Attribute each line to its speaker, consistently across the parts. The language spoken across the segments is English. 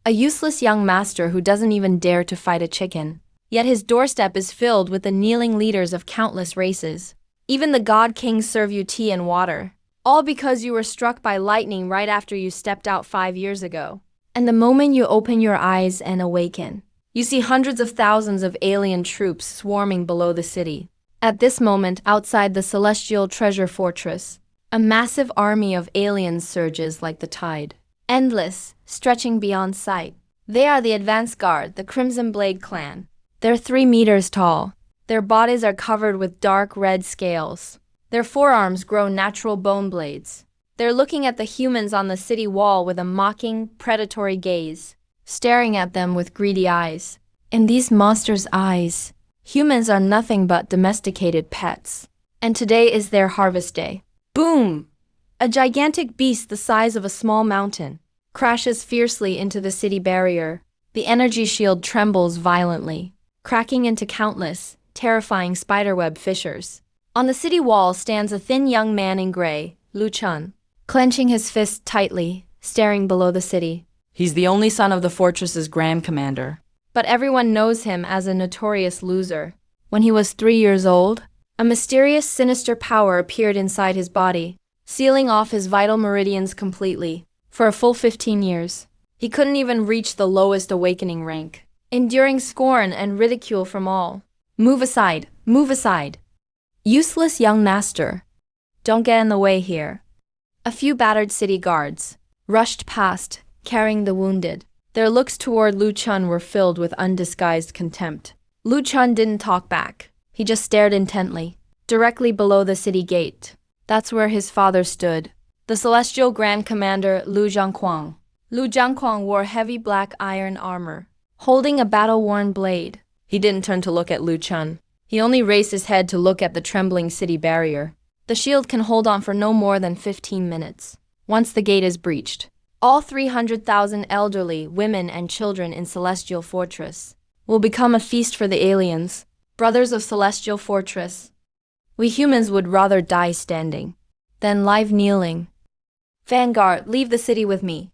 Speaker 1: A useless young master who doesn't even dare to fight a chicken. Yet his doorstep is filled with the kneeling leaders of countless races. Even the god kings serve you tea and water. All because you were struck by lightning right after you stepped out 5 years ago. And the moment you open your eyes and awaken, you see hundreds of thousands of alien troops swarming below the city. At this moment, outside the celestial treasure fortress, a massive army of aliens surges like the tide. Endless, stretching beyond sight. They are the advance guard, the Crimson Blade clan. They're 3 meters tall. Their bodies are covered with dark red scales. Their forearms grow natural bone blades. They're looking at the humans on the city wall with a mocking, predatory gaze, staring at them with greedy eyes. In these monsters' eyes, humans are nothing but domesticated pets. And today is their harvest day. Boom! A gigantic beast the size of a small mountain crashes fiercely into the city barrier. The energy shield trembles violently, cracking into countless, terrifying spiderweb fissures. On the city wall stands a thin young man in gray, Lu Chun, clenching his fists tightly, staring below the city.
Speaker 2: He's the only son of the fortress's grand commander.
Speaker 1: But everyone knows him as a notorious loser. When he was 3 years old, a mysterious, sinister power appeared inside his body, sealing off his vital meridians completely. For a full 15 years, he couldn't even reach the lowest awakening rank, enduring scorn and ridicule from all. Move aside, move aside. Useless young master. Don't get in the way here. A few battered city guards rushed past, carrying the wounded. Their looks toward Lu Chun were filled with undisguised contempt. Lu Chun didn't talk back. He just stared intently, directly below the city gate. That's where his father stood, the celestial grand commander Lu Zhangquang. Lu Zhangquang wore heavy black iron armor, holding a battle-worn blade. He didn't turn to look at Lu Chun. He only raised his head to look at the trembling city barrier. The shield can hold on for no more than 15 minutes. Once the gate is breached, all 300,000 elderly, women, and children in Celestial Fortress will become a feast for the aliens. Brothers of Celestial Fortress, we humans would rather die standing than live kneeling. Vanguard, leave the city with me.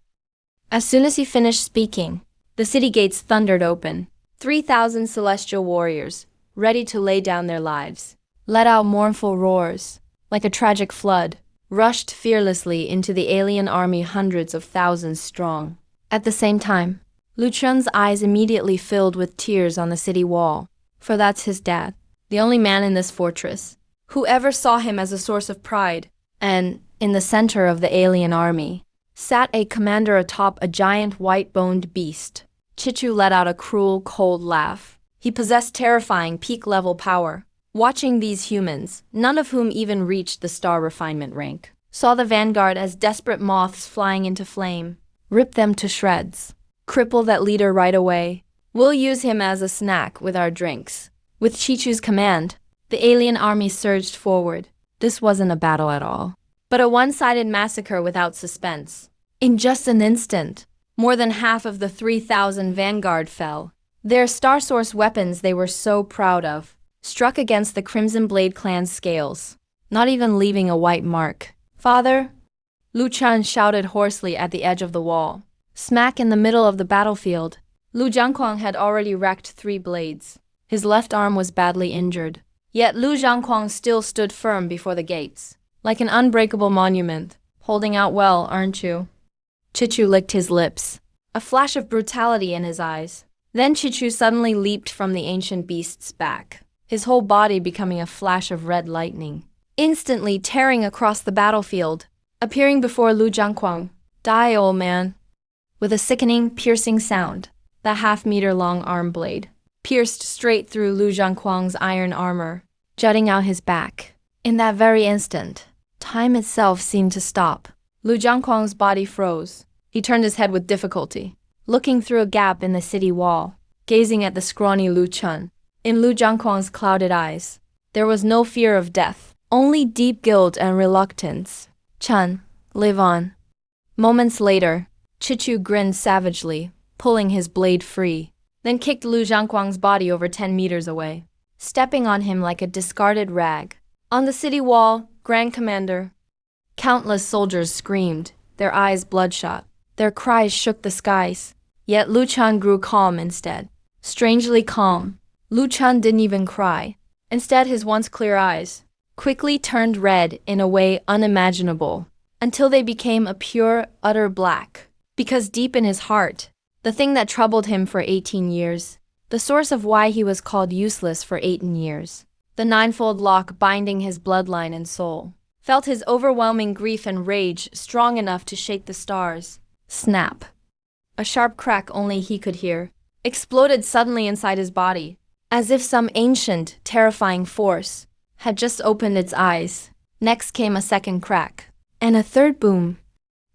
Speaker 1: As soon as he finished speaking, the city gates thundered open. 3,000 celestial warriors, ready to lay down their lives, let out mournful roars, like a tragic flood, rushed fearlessly into the alien army, hundreds of thousands strong. At the same time, Lu Chun's eyes immediately filled with tears on the city wall, for that's his dad, the only man in this fortress, who ever saw him as a source of pride. And, in the center of the alien army, sat a commander atop a giant white-boned beast. Chichu let out a cruel, cold laugh. He possessed terrifying peak-level power. Watching these humans, none of whom even reached the star refinement rank, saw the vanguard as desperate moths flying into flame. Rip them to shreds. Cripple that leader right away. We'll use him as a snack with our drinks. With Chichu's command, the alien army surged forward. This wasn't a battle at all, but a one-sided massacre without suspense. In just an instant, more than half of the 3,000 vanguard fell. Their Star Source weapons they were so proud of struck against the Crimson Blade clan's scales, not even leaving a white mark. Father? Lu Chun shouted hoarsely at the edge of the wall. Smack in the middle of the battlefield, Lu Zhangquang had already wrecked 3 blades. His left arm was badly injured. Yet Lu Zhangquang still stood firm before the gates, like an unbreakable monument. Holding out well, aren't you? Chichu licked his lips, a flash of brutality in his eyes. Then Chichu suddenly leaped from the ancient beast's back, his whole body becoming a flash of red lightning, instantly tearing across the battlefield, appearing before Lu Zhangquang. Die, old man. With a sickening, piercing sound, the half-meter-long arm blade pierced straight through Lu Zhangquang's iron armor, jutting out his back. In that very instant, time itself seemed to stop. Lu Zhangquang's body froze. He turned his head with difficulty, looking through a gap in the city wall, gazing at the scrawny Lu Chun. In Lu Zhangquang's clouded eyes, there was no fear of death, only deep guilt and reluctance. Chun, live on. Moments later, Chichu grinned savagely, pulling his blade free, then kicked Lu Zhangquang's body over 10 meters away, stepping on him like a discarded rag. On the city wall, Grand Commander. Countless soldiers screamed, their eyes bloodshot. Their cries shook the skies. Yet Lu Chan grew calm instead. Strangely calm. Lu Chan didn't even cry. Instead, his once clear eyes quickly turned red in a way unimaginable, until they became a pure, utter black. Because deep in his heart, the thing that troubled him for 18 years, the source of why he was called useless for 18 years, the ninefold lock binding his bloodline and soul, felt his overwhelming grief and rage strong enough to shake the stars. Snap. A sharp crack only he could hear exploded suddenly inside his body, as if some ancient, terrifying force had just opened its eyes. Next came a second crack, and a third boom.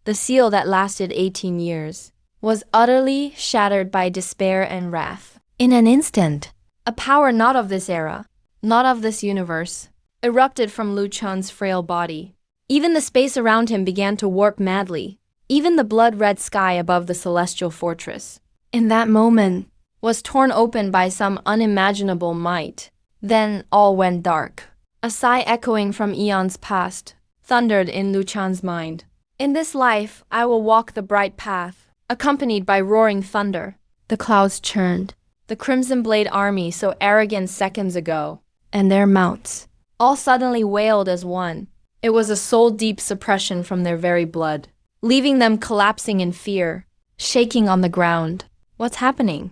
Speaker 1: The seal that lasted 18 years was utterly shattered by despair and wrath. In an instant, a power not of this era, not of this universe, erupted from Lu Chan's frail body. Even the space around him began to warp madly, even the blood-red sky above the celestial fortress, in that moment, was torn open by some unimaginable might. Then all went dark. A sigh echoing from eons past thundered in Lu Chan's mind. In this life, I will walk the bright path, accompanied by roaring thunder. The clouds churned. The Crimson Blade army so arrogant seconds ago, and their mounts, all suddenly wailed as one. It was a soul-deep suppression from their very blood, leaving them collapsing in fear, shaking on the ground. What's happening?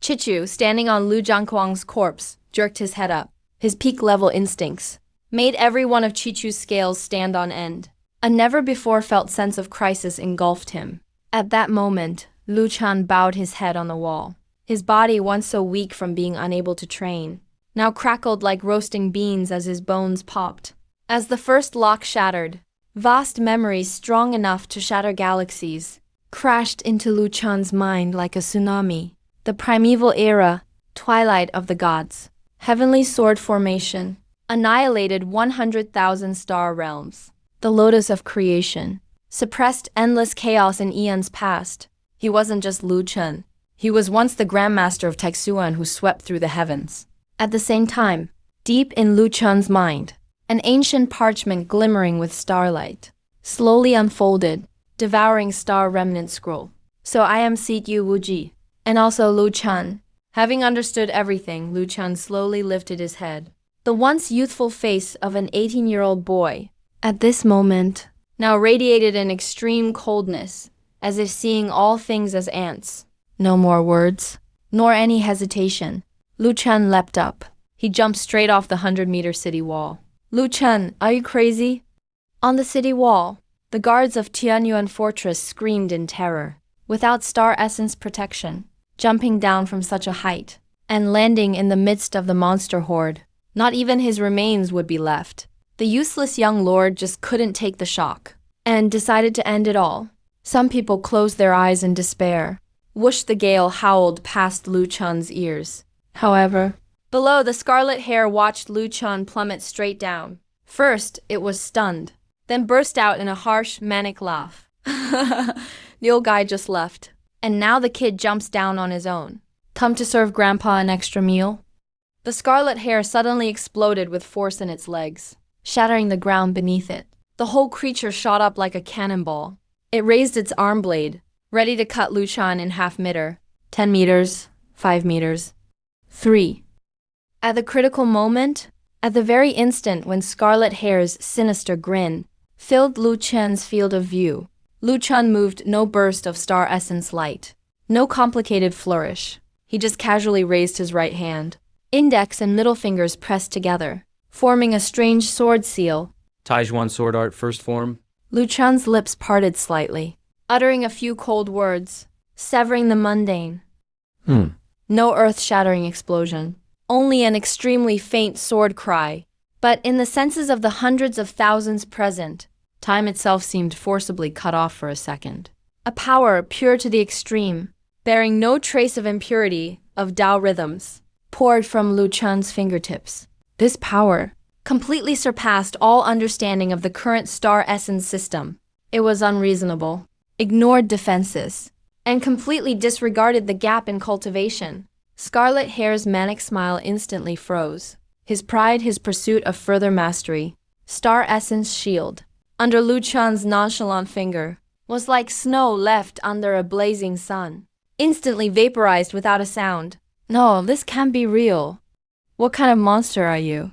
Speaker 1: Chichu, standing on Lu Jianquang's corpse, jerked his head up. His peak-level instincts made every one of Chichu's scales stand on end. A never-before-felt sense of crisis engulfed him. At that moment, Lu Chan bowed his head on the wall. His body, once so weak from being unable to train, now crackled like roasting beans as his bones popped. As the first lock shattered, vast memories strong enough to shatter galaxies crashed into Lu Chan's mind like a tsunami. The primeval era, twilight of the gods, heavenly sword formation, annihilated 100,000 star realms. The lotus of creation, suppressed endless chaos in eons past. He wasn't just Lu Chen. He was once the grandmaster of Taixuan who swept through the heavens. At the same time, deep in Lu Chen's mind, an ancient parchment glimmering with starlight slowly unfolded, devouring star remnant scroll. So I am Seat Yu Wuji, and also Lu Chen. Having understood everything, Lu Chen slowly lifted his head. The once youthful face of an 18-year-old boy, at this moment, now radiated an extreme coldness, as if seeing all things as ants. No more words, nor any hesitation. Lu Chen leapt up. He jumped straight off the 100-meter city wall. Lu Chen, are you crazy? On the city wall, the guards of Tianyuan Fortress screamed in terror. Without star essence protection, jumping down from such a height, and landing in the midst of the monster horde, not even his remains would be left. The useless young lord just couldn't take the shock, and decided to end it all. Some people closed their eyes in despair. Whoosh, the gale howled past Lu Chen's ears. However, below, the scarlet hare watched Lu Chen plummet straight down. First, it was stunned, then burst out in a harsh, manic laugh. The old guy just left, and now the kid jumps down on his own. Come to serve Grandpa an extra meal? The scarlet hare suddenly exploded with force in its legs, shattering the ground beneath it. The whole creature shot up like a cannonball. It raised its arm blade, ready to cut Lu Chen in half mid-air. 10 meters, 5 meters, 3. At the critical moment, at the very instant when Scarlet Hare's sinister grin filled Lu Chen's field of view, Lu Chen moved no burst of star essence light, no complicated flourish. He just casually raised his right hand. Index and middle fingers pressed together, forming a strange sword seal.
Speaker 3: Taijuan sword art first form.
Speaker 1: Lu Chen's lips parted slightly, uttering a few cold words, severing the mundane. No earth-shattering explosion, only an extremely faint sword cry. But in the senses of the hundreds of thousands present, time itself seemed forcibly cut off for a second. A power pure to the extreme, bearing no trace of impurity, of Tao rhythms, poured from Lu Chen's fingertips. This power completely surpassed all understanding of the current star essence system. It was unreasonable, ignored defenses, and completely disregarded the gap in cultivation. Scarlet Hare's manic smile instantly froze. His pride, his pursuit of further mastery, star essence shield, under Lu Chen's nonchalant finger, was like snow left under a blazing sun. instantly vaporized without a sound.
Speaker 2: No, this can't be real. What kind of monster are you?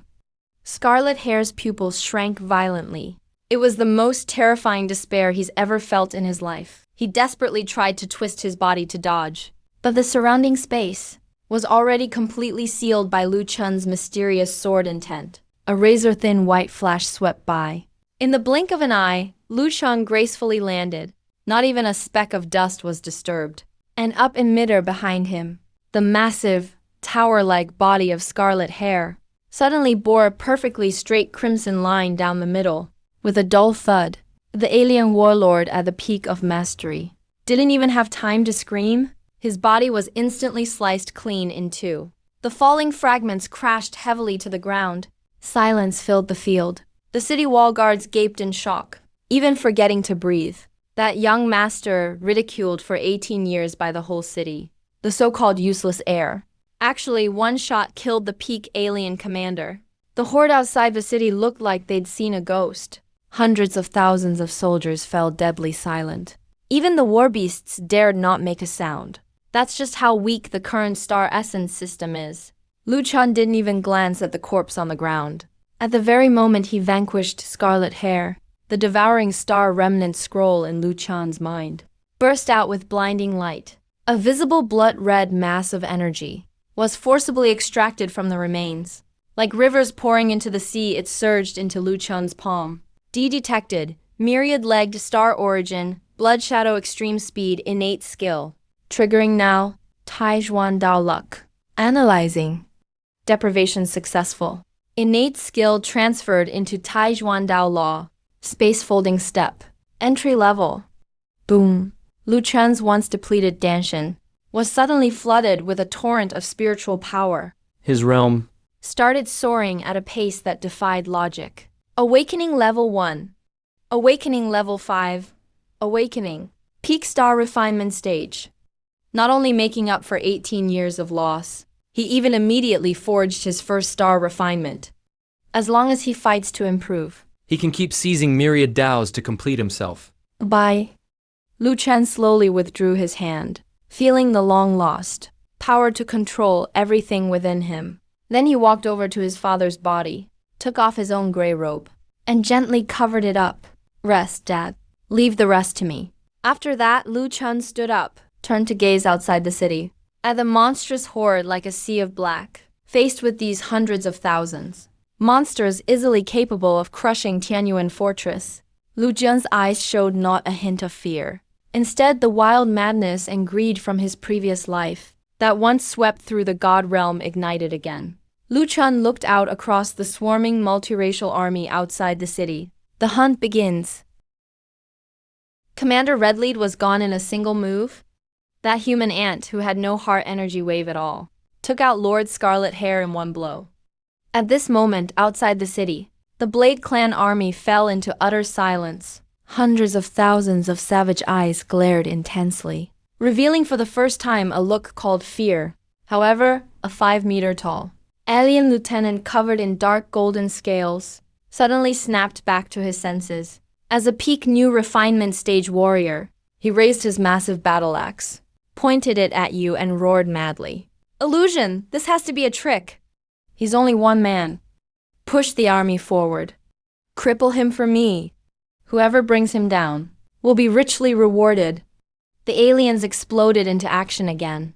Speaker 1: Scarlet Hair's pupils shrank violently. It was the most terrifying despair he's ever felt in his life. He desperately tried to twist his body to dodge, but the surrounding space was already completely sealed by Lu Chun's mysterious sword intent. A razor-thin white flash swept by. In the blink of an eye, Lu Chun gracefully landed. Not even a speck of dust was disturbed. And up in midair behind him, the massive, tower-like body of Scarlet Hair suddenly bore a perfectly straight crimson line down the middle. With a dull thud, the alien warlord at the peak of mastery didn't even have time to scream. His body was instantly sliced clean in two. The falling fragments crashed heavily to the ground. Silence filled the field. The city wall guards gaped in shock, even forgetting to breathe. That young master ridiculed for 18 years by the whole city. The so-called useless heir. Actually, one shot killed the peak alien commander. The horde outside the city looked like they'd seen a ghost. Hundreds of thousands of soldiers fell deadly silent. Even the war beasts dared not make a sound. That's just how weak the current star essence system is. Lu Chun didn't even glance at the corpse on the ground. At the very moment he vanquished Scarlet Hair, the devouring star remnant scroll in Lu Chun's mind burst out with blinding light. A visible blood-red mass of energy was forcibly extracted from the remains. Like rivers pouring into the sea, it surged into Lu Chun's palm. Detected, myriad-legged star origin, blood shadow extreme speed, innate skill. Triggering now, Taizhuan Dao luck. Analyzing. Deprivation successful. Innate skill transferred into Taizhuan Dao law. Space folding step. Entry level. Boom. Lu Chun's once depleted Danshan was suddenly flooded with a torrent of spiritual power.
Speaker 3: His realm
Speaker 1: Started soaring at a pace that defied logic. Awakening level 1. Awakening level 5. Awakening. Peak star refinement stage. Not only making up for 18 years of loss, he even immediately forged his first star refinement. As long as he fights to improve,
Speaker 3: he can keep seizing myriad Daos to complete himself.
Speaker 1: Bye. Lu Chun slowly withdrew his hand, feeling the long-lost power to control everything within him. Then he walked over to his father's body, took off his own gray robe, and gently covered it up. Rest, Dad. Leave the rest to me. After that, Lu Chun stood up, turned to gaze outside the city, at the monstrous horde like a sea of black, faced with these hundreds of thousands. Monsters easily capable of crushing Tianyuan fortress. Lu Chun's eyes showed not a hint of fear. Instead, the wild madness and greed from his previous life, that once swept through the god realm, ignited again. Lu Chun looked out across the swarming multiracial army outside the city. The hunt begins. Commander Redlead was gone in a single move. That human ant, who had no heart energy wave at all, took out Lord Scarlet Hair in one blow. At this moment, outside the city, the Blade Clan army fell into utter silence. Hundreds of thousands of savage eyes glared intensely, revealing for the first time a look called fear. However, a 5-meter tall alien lieutenant covered in dark golden scales suddenly snapped back to his senses. As a peak new refinement stage warrior, he raised his massive battle axe, pointed it at you, and roared madly. Illusion! This has to be a trick! He's only one man. Push the army forward. Cripple him for me. Whoever brings him down will be richly rewarded. The aliens exploded into action again.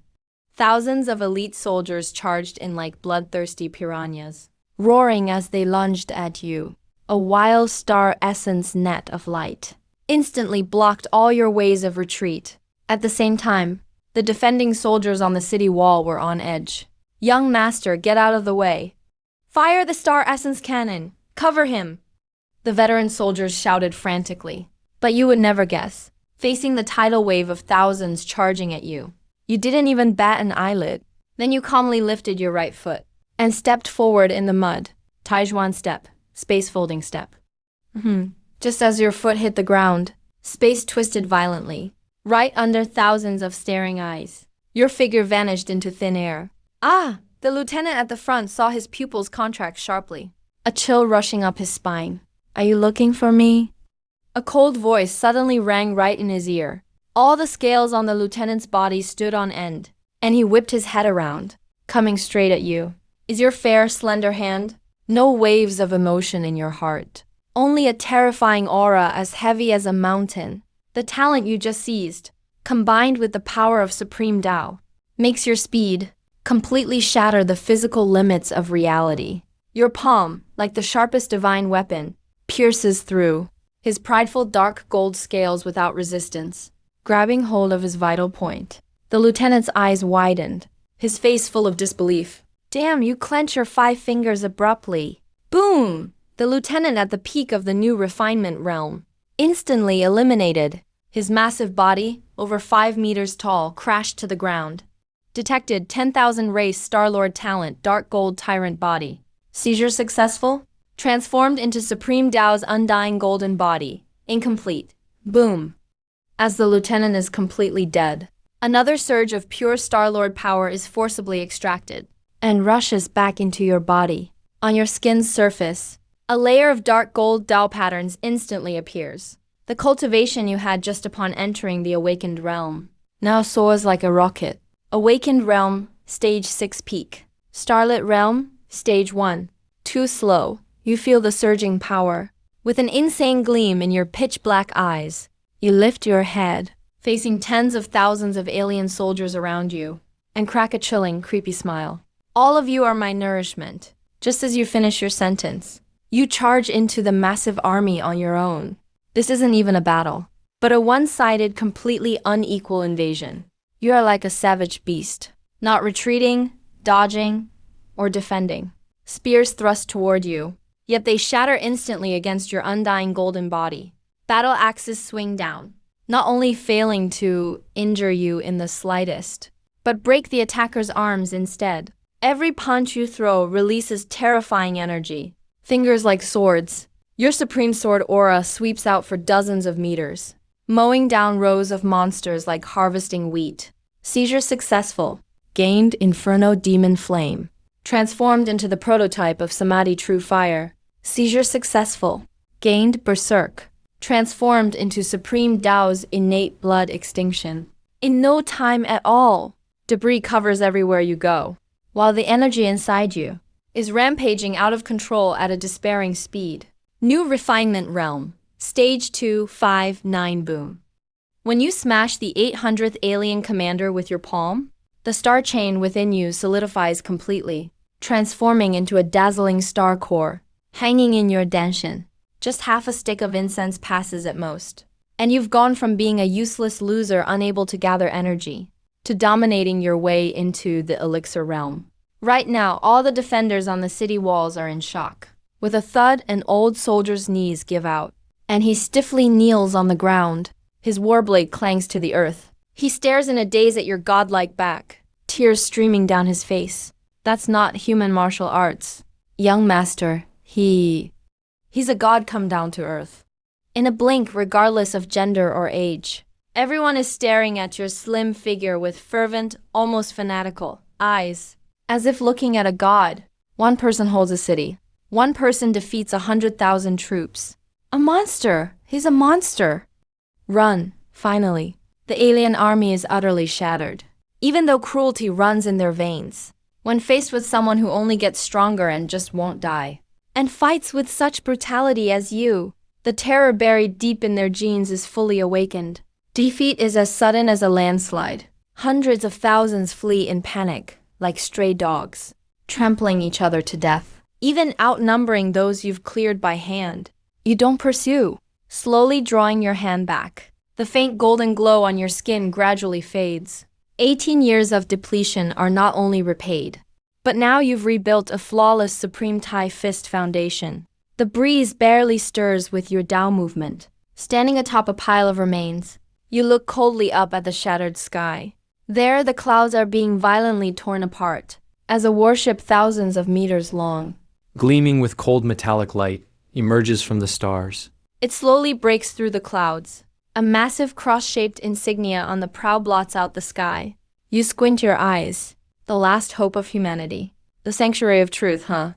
Speaker 1: Thousands of elite soldiers charged in like bloodthirsty piranhas, roaring as they lunged at you. A wild star essence net of light instantly blocked all your ways of retreat. At the same time, the defending soldiers on the city wall were on edge. Young master, get out of the way. Fire the star essence cannon. Cover him. The veteran soldiers shouted frantically. But you would never guess, facing the tidal wave of thousands charging at you, you didn't even bat an eyelid. Then you calmly lifted your right foot and stepped forward in the mud. Taizhuan step. Space folding step. Just as your foot hit the ground, space twisted violently, right under thousands of staring eyes. Your figure vanished into thin air. Ah! The lieutenant at the front saw his pupils contract sharply, a chill rushing up his spine. Are you looking for me? A cold voice suddenly rang right in his ear. All the scales on the lieutenant's body stood on end, and he whipped his head around, coming straight at you. Is your fair, slender hand? No waves of emotion in your heart. Only a terrifying aura as heavy as a mountain. The talent you just seized, combined with the power of Supreme Tao, makes your speed completely shatter the physical limits of reality. Your palm, like the sharpest divine weapon, pierces through his prideful dark gold scales without resistance, grabbing hold of his vital point. The lieutenant's eyes widened, his face full of disbelief. Damn, you clench your 5 fingers abruptly. Boom! The lieutenant at the peak of the new refinement realm, instantly eliminated. His massive body, over 5 meters tall, crashed to the ground. Detected 10,000 race Star-Lord talent, dark gold tyrant body. Seizure successful? Transformed into Supreme Tao's undying golden body. Incomplete. Boom. As the lieutenant is completely dead, another surge of pure Star-Lord power is forcibly extracted and rushes back into your body. On your skin's surface, a layer of dark gold Tao patterns instantly appears. The cultivation you had just upon entering the awakened realm now soars like a rocket. Awakened realm, stage 6 peak. Starlit realm, stage 1. Too slow. You feel the surging power. With an insane gleam in your pitch-black eyes, you lift your head, facing tens of thousands of alien soldiers around you, and crack a chilling, creepy smile. All of you are my nourishment. Just as you finish your sentence, you charge into the massive army on your own. This isn't even a battle, but a one-sided, completely unequal invasion. You are like a savage beast, not retreating, dodging, or defending. Spears thrust toward you, yet they shatter instantly against your undying golden body. Battle axes swing down, not only failing to injure you in the slightest, but break the attacker's arms instead. Every punch you throw releases terrifying energy, fingers like swords. Your supreme sword aura sweeps out for dozens of meters, mowing down rows of monsters like harvesting wheat. Seizure successful. Gained Inferno Demon Flame. Transformed into the prototype of Samadhi True Fire. Seizure successful. Gained Berserk. Transformed into Supreme Tao's Innate Blood Extinction. In no time at all, debris covers everywhere you go, while the energy inside you is rampaging out of control at a despairing speed. New Refinement Realm, Stage 2, 5, 9 Boom. When you smash the 800th alien commander with your palm, the star chain within you solidifies completely, transforming into a dazzling star core, hanging in your danshin. Just half a stick of incense passes at most, and you've gone from being a useless loser unable to gather energy, to dominating your way into the elixir realm. Right now, all the defenders on the city walls are in shock. With a thud, an old soldier's knees give out, and he stiffly kneels on the ground. His warblade clangs to the earth. He stares in a daze at your godlike back, tears streaming down his face. That's not human martial arts. Young master, he's a god come down to earth. In a blink, regardless of gender or age, everyone is staring at your slim figure with fervent, almost fanatical eyes, as if looking at a god. One person holds a city. One person defeats 100,000 troops. A monster! He's a monster! Run, finally. The alien army is utterly shattered, even though cruelty runs in their veins. When faced with someone who only gets stronger and just won't die, and fights with such brutality as you, the terror buried deep in their genes is fully awakened. Defeat is as sudden as a landslide. Hundreds of thousands flee in panic, like stray dogs, trampling each other to death, even outnumbering those you've cleared by hand. You don't pursue, slowly drawing your hand back. The faint golden glow on your skin gradually fades. 18 years of depletion are not only repaid, but now you've rebuilt a flawless Supreme Tai Fist foundation. The breeze barely stirs with your Tao movement. Standing atop a pile of remains, you look coldly up at the shattered sky. There, the clouds are being violently torn apart, as a warship thousands of meters long,
Speaker 3: gleaming with cold metallic light, emerges from the stars.
Speaker 1: It slowly breaks through the clouds. A massive cross-shaped insignia on the prow blots out the sky. You squint your eyes. The last hope of humanity. The sanctuary of truth, huh?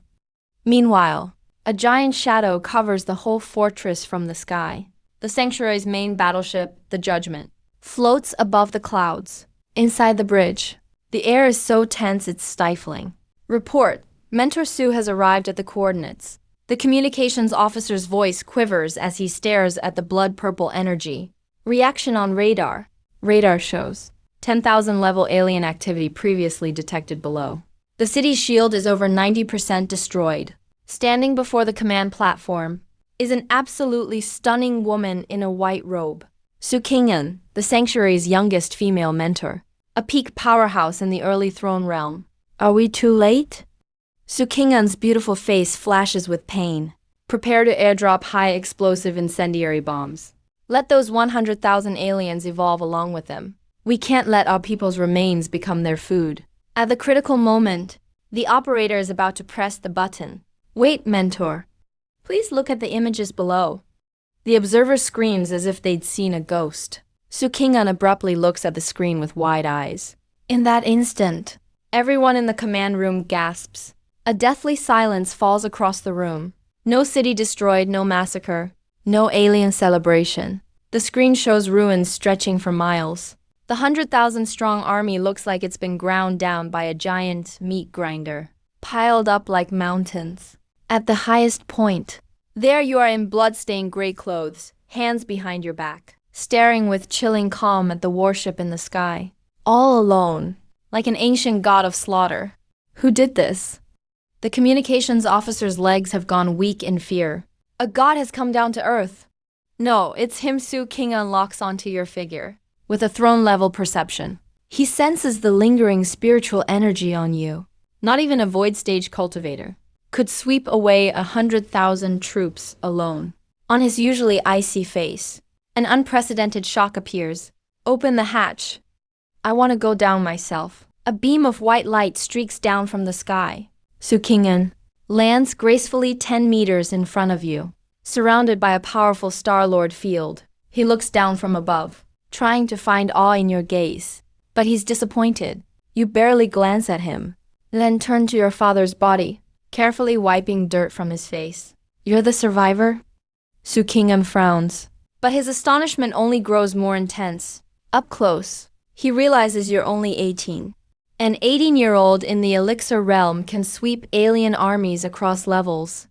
Speaker 1: Meanwhile, a giant shadow covers the whole fortress from the sky. The sanctuary's main battleship, the Judgment, floats above the clouds. Inside the bridge, the air is so tense it's stifling. Report, Mentor Su has arrived at the coordinates. The communications officer's voice quivers as he stares at the blood-purple energy. Reaction on radar. Radar shows 10,000 level alien activity previously detected below. The city's shield is over 90% destroyed. Standing before the command platform is an absolutely stunning woman in a white robe. Su Qing'an, the sanctuary's youngest female mentor. A peak powerhouse in the early throne realm. Are we too late? Su Qing'an's beautiful face flashes with pain. Prepare to airdrop high-explosive incendiary bombs. Let those 100,000 aliens evolve along with them. We can't let our people's remains become their food. At the critical moment, the operator is about to press the button. Wait, Mentor. Please look at the images below. The observer screams as if they'd seen a ghost. Su Qing'an abruptly looks at the screen with wide eyes. In that instant, everyone in the command room gasps. A deathly silence falls across the room. No city destroyed, no massacre, no alien celebration. The screen shows ruins stretching for miles. The 100,000-strong army looks like it's been ground down by a giant meat grinder, piled up like mountains. At the highest point, there you are in blood-stained gray clothes, hands behind your back, staring with chilling calm at the warship in the sky. All alone, like an ancient god of slaughter. Who did this? The communications officer's legs have gone weak in fear. A god has come down to earth. No, it's him. Su Qing'an locks onto your figure. With a throne-level perception, he senses the lingering spiritual energy on you. Not even a void stage cultivator could sweep away 100,000 troops alone. On his usually icy face, an unprecedented shock appears. Open the hatch. I want to go down myself. A beam of white light streaks down from the sky. Su Qing'an lands gracefully 10 meters in front of you, surrounded by a powerful Star-Lord field. He looks down from above, trying to find awe in your gaze. But he's disappointed. You barely glance at him, then turn to your father's body, carefully wiping dirt from his face. You're the survivor? Su Qing'an frowns, but his astonishment only grows more intense. Up close, he realizes you're only 18. An 18-year-old in the elixir realm can sweep alien armies across levels.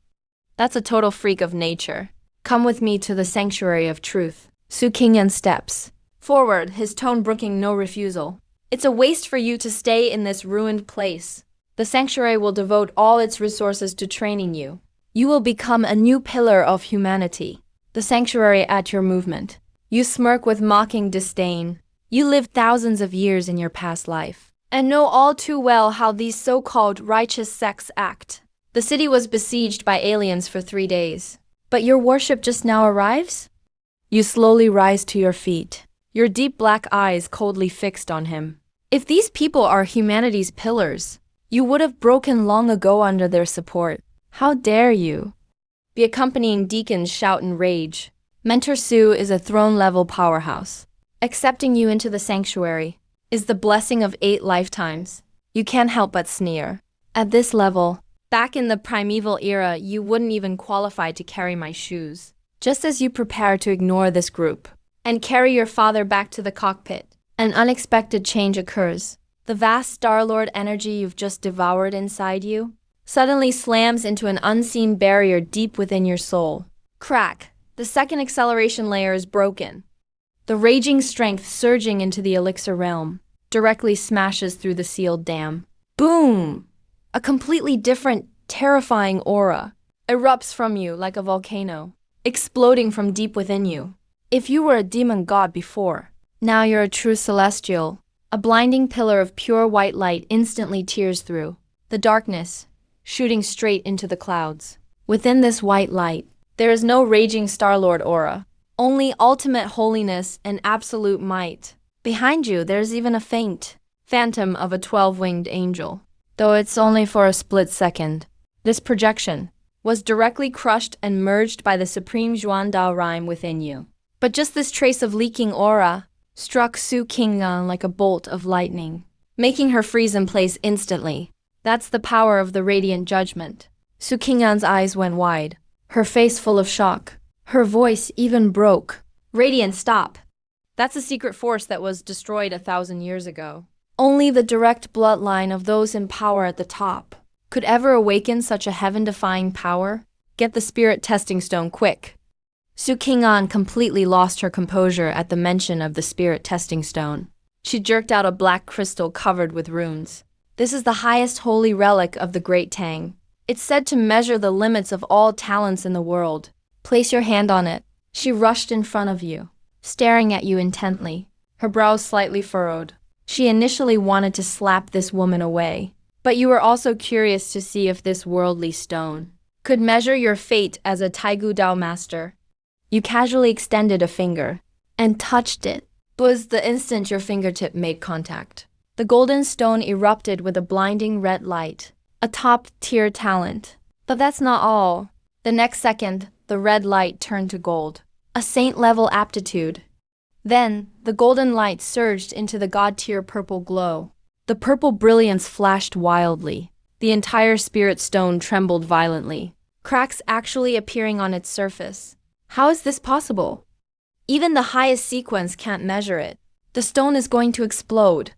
Speaker 1: That's a total freak of nature. Come with me to the sanctuary of truth. Su Qing'an steps forward, his tone brooking no refusal. It's a waste for you to stay in this ruined place. The sanctuary will devote all its resources to training you. You will become a new pillar of humanity. The sanctuary at your movement. You smirk with mocking disdain. You lived thousands of years in your past life, and know all too well how these so-called righteous sects act. The city was besieged by aliens for 3 days. But your warship just now arrives? You slowly rise to your feet, your deep black eyes coldly fixed on him. If these people are humanity's pillars, you would have broken long ago under their support. How dare you? The accompanying deacons shout in rage. Mentor Su is a throne-level powerhouse. Accepting you into the sanctuary is the blessing of 8 lifetimes. You can't help but sneer. At this level, back in the primeval era, you wouldn't even qualify to carry my shoes. Just as you prepare to ignore this group and carry your father back to the cockpit, an unexpected change occurs. The vast Star-Lord energy you've just devoured inside you suddenly slams into an unseen barrier deep within your soul. Crack! The second acceleration layer is broken. The raging strength surging into the elixir realm directly smashes through the sealed dam. Boom! A completely different, terrifying aura erupts from you like a volcano, exploding from deep within you. If you were a demon god before, now you're a true celestial. A blinding pillar of pure white light instantly tears through the darkness, shooting straight into the clouds. Within this white light, there is no raging Star-Lord aura, only ultimate holiness and absolute might. Behind you, there's even a faint phantom of a 12-winged angel. Though it's only for a split second, this projection was directly crushed and merged by the supreme Zhuandao rhyme within you. But just this trace of leaking aura struck Su Qing'an like a bolt of lightning, making her freeze in place instantly. That's the power of the radiant judgment. Su Qing'an's eyes went wide, her face full of shock. Her voice even broke. Radiant, stop! That's a secret force that was destroyed 1,000 years ago. Only the direct bloodline of those in power at the top could ever awaken such a heaven-defying power. Get the spirit testing stone quick. Su Qing'an completely lost her composure at the mention of the spirit testing stone. She jerked out a black crystal covered with runes. This is the highest holy relic of the Great Tang. It's said to measure the limits of all talents in the world. Place your hand on it. She rushed in front of you, staring at you intently, her brows slightly furrowed. She initially wanted to slap this woman away, but you were also curious to see if this worldly stone could measure your fate as a Taigu Dao master. You casually extended a finger and touched it. Was the instant your fingertip made contact. The golden stone erupted with a blinding red light, a top-tier talent. But that's not all. The next second, the red light turned to gold, a saint-level aptitude. Then, the golden light surged into the god-tier purple glow. The purple brilliance flashed wildly. The entire spirit stone trembled violently, cracks actually appearing on its surface. How is this possible? Even the highest sequence can't measure it. The stone is going to explode.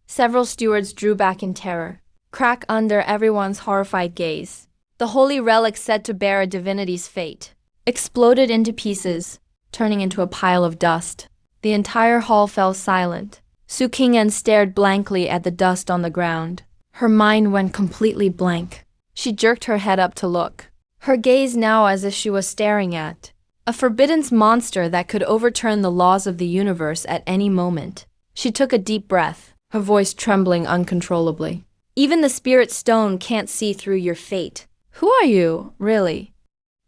Speaker 1: Several stewards drew back in terror, crack under everyone's horrified gaze. The holy relic said to bear a divinity's fate exploded into pieces, turning into a pile of dust. The entire hall fell silent. Su Qing'an stared blankly at the dust on the ground. Her mind went completely blank. She jerked her head up to look, her gaze now as if she was staring at a forbidden monster that could overturn the laws of the universe at any moment. She took a deep breath, her voice trembling uncontrollably. Even the spirit stone can't see through your fate. Who are you, really?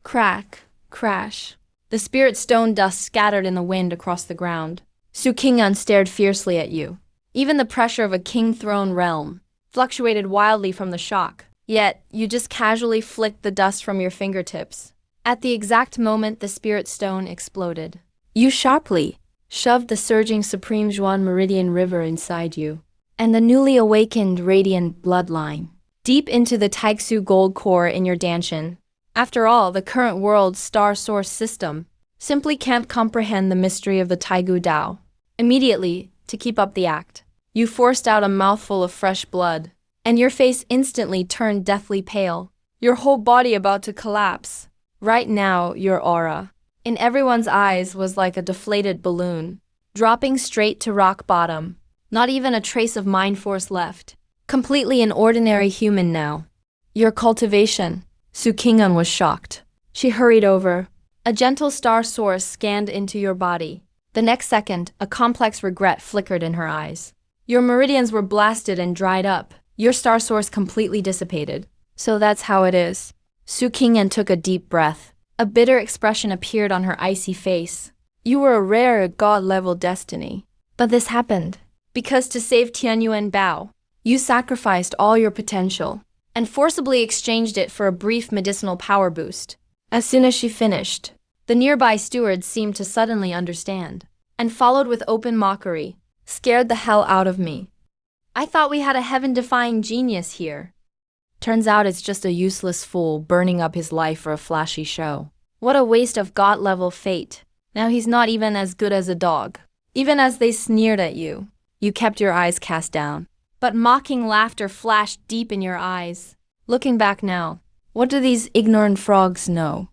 Speaker 1: Crack, crash. The spirit stone dust scattered in the wind across the ground. Su Qing'an stared fiercely at you. Even the pressure of a king-throne realm fluctuated wildly from the shock. Yet, you just casually flicked the dust from your fingertips. At the exact moment the spirit stone exploded, you sharply shoved the surging Supreme Zhuan Meridian River inside you, and the newly awakened radiant bloodline, deep into the Taixu gold core in your Danshan. After all, the current world's star source system simply can't comprehend the mystery of the Taigu Dao. Immediately, to keep up the act, you forced out a mouthful of fresh blood, and your face instantly turned deathly pale, your whole body about to collapse. Right now, your aura, in everyone's eyes, was like a deflated balloon, dropping straight to rock bottom. Not even a trace of mind force left. Completely an ordinary human now. Your cultivation. Su Qing'an was shocked. She hurried over. A gentle star source scanned into your body. The next second, a complex regret flickered in her eyes. Your meridians were blasted and dried up. Your star source completely dissipated. So that's how it is. Su Qing'an took a deep breath. A bitter expression appeared on her icy face. You were a rare god-level destiny. But this happened because to save Tianyuan Bao, you sacrificed all your potential and forcibly exchanged it for a brief medicinal power boost. As soon as she finished, the nearby stewards seemed to suddenly understand and followed with open mockery. Scared the hell out of me. I thought we had a heaven-defying genius here. Turns out it's just a useless fool burning up his life for a flashy show. What a waste of god-level fate. Now he's not even as good as a dog. Even as they sneered at you, you kept your eyes cast down. But mocking laughter flashed deep in your eyes. Looking back now, what do these ignorant frogs know?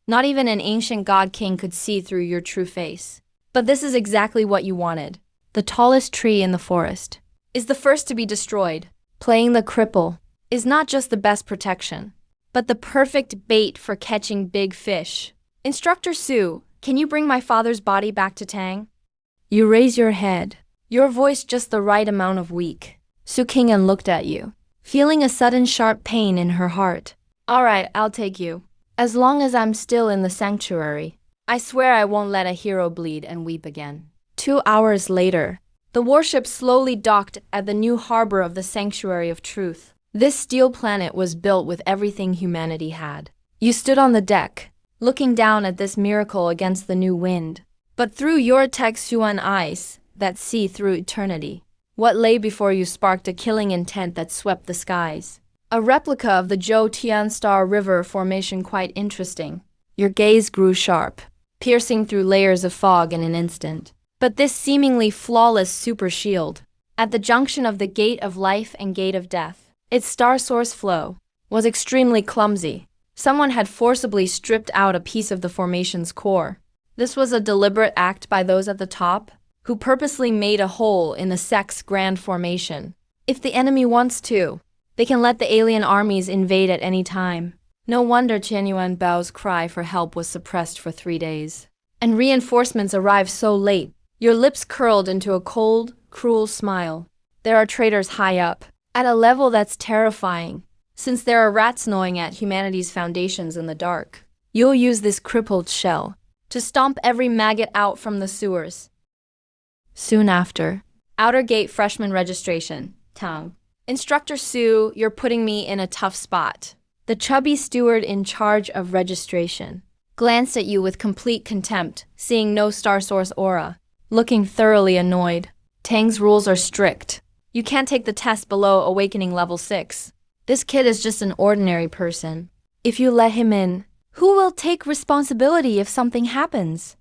Speaker 1: Not even an ancient god king could see through your true face. But this is exactly what you wanted. The tallest tree in the forest is the first to be destroyed. Playing the cripple is not just the best protection, but the perfect bait for catching big fish. Instructor Su, can you bring my father's body back to Tang? You raise your head, your voice just the right amount of weak. Su Qing'an looked at you, feeling a sudden sharp pain in her heart. All right, I'll take you. As long as I'm still in the sanctuary, I swear I won't let a hero bleed and weep again. 2 hours later, the warship slowly docked at the new harbor of the Sanctuary of Truth. This steel planet was built with everything humanity had. You stood on the deck, looking down at this miracle against the new wind. But through your Taixuan eyes that see through eternity, what lay before you sparked a killing intent that swept the skies. A replica of the Zhou Tian Star River formation, quite interesting. Your gaze grew sharp, piercing through layers of fog in an instant. But this seemingly flawless super shield, at the junction of the gate of life and gate of death, its star source flow, was extremely clumsy. Someone had forcibly stripped out a piece of the formation's core. This was a deliberate act by those at the top, who purposely made a hole in the sect's grand formation. If the enemy wants to, they can let the alien armies invade at any time. No wonder Qianyuan Bao's cry for help was suppressed for 3 days. And reinforcements arrived so late. Your lips curled into a cold, cruel smile. There are traitors high up, at a level that's terrifying, since there are rats gnawing at humanity's foundations in the dark. You'll use this crippled shell to stomp every maggot out from the sewers. Soon after, outer gate freshman registration, Tang. Instructor Su, you're putting me in a tough spot. The chubby steward in charge of registration glanced at you with complete contempt, seeing no star source aura, looking thoroughly annoyed. Tang's rules are strict. You can't take the test below awakening level 6. This kid is just an ordinary person. If you let him in, who will take responsibility if something happens?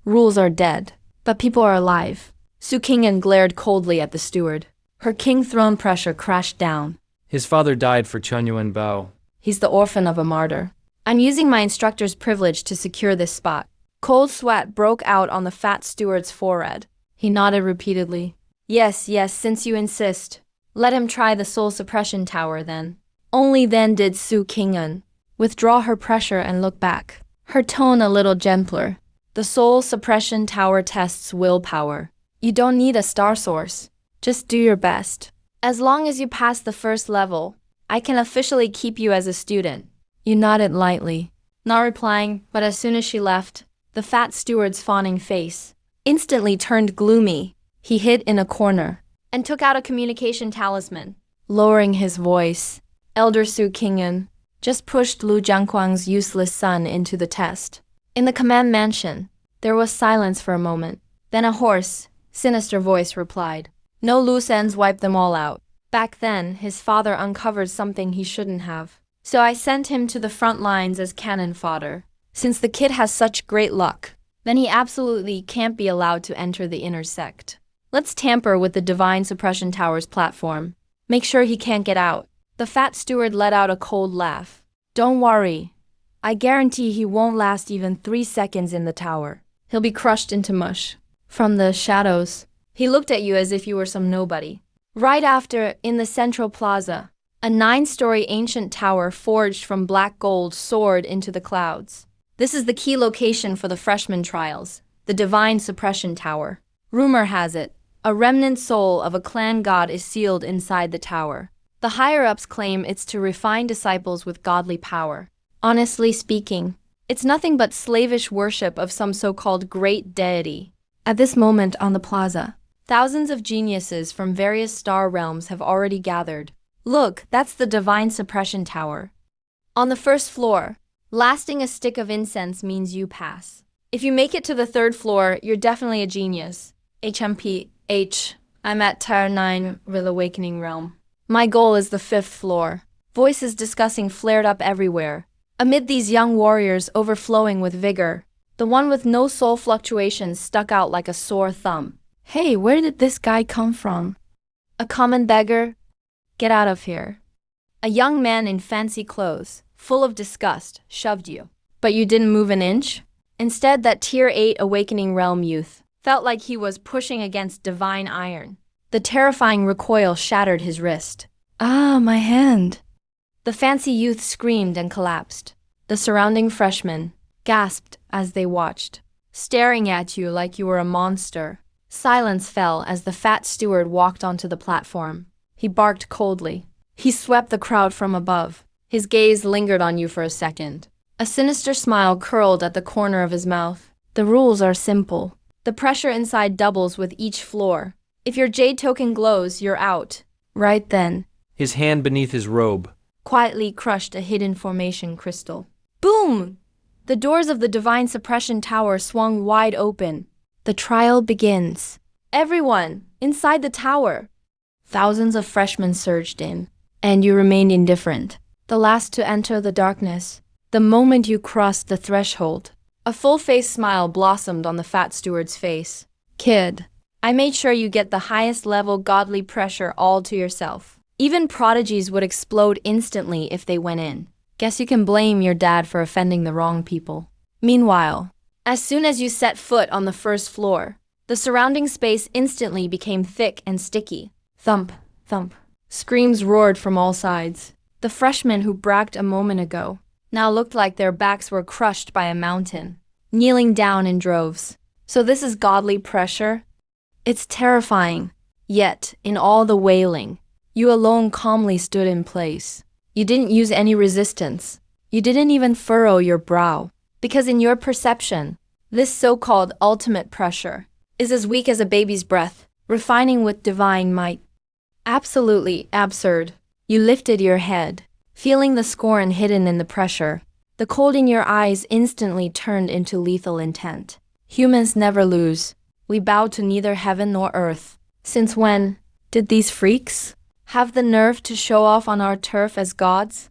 Speaker 1: Rules are dead, but people are alive. Su Qingyan glared coldly at the steward. Her king throne pressure crashed down.
Speaker 3: His father died for Qianyuan Bao.
Speaker 1: He's the orphan of a martyr. I'm using my instructor's privilege to secure this spot. Cold sweat broke out on the fat steward's forehead. He nodded repeatedly. Yes, since you insist. Let him try the soul suppression tower then. Only then did Su Qingyan withdraw her pressure and look back, her tone a little gentler. The soul suppression tower tests willpower. You don't need a star source. Just do your best. As long as you pass the first level, I can officially keep you as a student. You nodded lightly, not replying, but as soon as she left, the fat steward's fawning face instantly turned gloomy. He hid in a corner and took out a communication talisman. Lowering his voice, Elder Su Qingyan just pushed Lu Jiangquang's useless son into the test. In the command mansion, there was silence for a moment. Then a hoarse, sinister voice replied. No loose ends wiped them all out. Back then, his father uncovered something he shouldn't have. So I sent him to the front lines as cannon fodder. Since the kid has such great luck, then he absolutely can't be allowed to enter the inner sect. Let's tamper with the Divine Suppression Tower's platform. Make sure he can't get out. The fat steward let out a cold laugh. Don't worry. I guarantee he won't last even 3 seconds in the tower. He'll be crushed into mush. From the shadows, he looked at you as if you were some nobody. Right after, in the central plaza, a 9-story ancient tower forged from black gold soared into the clouds. This is the key location for the freshman trials, the Divine Suppression Tower. Rumor has it, a remnant soul of a clan god is sealed inside the tower. The higher-ups claim it's to refine disciples with godly power. Honestly speaking, it's nothing but slavish worship of some so-called great deity. At this moment on the plaza, thousands of geniuses from various star realms have already gathered. Look, that's the Divine Suppression Tower. On the first floor, lasting a stick of incense means you pass. If you make it to the 3rd floor, you're definitely a genius. I'm at Tier 9 Real Awakening Realm. My goal is the 5th floor. Voices discussing flared up everywhere. Amid these young warriors overflowing with vigor, the one with no soul fluctuations stuck out like a sore thumb. Hey, where did this guy come from? A common beggar? Get out of here. A young man in fancy clothes, full of disgust, shoved you. But you didn't move an inch? Instead, that Tier 8 Awakening Realm youth felt like he was pushing against divine iron. The terrifying recoil shattered his wrist. Ah, my hand. The fancy youth screamed and collapsed. The surrounding freshmen gasped as they watched, staring at you like you were a monster. Silence fell as the fat steward walked onto the platform. He barked coldly. He swept the crowd from above. His gaze lingered on you for a second. A sinister smile curled at the corner of his mouth. The rules are simple. The pressure inside doubles with each floor. If your jade token glows, you're out. Right then,
Speaker 3: His hand beneath his robe
Speaker 1: quietly crushed a hidden formation crystal. Boom! The doors of the Divine Suppression Tower swung wide open. The trial begins. Everyone, inside the tower. Thousands of freshmen surged in, and you remained indifferent. The last to enter the darkness. The moment you crossed the threshold, a full-faced smile blossomed on the fat steward's face. Kid, I made sure you get the highest level godly pressure all to yourself. Even prodigies would explode instantly if they went in. Guess you can blame your dad for offending the wrong people. Meanwhile, as soon as you set foot on the first floor, the surrounding space instantly became thick and sticky. Thump, thump. Screams roared from all sides. The freshmen who bragged a moment ago now looked like their backs were crushed by a mountain, kneeling down in droves. So this is godly pressure? It's terrifying. Yet, in all the wailing, you alone calmly stood in place. You didn't use any resistance. You didn't even furrow your brow. Because in your perception, this so-called ultimate pressure is as weak as a baby's breath, refining with divine might. Absolutely absurd. You lifted your head, feeling the scorn hidden in the pressure. The cold in your eyes instantly turned into lethal intent. Humans never lose. We bow to neither heaven nor earth. Since when did these freaks have the nerve to show off on our turf as gods?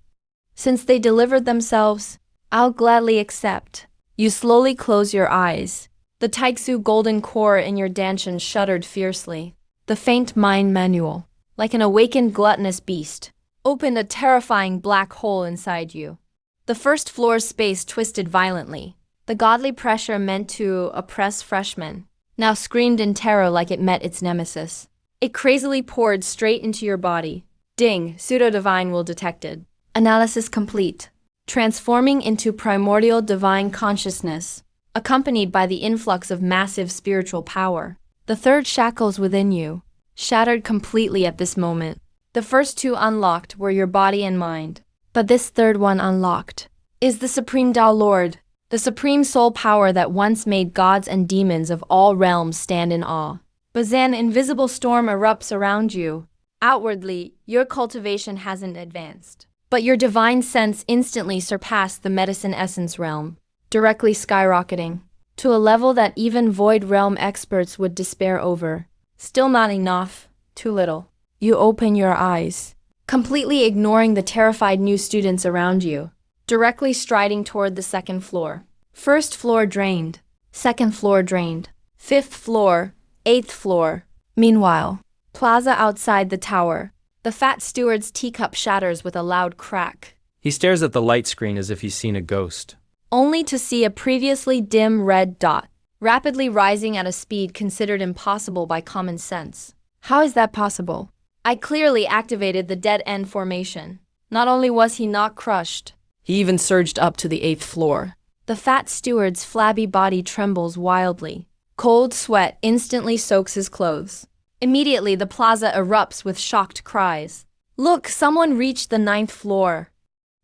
Speaker 1: Since they delivered themselves, I'll gladly accept. You slowly close your eyes. The Taiksu golden core in your dantian shuddered fiercely. The faint mind manual, like an awakened gluttonous beast, opened a terrifying black hole inside you. The first floor's space twisted violently. The godly pressure meant to oppress freshmen now screamed in terror like it met its nemesis. It crazily poured straight into your body. Ding, pseudo-divine will detected. Analysis complete. Transforming into primordial divine consciousness, accompanied by the influx of massive spiritual power. The third shackles within you shattered completely at this moment. The first two unlocked were your body and mind, but this third one unlocked is the Supreme Tao Lord, the supreme soul power that once made gods and demons of all realms stand in awe. But an invisible storm erupts around you. Outwardly, your cultivation hasn't advanced, but your divine sense instantly surpassed the medicine essence realm, directly skyrocketing to a level that even void realm experts would despair over. Still not enough, too little. You open your eyes, completely ignoring the terrified new students around you, directly striding toward the second floor. First floor drained, second floor drained, fifth floor, eighth floor. Meanwhile, plaza outside the tower, the fat steward's teacup shatters with a loud crack.
Speaker 3: He stares at the light screen as if he's seen a ghost.
Speaker 1: Only to see a previously dim red dot, rapidly rising at a speed considered impossible by common sense. How is that possible? I clearly activated the dead-end formation. Not only was he not crushed, he even surged up to the 8th floor. The fat steward's flabby body trembles wildly. Cold sweat instantly soaks his clothes. Immediately, the plaza erupts with shocked cries. Look, someone reached the 9th floor.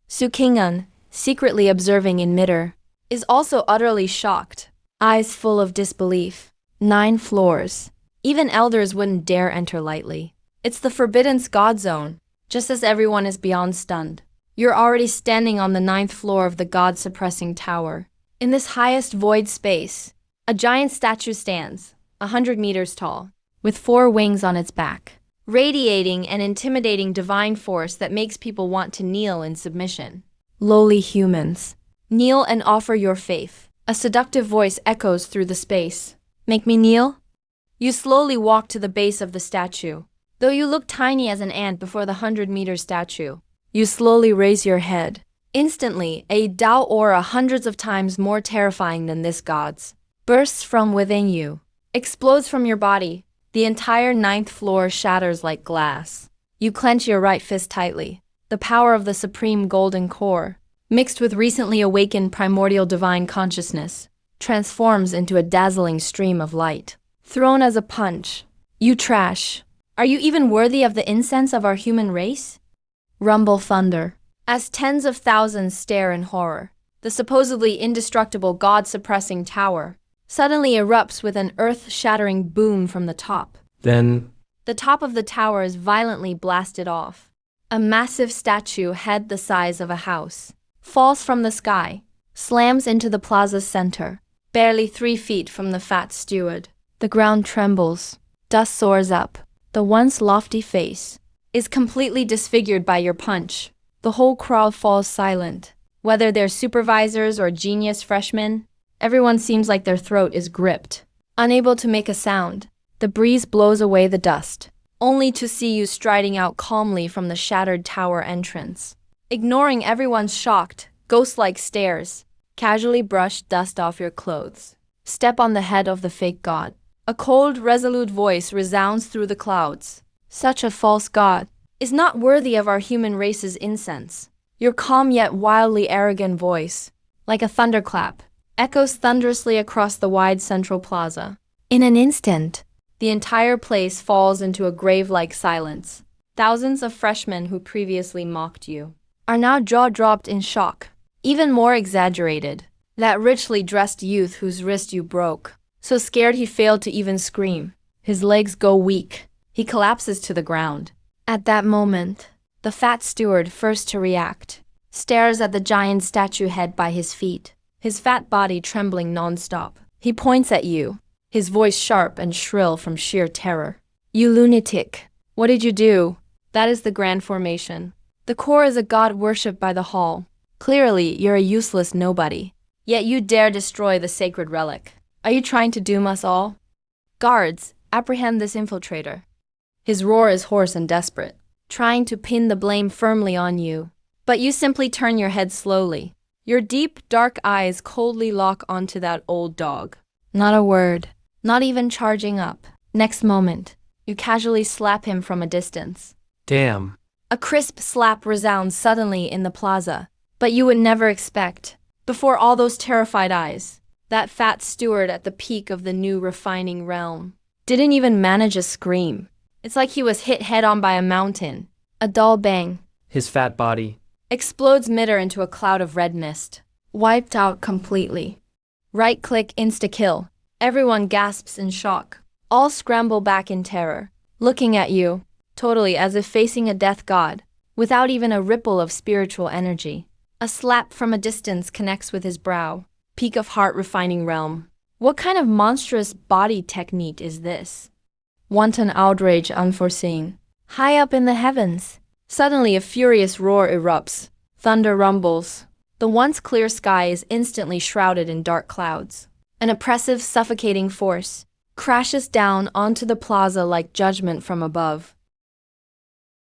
Speaker 1: Su Kingan, secretly observing in midair, is also utterly shocked, eyes full of disbelief. 9 floors. Even elders wouldn't dare enter lightly. It's the forbidden God zone, just as everyone is beyond stunned. You're already standing on the 9th floor of the God-suppressing tower. In this highest void space, a giant statue stands, 100 meters tall, with 4 wings on its back, radiating an intimidating divine force that makes people want to kneel in submission. Lowly humans, kneel and offer your faith. A seductive voice echoes through the space. Make me kneel? You slowly walk to the base of the statue. Though you look tiny as an ant before the 100-meter statue, you slowly raise your head. Instantly, a Tao aura hundreds of times more terrifying than this god's bursts from within you, explodes from your body. The entire 9th floor shatters like glass. You clench your right fist tightly. The power of the supreme golden core, mixed with recently awakened primordial divine consciousness, transforms into a dazzling stream of light. Thrown as a punch. You trash. Are you even worthy of the incense of our human race? Rumble thunder. As tens of thousands stare in horror, the supposedly indestructible God-suppressing tower suddenly erupts with an earth-shattering boom from the top.
Speaker 3: Then,
Speaker 1: the top of the tower is violently blasted off. A massive statue head the size of a house falls from the sky, slams into the plaza's center, barely 3 feet from the fat steward. The ground trembles. Dust soars up. The once lofty face is completely disfigured by your punch. The whole crowd falls silent. Whether they're supervisors or genius freshmen, everyone seems like their throat is gripped. Unable to make a sound, the breeze blows away the dust, only to see you striding out calmly from the shattered tower entrance. Ignoring everyone's shocked, ghost-like stares, casually brush dust off your clothes. Step on the head of the fake god. A cold, resolute voice resounds through the clouds. Such a false god is not worthy of our human race's incense. Your calm yet wildly arrogant voice, like a thunderclap, echoes thunderously across the wide central plaza. In an instant, the entire place falls into a grave-like silence. Thousands of freshmen who previously mocked you are now jaw-dropped in shock. Even more exaggerated, that richly dressed youth whose wrist you broke, so scared he failed to even scream. His legs go weak. He collapses to the ground. At that moment, the fat steward, first to react, stares at the giant statue head by his feet, his fat body trembling non-stop. He points at you, his voice sharp and shrill from sheer terror. You lunatic! What did you do? That is the grand formation. The core is a god worshipped by the hall. Clearly, you're a useless nobody. Yet you dare destroy the sacred relic. Are you trying to doom us all? Guards, apprehend this infiltrator. His roar is hoarse and desperate, trying to pin the blame firmly on you. But you simply turn your head slowly. Your deep, dark eyes coldly lock onto that old dog. Not a word, not even charging up. Next moment, you casually slap him from a distance.
Speaker 3: Damn.
Speaker 1: A crisp slap resounds suddenly in the plaza, but you would never expect, before all those terrified eyes, that fat steward at the peak of the new refining realm didn't even manage a scream. It's like he was hit head-on by a mountain. A dull bang.
Speaker 3: His fat body
Speaker 1: Explodes midair into a cloud of red mist. Wiped out completely. Right-click insta-kill. Everyone gasps in shock. All scramble back in terror, looking at you, totally as if facing a death god, without even a ripple of spiritual energy. A slap from a distance connects with his brow. Peak of heart refining realm. What kind of monstrous body technique is this? Wanton outrage unforeseen. High up in the heavens, suddenly a furious roar erupts. Thunder rumbles. The once clear sky is instantly shrouded in dark clouds. An oppressive, suffocating force crashes down onto the plaza like judgment from above.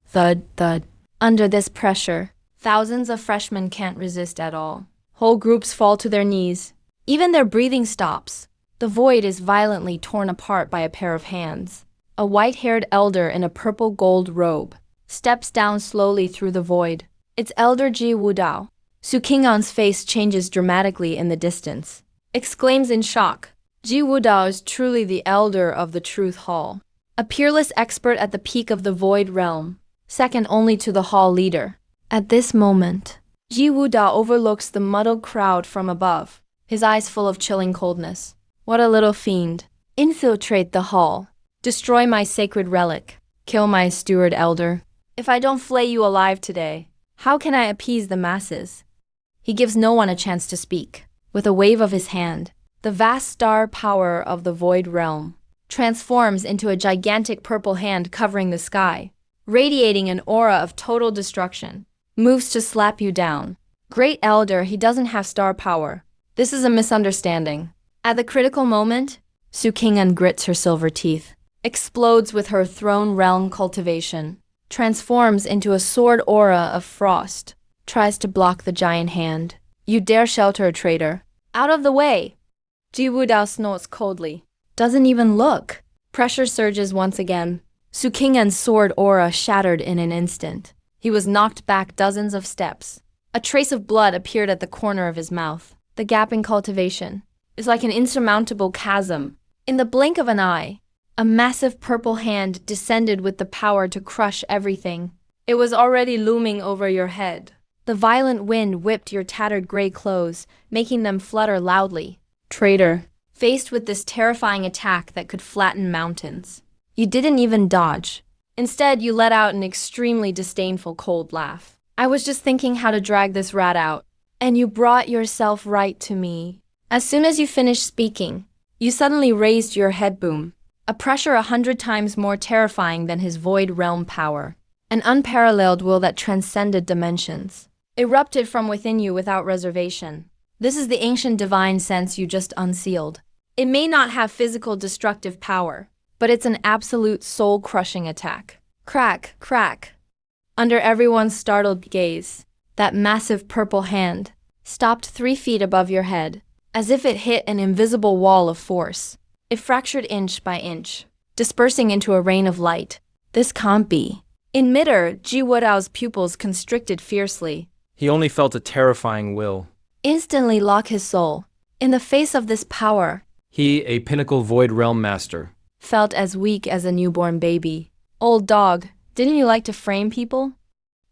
Speaker 1: Thud, thud. Under this pressure, thousands of freshmen can't resist at all. Whole groups fall to their knees. Even their breathing stops. The void is violently torn apart by a pair of hands. A white-haired elder in a purple-gold robe steps down slowly through the void. It's Elder Ji Wudao. Su Qing'an's face changes dramatically in the distance. Exclaims in shock. Ji Wudao is truly the elder of the Truth Hall. A peerless expert at the peak of the Void Realm, second only to the Hall leader. At this moment, Ji Wudao overlooks the muddled crowd from above, his eyes full of chilling coldness. What a little fiend. Infiltrate the hall. Destroy my sacred relic. Kill my steward elder. If I don't flay you alive today, how can I appease the masses? He gives no one a chance to speak. With a wave of his hand, the vast star power of the Void Realm transforms into a gigantic purple hand covering the sky, radiating an aura of total destruction. Moves to slap you down. Great Elder, he doesn't have star power. This is a misunderstanding. At the critical moment, Su Qing'an grits her silver teeth, explodes with her throne realm cultivation, transforms into a sword aura of frost, tries to block the giant hand. You dare shelter a traitor. Out of the way! Ji Wudao snorts coldly. Doesn't even look. Pressure surges once again. Su Qing'an's sword aura shattered in an instant. He was knocked back dozens of steps. A trace of blood appeared at the corner of his mouth. The gap in cultivation is like an insurmountable chasm. In the blink of an eye, a massive purple hand descended with the power to crush everything. It was already looming over your head. The violent wind whipped your tattered gray clothes, making them flutter loudly. Traitor, faced with this terrifying attack that could flatten mountains, you didn't even dodge. Instead, you let out an extremely disdainful cold laugh. I was just thinking how to drag this rat out, and you brought yourself right to me. As soon as you finished speaking, you suddenly raised your head boom, a pressure 100 times more terrifying than his void realm power. An unparalleled will that transcended dimensions erupted from within you without reservation. This is the ancient divine sense you just unsealed. It may not have physical destructive power, but it's an absolute soul-crushing attack. Crack, crack. Under everyone's startled gaze, that massive purple hand stopped 3 feet above your head, as if it hit an invisible wall of force. It fractured inch by inch, dispersing into a rain of light. This can't be. In midair, Ji Wudao's pupils constricted fiercely.
Speaker 3: He only felt a terrifying will.
Speaker 1: Instantly lock his soul. In the face of this power,
Speaker 3: He, a pinnacle void realm master.
Speaker 1: felt as weak as a newborn baby. Old dog, didn't you like to frame people?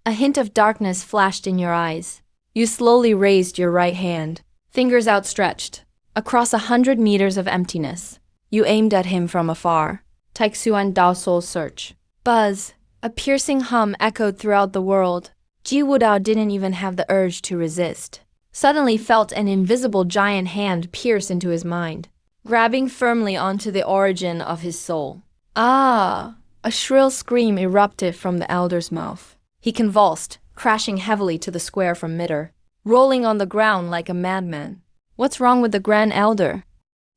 Speaker 1: A hint of darkness flashed in your eyes. You slowly raised your right hand, fingers outstretched, across 100 meters of emptiness. You aimed at him from afar. Taixuan Dao Soul Search. Buzz, a piercing hum echoed throughout the world. Ji Wudao didn't even have the urge to resist. Suddenly felt an invisible giant hand pierce into his mind, grabbing firmly onto the origin of his soul. Ah! A shrill scream erupted from the elder's mouth. He convulsed, crashing heavily to the square from midair, rolling on the ground like a madman. What's wrong with the Grand Elder?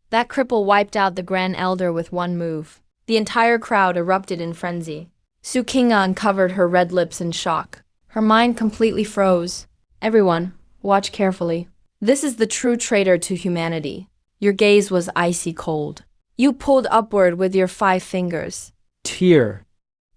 Speaker 1: That cripple wiped out the Grand Elder with one move. The entire crowd erupted in frenzy. Su Qing'an uncovered her red lips in shock. Her mind completely froze. Everyone, watch carefully. This is the true traitor to humanity. Your gaze was icy cold. You pulled upward with your 5 fingers.
Speaker 3: Tear.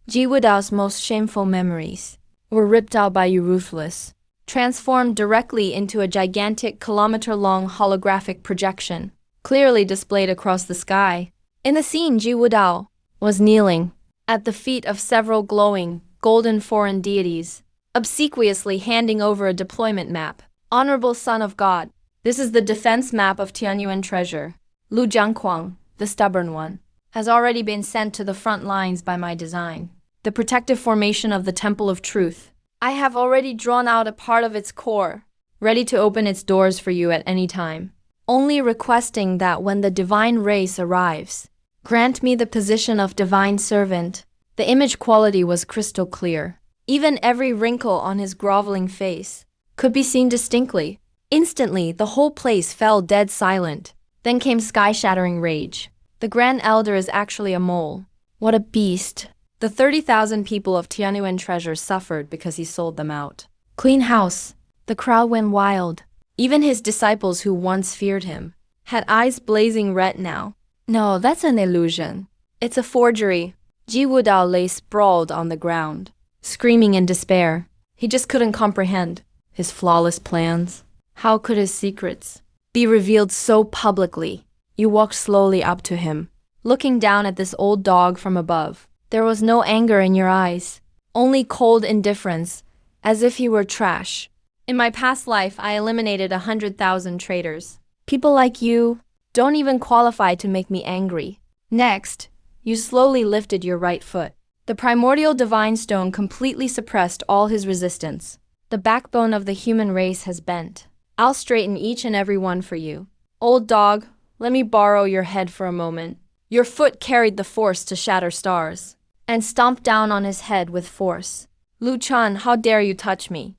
Speaker 1: Ji Wudao's most shameful memories were ripped out by you ruthless, transformed directly into a gigantic kilometer-long holographic projection, clearly displayed across the sky. In the scene, Ji Wudao was kneeling at the feet of several glowing, golden foreign deities, obsequiously handing over a deployment map. Honorable Son of God, this is the defense map of Tianyuan treasure. Lu Jiangquang, the stubborn one, has already been sent to the front lines by my design. The protective formation of the Temple of Truth. I have already drawn out a part of its core, ready to open its doors for you at any time. Only requesting that when the divine race arrives, grant me the position of divine servant. The image quality was crystal clear. Even every wrinkle on his groveling face could be seen distinctly. Instantly, the whole place fell dead silent. Then came sky-shattering rage. The Grand Elder is actually a mole. What a beast. The 30,000 people of Tianyuan treasure suffered because he sold them out. Clean house. The crowd went wild. Even his disciples who once feared him had eyes blazing red now. No, that's an illusion. It's a forgery. Ji Wudao lay sprawled on the ground, screaming in despair. He just couldn't comprehend his flawless plans. How could his secrets be revealed so publicly? You walked slowly up to him, looking down at this old dog from above. There was no anger in your eyes, only cold indifference, as if he were trash. In my past life, I eliminated 100,000 traitors. People like you don't even qualify to make me angry. Next, you slowly lifted your right foot. The primordial divine stone completely suppressed all his resistance. The backbone of the human race has bent. I'll straighten each and every one for you. Old dog, let me borrow your head for a moment. Your foot carried the force to shatter stars, and stomped down on his head with force. Lu Chan, how dare you touch me?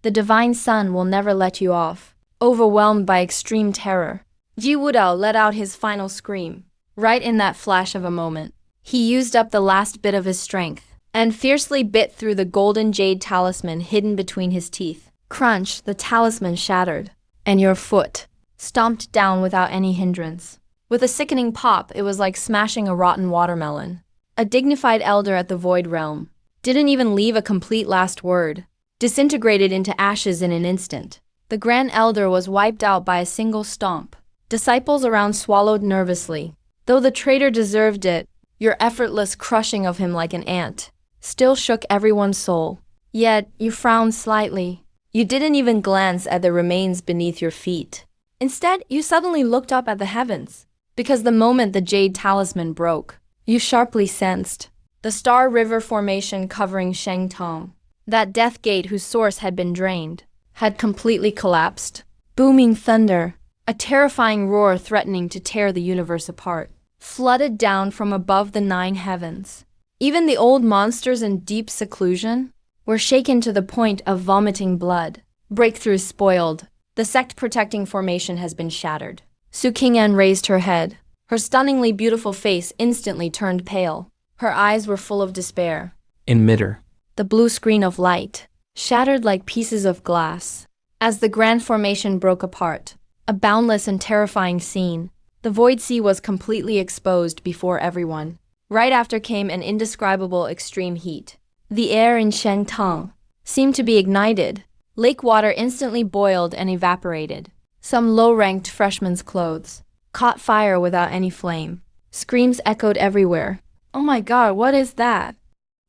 Speaker 1: The divine sun will never let you off. Overwhelmed by extreme terror, Ji Wudao let out his final scream. Right in that flash of a moment, he used up the last bit of his strength, and fiercely bit through the golden jade talisman hidden between his teeth. Crunch, the talisman shattered, and your foot stomped down without any hindrance. With a sickening pop, it was like smashing a rotten watermelon. A dignified elder at the Void Realm didn't even leave a complete last word, disintegrated into ashes in an instant. The Grand Elder was wiped out by a single stomp. Disciples around swallowed nervously. Though the traitor deserved it, your effortless crushing of him like an ant still shook everyone's soul. Yet, you frowned slightly. You didn't even glance at the remains beneath your feet. Instead, you suddenly looked up at the heavens, because the moment the jade talisman broke, you sharply sensed the Star River formation covering Shengtong. That death gate whose source had been drained had completely collapsed. Booming thunder, a terrifying roar threatening to tear the universe apart, flooded down from above the 9 heavens. Even the old monsters in deep seclusion were shaken to the point of vomiting blood. Breakthrough spoiled. The sect-protecting formation has been shattered. Su Qing'an raised her head. Her stunningly beautiful face instantly turned pale. Her eyes were full of despair.
Speaker 3: In midair,
Speaker 1: The blue screen of light shattered like pieces of glass. As the grand formation broke apart, a boundless and terrifying scene, the void sea was completely exposed before everyone. Right after came an indescribable extreme heat. The air in Shentang seemed to be ignited. Lake water instantly boiled and evaporated. Some low-ranked freshmen's clothes caught fire without any flame. Screams echoed everywhere. "Oh my god, what is that?"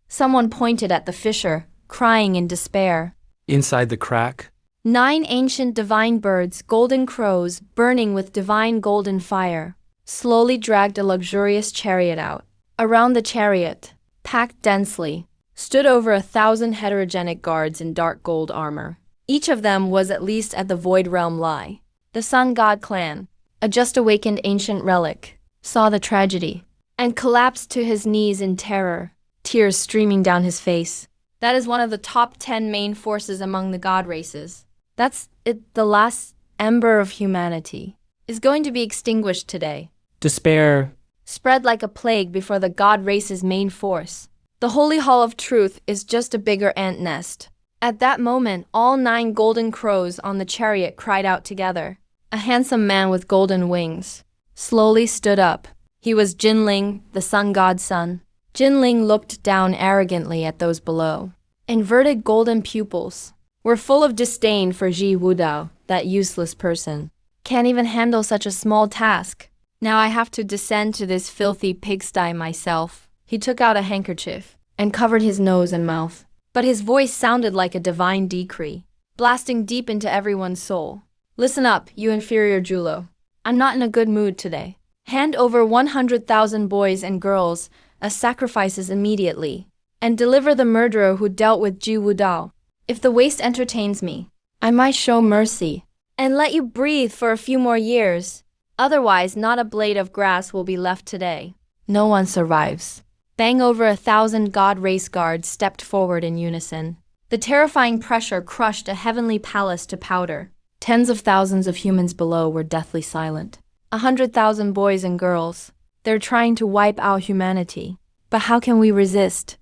Speaker 1: Someone pointed at the fissure, crying in despair.
Speaker 3: inside the crack,
Speaker 1: 9 ancient divine birds, golden crows, burning with divine golden fire, slowly dragged a luxurious chariot out. Around the chariot, packed densely, stood over 1,000 heterogenic guards in dark gold armor. Each of them was at least at the Void Realm Lie. The Sun God clan, a just-awakened ancient relic, saw the tragedy and collapsed to his knees in terror, tears streaming down his face. That is one of the top 10 main forces among the god races. That's it, the last ember of humanity is going to be extinguished today.
Speaker 3: despair,
Speaker 1: Spread like a plague before the god race's main force. The Holy Hall of Truth is just a bigger ant nest. At that moment, all 9 golden crows on the chariot cried out together. A handsome man with golden wings slowly stood up. He was Jinling, the sun god's son. Jinling looked down arrogantly at those below. Inverted golden pupils were full of disdain for Ji Wudao, that useless person. Can't even handle such a small task. Now I have to descend to this filthy pigsty myself. He took out a handkerchief and covered his nose and mouth. But his voice sounded like a divine decree, blasting deep into everyone's soul. Listen up, you inferior Julo. I'm not in a good mood today. Hand over 100,000 boys and girls as sacrifices immediately, and deliver the murderer who dealt with Ji Wudao. If the waste entertains me, I might show mercy and let you breathe for a few more years. Otherwise, not a blade of grass will be left today. No one survives. Bang over 1,000 god race guards stepped forward in unison. The terrifying pressure crushed a heavenly palace to powder. Tens of thousands of humans below were deathly silent. 100,000 boys and girls. They're trying to wipe out humanity. But how can we resist?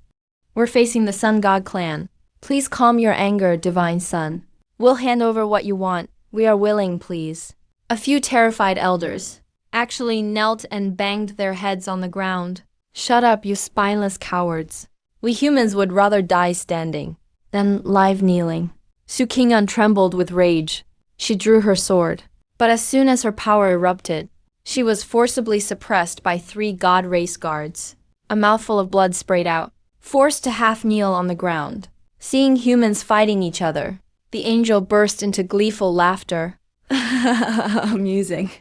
Speaker 1: We're facing the Sun God clan. Please calm your anger, Divine Sun. We'll hand over what you want. We are willing, please. A few terrified elders actually knelt and banged their heads on the ground. Shut up, you spineless cowards. We humans would rather die standing than live kneeling. Su Qing'an trembled with rage. She drew her sword. But as soon as her power erupted, she was forcibly suppressed by 3 god race guards. A mouthful of blood sprayed out, forced to half kneel on the ground. Seeing humans fighting each other, the angel burst into gleeful laughter. Amusing.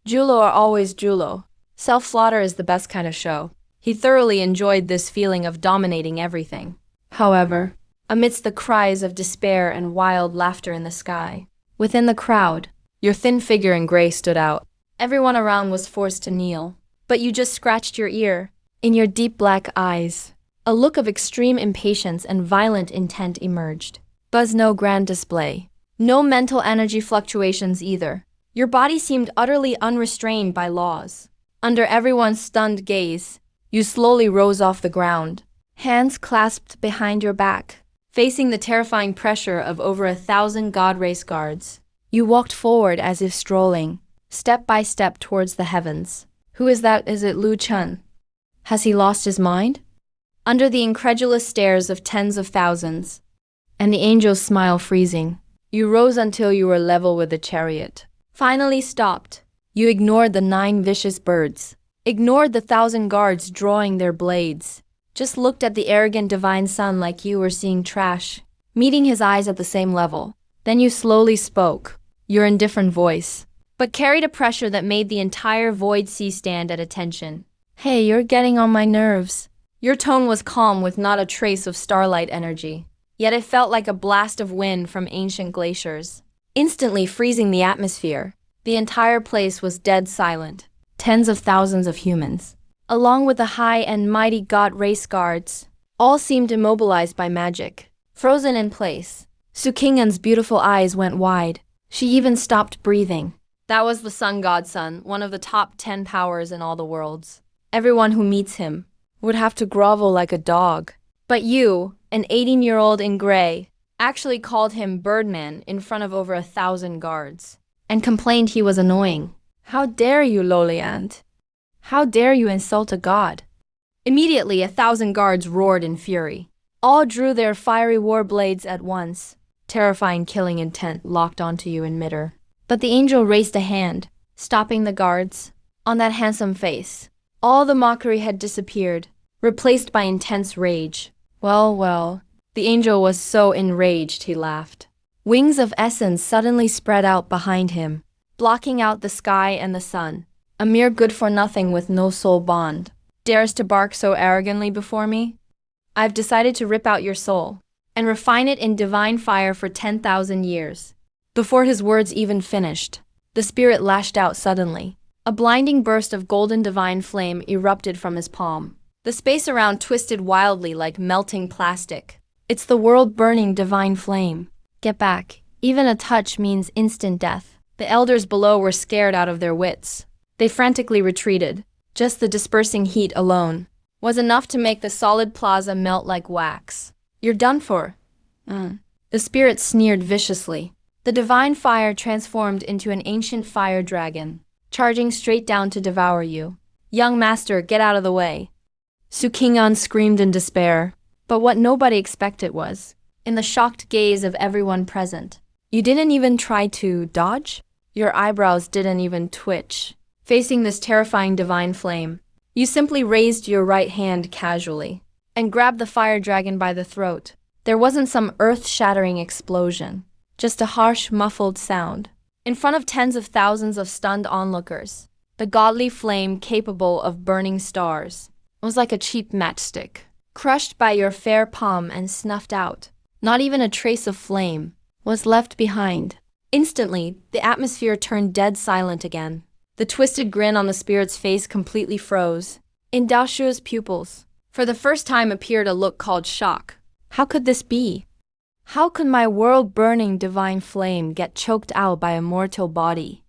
Speaker 1: Julo are always Julo. Self-slaughter is the best kind of show. He thoroughly enjoyed this feeling of dominating everything. However, amidst the cries of despair and wild laughter in the sky, within the crowd, your thin figure in gray stood out. Everyone around was forced to kneel. But you just scratched your ear. In your deep black eyes, a look of extreme impatience and violent intent emerged. Buzz, no grand display. No mental energy fluctuations either. Your body seemed utterly unrestrained by laws. Under everyone's stunned gaze, you slowly rose off the ground, hands clasped behind your back, facing the terrifying pressure of over 1,000 god race guards. You walked forward as if strolling, step by step towards the heavens. Who is that? Is it Lu Chun? Has he lost his mind? Under the incredulous stares of tens of thousands, and the angel's smile freezing, you rose until you were level with the chariot. Finally stopped. You ignored the 9 vicious birds, ignored the 1,000 guards drawing their blades, just looked at the arrogant divine sun like you were seeing trash, meeting his eyes at the same level. Then you slowly spoke, your indifferent voice, but carried a pressure that made the entire void sea stand at attention. Hey, you're getting on my nerves. Your tone was calm with not a trace of starlight energy, yet it felt like a blast of wind from ancient glaciers, instantly freezing the atmosphere. The entire place was dead silent. Tens of thousands of humans, along with the high and mighty god race guards, all seemed immobilized by magic, frozen in place. Su Qing'an's beautiful eyes went wide. She even stopped breathing. That was the sun godson, one of the top 10 powers in all the worlds. Everyone who meets him would have to grovel like a dog. But you, an 18-year-old in gray, actually called him Birdman in front of over 1,000 guards and complained he was annoying. How dare you, lowly ant? How dare you insult a god? Immediately, 1,000 guards roared in fury. All drew their fiery war blades at once. Terrifying killing intent locked onto you in midair. But the angel raised a hand, stopping the guards. On that handsome face, all the mockery had disappeared, replaced by intense rage. Well, well, the angel was so enraged he laughed. Wings of essence suddenly spread out behind him, blocking out the sky and the sun. A mere good-for-nothing with no soul bond dares to bark so arrogantly before me? I've decided to rip out your soul and refine it in divine fire for 10,000 years. Before his words even finished, the spirit lashed out suddenly. A blinding burst of golden divine flame erupted from his palm. The space around twisted wildly like melting plastic. It's the world-burning divine flame. Get back. Even a touch means instant death. The elders below were scared out of their wits. They frantically retreated. Just the dispersing heat alone was enough to make the solid plaza melt like wax. You're done for. The spirit sneered viciously. The divine fire transformed into an ancient fire dragon, charging straight down to devour you. Young master, get out of the way. Sukingan screamed in despair. But what nobody expected was, in the shocked gaze of everyone present, you didn't even try to dodge? Your eyebrows didn't even twitch. Facing this terrifying divine flame, you simply raised your right hand casually and grabbed the fire dragon by the throat. There wasn't some earth-shattering explosion, just a harsh, muffled sound. In front of tens of thousands of stunned onlookers, the godly flame capable of burning stars was like a cheap matchstick, crushed by your fair palm and snuffed out. Not even a trace of flame was left behind. Instantly, the atmosphere turned dead silent again. The twisted grin on the spirit's face completely froze. In Daoshu's pupils, for the first time appeared a look called shock. How could this be? How could my world-burning divine flame get choked out by a mortal body?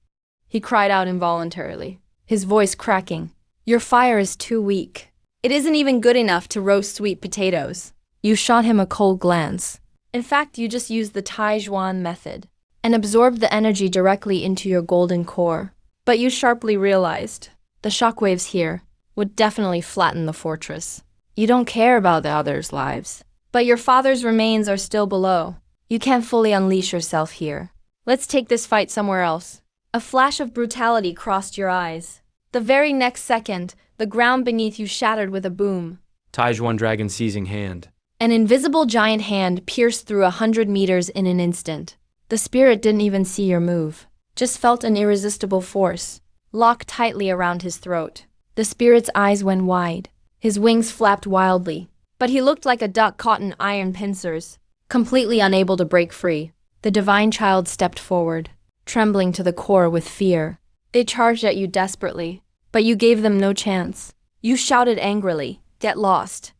Speaker 1: He cried out involuntarily, his voice cracking. Your fire is too weak. It isn't even good enough to roast sweet potatoes. You shot him a cold glance. In fact, you just used the Taijuan method and absorbed the energy directly into your golden core. But you sharply realized the shockwaves here would definitely flatten the fortress. You don't care about the others' lives. But your father's remains are still below. You can't fully unleash yourself here. Let's take this fight somewhere else. A flash of brutality crossed your eyes. The very next second, the ground beneath you shattered with a boom.
Speaker 3: Taijuan dragon seizing hand.
Speaker 1: An invisible giant hand pierced through 100 meters in an instant. The spirit didn't even see your move, just felt an irresistible force lock tightly around his throat. The spirit's eyes went wide. His wings flapped wildly, but he looked like a duck caught in iron pincers, completely unable to break free. The divine child stepped forward, trembling to the core with fear. They charged at you desperately, but you gave them no chance. You shouted angrily, "Get lost."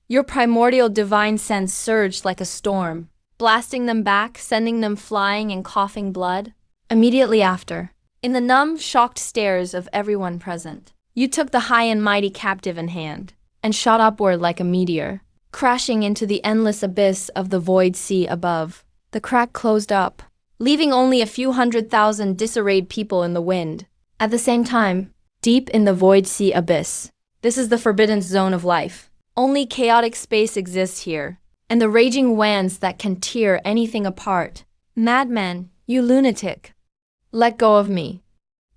Speaker 1: Your primordial divine sense surged like a storm, blasting them back, sending them flying and coughing blood. Immediately after, in the numb, shocked stares of everyone present, you took the high and mighty captive in hand and shot upward like a meteor, crashing into the endless abyss of the void sea above. The crack closed up, leaving only a few 100,000 disarrayed people in the wind. At the same time, deep in the void sea abyss, this is the forbidden zone of life. Only chaotic space exists here, and the raging winds that can tear anything apart. Madman, you lunatic. Let go of me.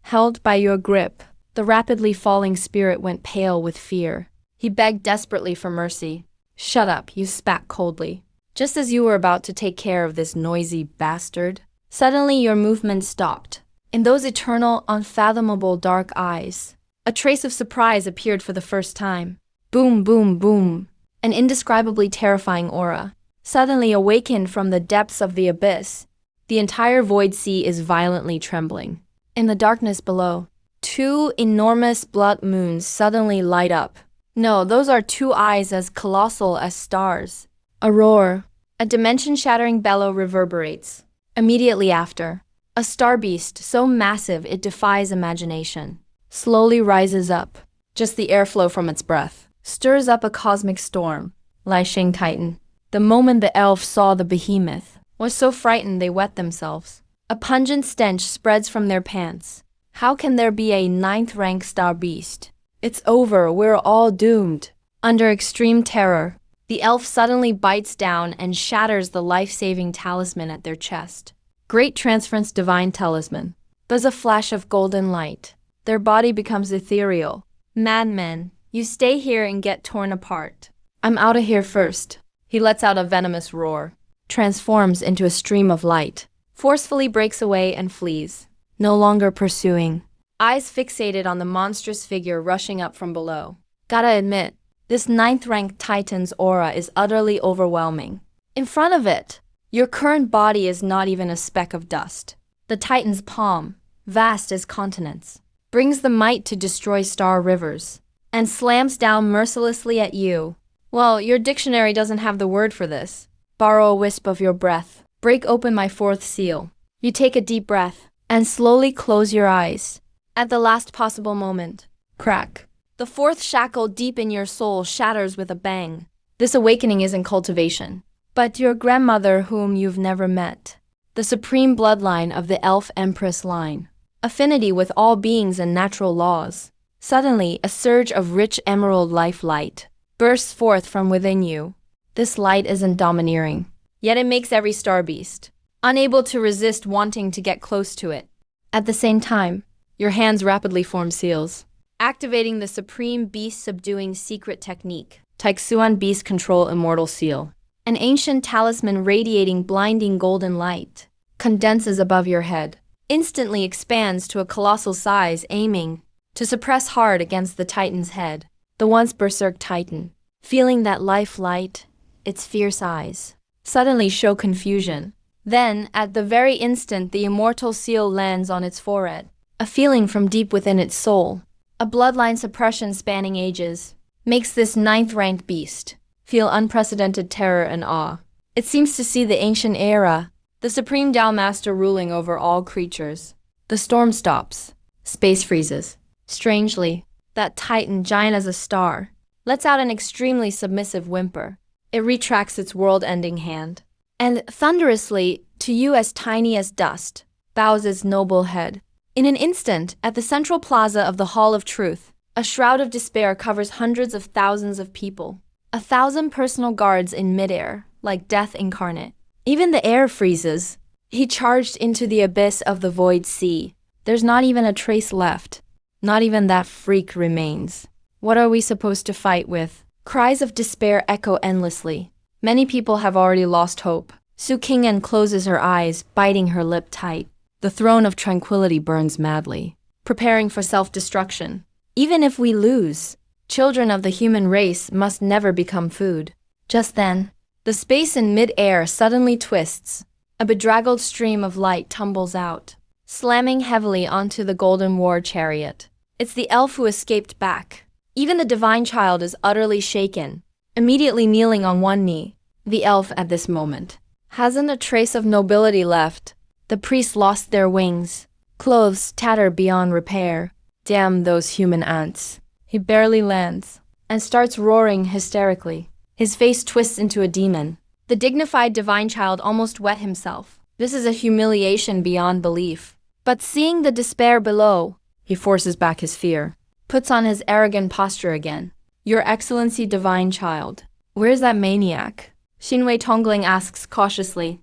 Speaker 1: Held by your grip, the rapidly falling spirit went pale with fear. He begged desperately for mercy. Shut up, you spat coldly. Just as you were about to take care of this noisy bastard, suddenly your movement stopped. In those eternal, unfathomable dark eyes, a trace of surprise appeared for the first time. Boom, boom, boom. An indescribably terrifying aura suddenly awakened from the depths of the abyss. The entire void sea is violently trembling. In the darkness below, two enormous blood moons suddenly light up. No, those are two eyes as colossal as stars. A roar, a dimension-shattering bellow reverberates. Immediately after, A star beast so massive it defies imagination slowly rises up. Just the airflow from its breath stirs up a cosmic storm. Lai Shing Titan. The moment the elves saw the behemoth was so frightened they wet themselves. A pungent stench spreads from their pants. How can there be a ninth-rank star beast? It's over, we're all doomed. Under extreme terror, the elf suddenly bites down and shatters the life-saving talisman at their chest. Great Transference Divine Talisman. There's a flash of golden light. Their body becomes ethereal. Madmen, you stay here and get torn apart. I'm out of here first. He lets out a venomous roar, transforms into a stream of light, forcefully breaks away and flees, no longer pursuing. Eyes fixated on the monstrous figure rushing up from below. Gotta admit, this ninth-ranked Titan's aura is utterly overwhelming. In front of it, your current body is not even a speck of dust. The Titan's palm, vast as continents, brings the might to destroy star rivers, and slams down mercilessly at you. Well, your dictionary doesn't have the word for this. Borrow a wisp of your breath. Break open my fourth seal. You take a deep breath and slowly close your eyes. At the last possible moment, crack. The fourth shackle deep in your soul shatters with a bang. This awakening isn't cultivation, but your grandmother whom you've never met. The supreme bloodline of the Elf Empress line. Affinity with all beings and natural laws. Suddenly, a surge of rich emerald life light bursts forth from within you. This light isn't domineering, yet it makes every star beast unable to resist wanting to get close to it. At the same time, your hands rapidly form seals, activating the supreme beast-subduing secret technique, Taixuan Beast Control Immortal Seal. An ancient talisman radiating blinding golden light condenses above your head, instantly expands to a colossal size, aiming to suppress hard against the Titan's head. The once berserk Titan, feeling that life light, its fierce eyes, suddenly show confusion. Then, at the very instant the immortal seal lands on its forehead, a feeling from deep within its soul, a bloodline suppression spanning ages, makes this ninth-ranked beast feel unprecedented terror and awe. It seems to see the ancient era, the supreme Master ruling over all creatures. The storm stops. Space freezes. Strangely, that Titan, giant as a star, lets out an extremely submissive whimper. It retracts its world-ending hand, and thunderously, to you as tiny as dust, bows its noble head. In an instant, at the central plaza of the Hall of Truth, a shroud of despair covers hundreds of thousands of people. 1,000 personal guards in midair, like death incarnate. Even the air freezes. He charged into the abyss of the void sea. There's not even a trace left. Not even that freak remains. What are we supposed to fight with? Cries of despair echo endlessly. Many people have already lost hope. Su Qing'an closes her eyes, biting her lip tight. The throne of tranquility burns madly, preparing for self-destruction. Even if we lose, children of the human race must never become food. Just then, the space in mid-air suddenly twists. A bedraggled stream of light tumbles out, slamming heavily onto the golden war chariot. It's the elf who escaped back. Even the divine child is utterly shaken, immediately kneeling on one knee. The elf at this moment hasn't a trace of nobility left. The priests lost their wings, clothes tattered beyond repair. Damn those human ants. He barely lands and starts roaring hysterically. His face twists into a demon. The dignified divine child almost wet himself. This is a humiliation beyond belief. But seeing the despair below, he forces back his fear, puts on his arrogant posture again. Your Excellency, divine child, where's that maniac? Xinwei Tongling asks cautiously.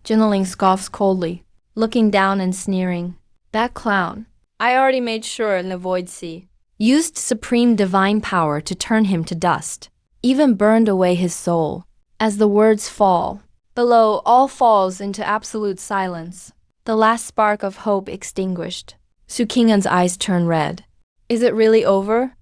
Speaker 1: Jinling scoffs coldly, looking down and sneering. That clown, I already made sure in the void sea, used supreme divine power to turn him to dust, even burned away his soul. As the words fall, below all falls into absolute silence. The last spark of hope extinguished. Su Qing'an's eyes turn red. Is it really over?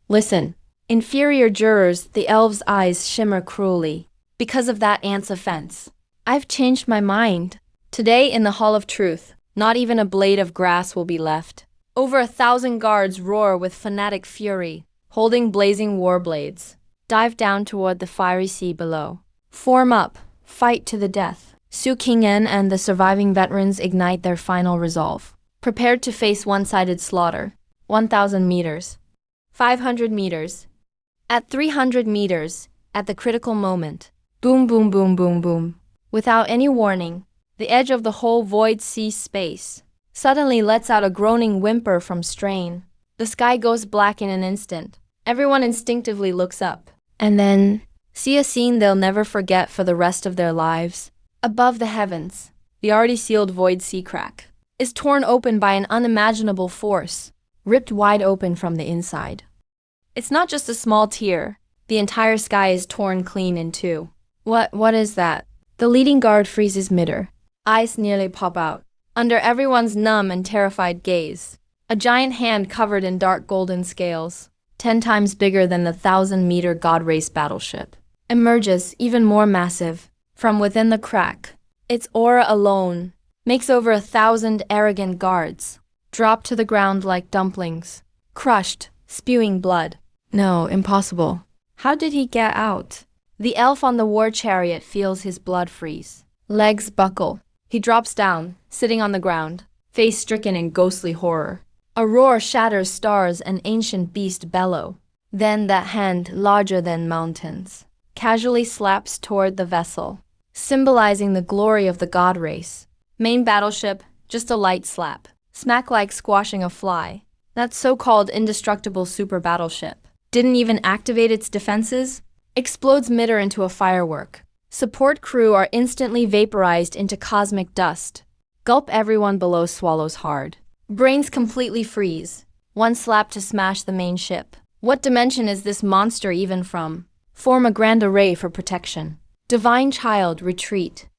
Speaker 1: Listen. Inferior jurors, the elves' eyes shimmer cruelly. Because of that ant's offense, I've changed my mind. Today in the Hall of Truth, not even a blade of grass will be left. Over 1,000 guards roar with fanatic fury, holding blazing war blades. Dive down toward the fiery sea below. Form up, fight to the death. Su Qing'en and the surviving veterans ignite their final resolve, prepared to face one-sided slaughter. 1,000 meters. 500 meters. At 300 meters, at the critical moment, boom boom boom boom boom. Without any warning, the edge of the whole void sea space suddenly lets out a groaning whimper from strain. The sky goes black in an instant. Everyone instinctively looks up, and then see a scene they'll never forget for the rest of their lives. Above the heavens, the already sealed void sea crack is torn open by an unimaginable force, ripped wide open from the inside. It's not just a small tear. The entire sky is torn clean in two. What is that? The leading guard freezes midair. Eyes nearly pop out. Under everyone's numb and terrified gaze, a giant hand covered in dark golden scales, 10 times bigger than the 1,000-meter God Race battleship, emerges even more massive from within the crack. Its aura alone makes over 1,000 arrogant guards drop to the ground like dumplings, crushed, spewing blood. No, impossible. How did he get out? The elf on the war chariot feels his blood freeze. Legs buckle. He drops down, sitting on the ground, face stricken in ghostly horror. A roar shatters stars, an ancient beast bellow. Then that hand, larger than mountains, casually slaps toward the vessel, symbolizing the glory of the God Race. Main battleship, just a light slap. Smack like squashing a fly. That so-called indestructible super battleship didn't even activate its defenses. Explodes midair into a firework. Support crew are instantly vaporized into cosmic dust. Gulp, everyone below swallows hard. Brains completely freeze. One slap to smash the main ship. What dimension is this monster even from? Form a grand array for protection. Divine child, retreat.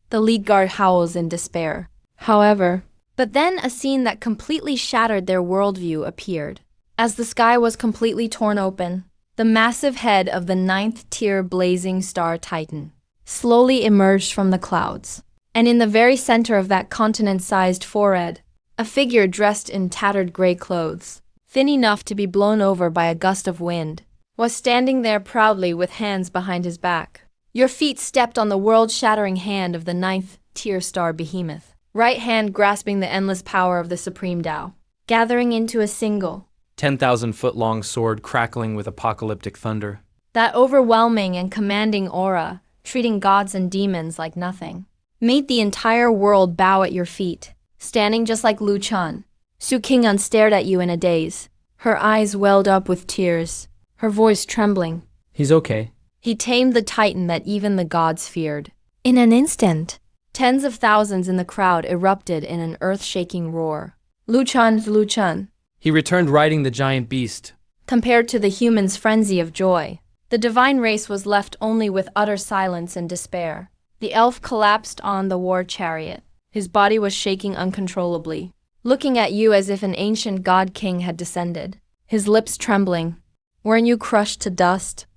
Speaker 1: The lead guard howls in despair. But then a scene that completely shattered their worldview appeared. As the sky was completely torn open, the massive head of the 9th-tier blazing star Titan slowly emerged from the clouds. And in the very center of that continent-sized forehead, a figure dressed in tattered gray clothes, thin enough to be blown over by a gust of wind, was standing there proudly with hands behind his back. Your feet stepped on the world-shattering hand of the 9th-tier star behemoth, right hand grasping the endless power of the supreme Tao, gathering into a single
Speaker 3: 10,000-foot-long sword crackling with apocalyptic thunder.
Speaker 1: That overwhelming and commanding aura, treating gods and demons like nothing, made the entire world bow at your feet, standing just like Lu Chan. Su Qing'en stared at you in a daze. Her eyes welled up with tears, her voice trembling.
Speaker 3: He's okay.
Speaker 1: He tamed the titan that even the gods feared. In an instant, tens of thousands in the crowd erupted in an earth-shaking roar. Lu Chan's Lu Chan.
Speaker 3: He returned riding the giant beast.
Speaker 1: Compared to the humans' frenzy of joy, the divine race was left only with utter silence and despair. The elf collapsed on the war chariot. His body was shaking uncontrollably, looking at you as if an ancient god king had descended, his lips trembling. Weren't you crushed to dust?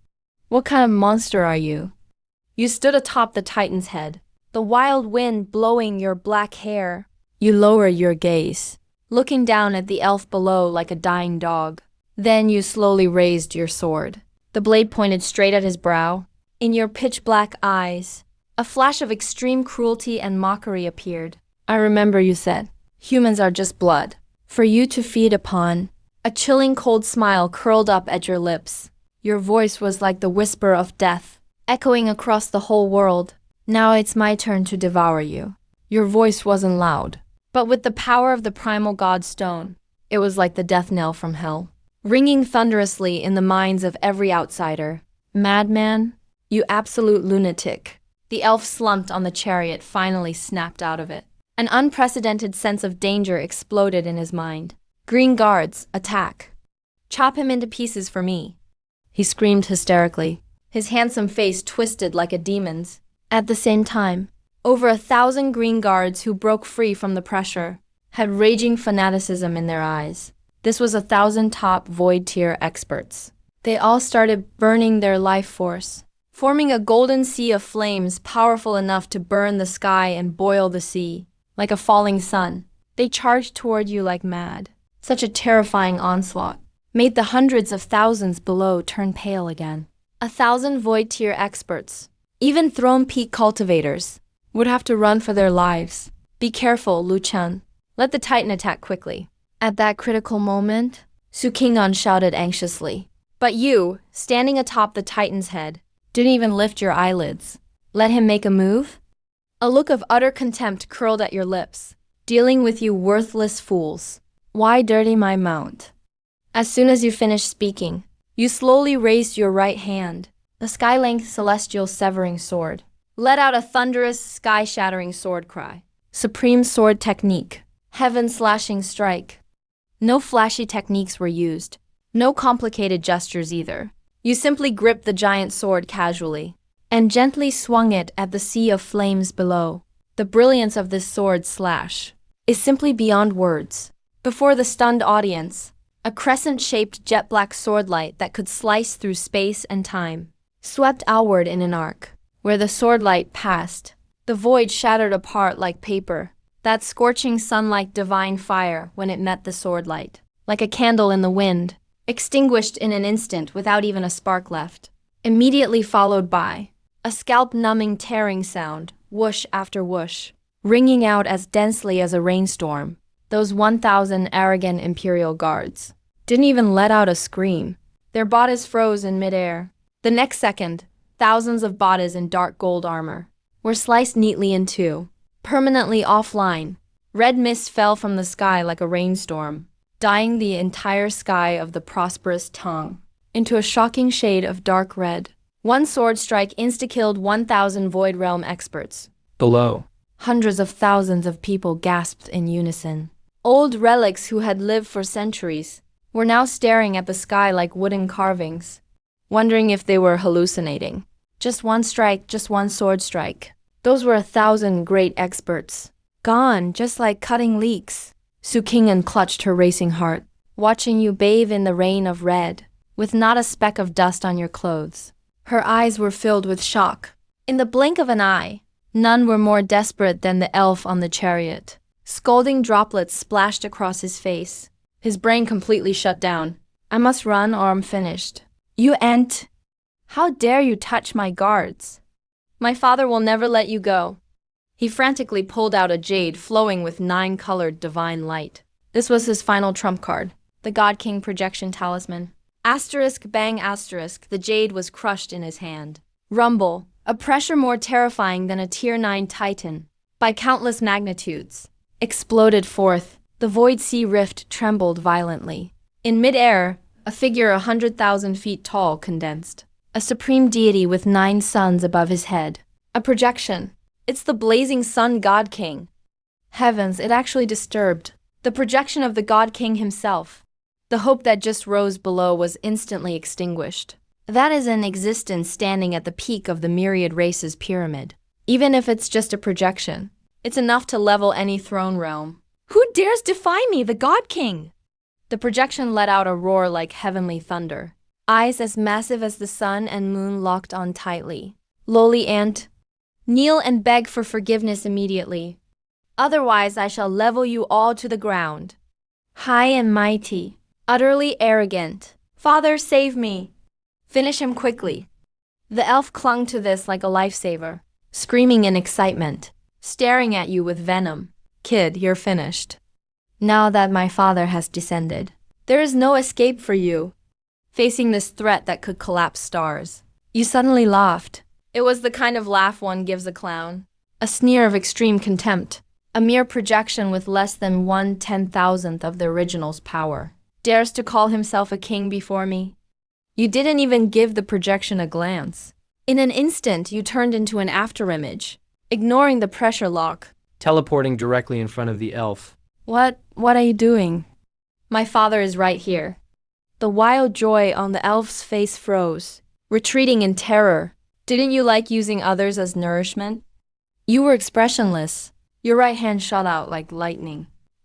Speaker 1: What kind of monster are you? You stood atop the titan's head, the wild wind blowing your black hair. You lowered your gaze, looking down at the elf below like a dying dog. Then you slowly raised your sword. The blade pointed straight at his brow. In your pitch-black eyes, a flash of extreme cruelty and mockery appeared. I remember you said, humans are just blood, for you to feed upon. A chilling cold smile curled up at your lips. Your voice was like the whisper of death, echoing across the whole world. Now it's my turn to devour you. Your voice wasn't loud, but with the power of the primal god stone, it was like the death knell from hell, ringing thunderously in the minds of every outsider. Madman, you absolute lunatic. The elf slumped on the chariot, finally snapped out of it. An unprecedented sense of danger exploded in his mind. Green guards, attack. Chop him into pieces for me. He screamed hysterically, his handsome face twisted like a demon's. At the same time, over 1,000 green guards who broke free from the pressure had raging fanaticism in their eyes. This was 1,000 top void-tier experts. They all started burning their life force, forming a golden sea of flames powerful enough to burn the sky and boil the sea. Like a falling sun, they charged toward you like mad. Such a terrifying onslaught made the hundreds of thousands below turn pale again. 1,000 void-tier experts, even throne peak cultivators, would have to run for their lives. Be careful, Lu Chen. Let the Titan attack quickly. At that critical moment, Su Qing'an shouted anxiously. But you, standing atop the Titan's head, didn't even lift your eyelids. Let him make a move? A look of utter contempt curled at your lips. Dealing with you worthless fools. Why dirty my mount? As soon as you finished speaking, you slowly raised your right hand, the sky-length celestial severing sword. Let out a thunderous, sky-shattering sword cry. Supreme sword technique. Heaven-slashing strike. No flashy techniques were used. No complicated gestures either. You simply gripped the giant sword casually and gently swung it at the sea of flames below. The brilliance of this sword slash is simply beyond words. Before the stunned audience, a crescent-shaped jet-black swordlight that could slice through space and time swept outward in an arc. Where the swordlight passed, the void shattered apart like paper. That scorching sun-like divine fire when it met the swordlight, like a candle in the wind, extinguished in an instant without even a spark left. Immediately followed by a scalp-numbing tearing sound, whoosh after whoosh, ringing out as densely as a rainstorm. Those 1,000 arrogant Imperial guards didn't even let out a scream. Their bodies froze in midair. The next second, thousands of bodies in dark gold armor were sliced neatly in two, permanently offline. Red mist fell from the sky like a rainstorm, dyeing the entire sky of the prosperous Tang into a shocking shade of dark red. One sword strike insta-killed 1,000 Void Realm experts.
Speaker 3: Below,
Speaker 1: Hundreds of thousands of people gasped in unison. Old relics who had lived for centuries were now staring at the sky like wooden carvings, wondering if they were hallucinating. Just one strike, just one sword strike. Those were 1,000 great experts. Gone, just like cutting leaks. Su Qing'an clutched her racing heart, watching you bathe in the rain of red, with not a speck of dust on your clothes. Her eyes were filled with shock. In the blink of an eye, none were more desperate than the elf on the chariot. Scalding droplets splashed across his face. His brain completely shut down. I must run or I'm finished. You ain't. How dare you touch my guards? My father will never let you go. He frantically pulled out a jade flowing with 9-colored divine light. This was his final trump card, the God King projection talisman. Asterisk bang asterisk, the jade was crushed in his hand. Rumble, a pressure more terrifying than a tier 9 titan, by countless magnitudes, exploded forth. The void sea rift trembled violently. In mid-air, a figure 100,000 feet tall condensed. A supreme deity with 9 suns above his head. A projection. It's the blazing sun God King. Heavens, it actually disturbed. The projection of the God King himself. The hope that just rose below was instantly extinguished. That is an existence standing at the peak of the myriad races pyramid. Even if it's just a projection, it's enough to level any throne realm. Who dares defy me, the God King? The projection let out a roar like heavenly thunder. Eyes as massive as the sun and moon locked on tightly. Lowly ant, kneel and beg for forgiveness immediately. Otherwise I shall level you all to the ground. High and mighty, utterly arrogant. Father, save me. Finish him quickly. The elf clung to this like a lifesaver, screaming in excitement, staring at you with venom. Kid, you're finished. Now that my father has descended, there is no escape for you. Facing this threat that could collapse stars, you suddenly laughed. It was the kind of laugh one gives a clown. A sneer of extreme contempt. A mere projection with less than 1/10,000th of the original's power. Dares to call himself a king before me? You didn't even give the projection a glance. In an instant, you turned into an afterimage, ignoring the pressure lock.
Speaker 3: teleporting directly in front of the elf.
Speaker 1: What are you doing? My father is right here. The wild joy on the elf's face froze, retreating in terror. Didn't you like using others as nourishment? You were expressionless. Your right hand shot out like lightning. */*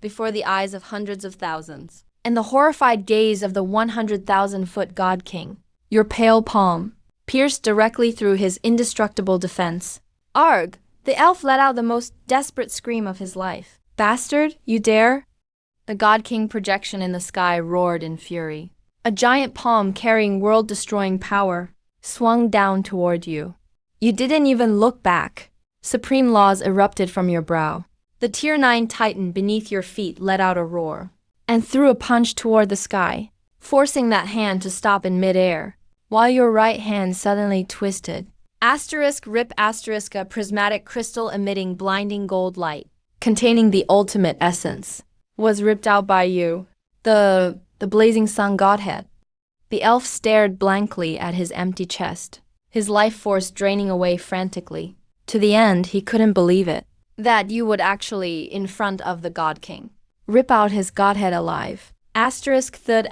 Speaker 1: before the eyes of hundreds of thousands, and the horrified gaze of the 100,000-foot God King. Your pale palm pierced directly through his indestructible defense. Arg! The elf let out the most desperate scream of his life. Bastard, you dare? The God King projection in the sky roared in fury. A giant palm carrying world-destroying power swung down toward you. You didn't even look back. Supreme laws erupted from your brow. The Tier 9 Titan beneath your feet let out a roar and threw a punch toward the sky, forcing that hand to stop in midair, while your right hand suddenly twisted. Rip a prismatic crystal emitting blinding gold light, containing the ultimate essence, was ripped out by you. The blazing sun godhead. The elf stared blankly at his empty chest, his life force draining away frantically. To the end, he couldn't believe it, that you would actually, in front of the God King, rip out his godhead alive. The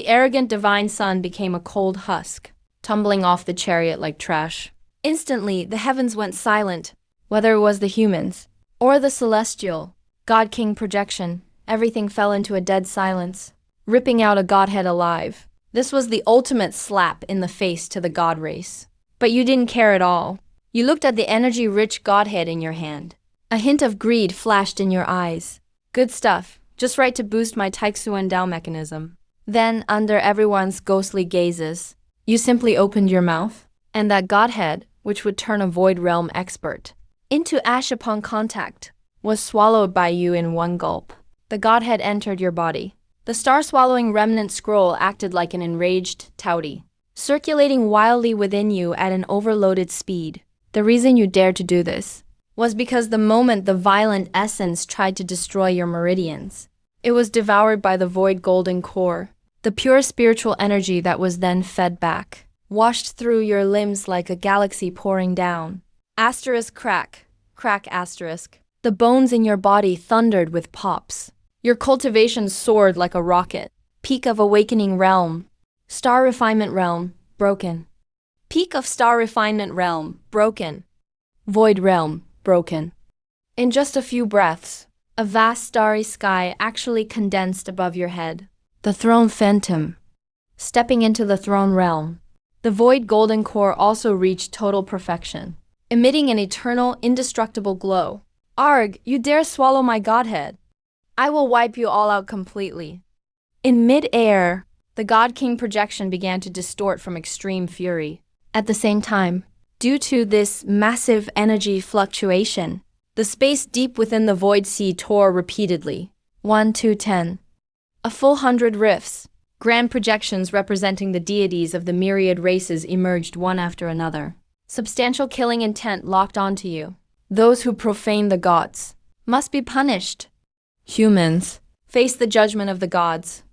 Speaker 1: arrogant divine son became a cold husk, tumbling off the chariot like trash. Instantly, the heavens went silent. Whether it was the humans or the celestial God King projection, everything fell into a dead silence, ripping out a godhead alive. This was the ultimate slap in the face to the god race. But you didn't care at all. You looked at the energy-rich godhead in your hand. A hint of greed flashed in your eyes. Good stuff, just right to boost my Taixuan Dao mechanism. Then, under everyone's ghostly gazes, you simply opened your mouth, and that godhead, which would turn a void realm expert into ash upon contact, was swallowed by you in one gulp. The godhead entered your body. The star-swallowing remnant scroll acted like an enraged touty, circulating wildly within you at an overloaded speed. The reason you dared to do this was because the moment the violent essence tried to destroy your meridians, it was devoured by the void golden core, the pure spiritual energy that was then fed back, washed through your limbs like a galaxy pouring down. Crack. The bones in your body thundered with pops. Your cultivation soared like a rocket. Peak of awakening realm. Star refinement realm, broken. Peak of star refinement realm, broken. Void realm, broken. In just a few breaths, a vast starry sky actually condensed above your head. The throne phantom. Stepping into the throne realm, the void golden core also reached total perfection, emitting an eternal, indestructible glow. Arg, you dare swallow my godhead? I will wipe you all out completely. In mid-air, the God King projection began to distort from extreme fury. At the same time, due to this massive energy fluctuation, the space deep within the void sea tore repeatedly. 1, 2, 10. A full 100 rifts, grand projections representing the deities of the myriad races emerged one after another. Substantial killing intent locked onto you. Those who profane the gods must be punished. Humans face the judgment of the gods.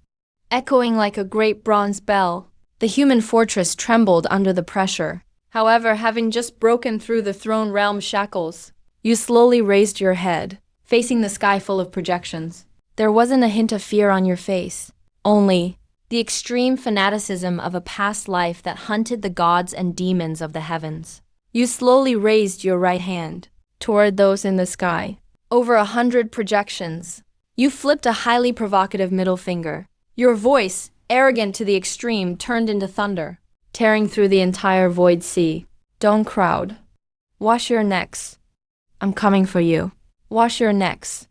Speaker 1: Echoing like a great bronze bell, the human fortress trembled under the pressure. However, having just broken through the throne realm shackles, you slowly raised your head, facing the sky full of projections. There wasn't a hint of fear on your face, only the extreme fanaticism of a past life that hunted the gods and demons of the heavens. You slowly raised your right hand toward those in the sky. Over 100 projections. You flipped a highly provocative middle finger. Your voice, arrogant to the extreme, turned into thunder, tearing through the entire void sea. Don't crowd. Wash your necks. I'm coming for you. Wash your necks.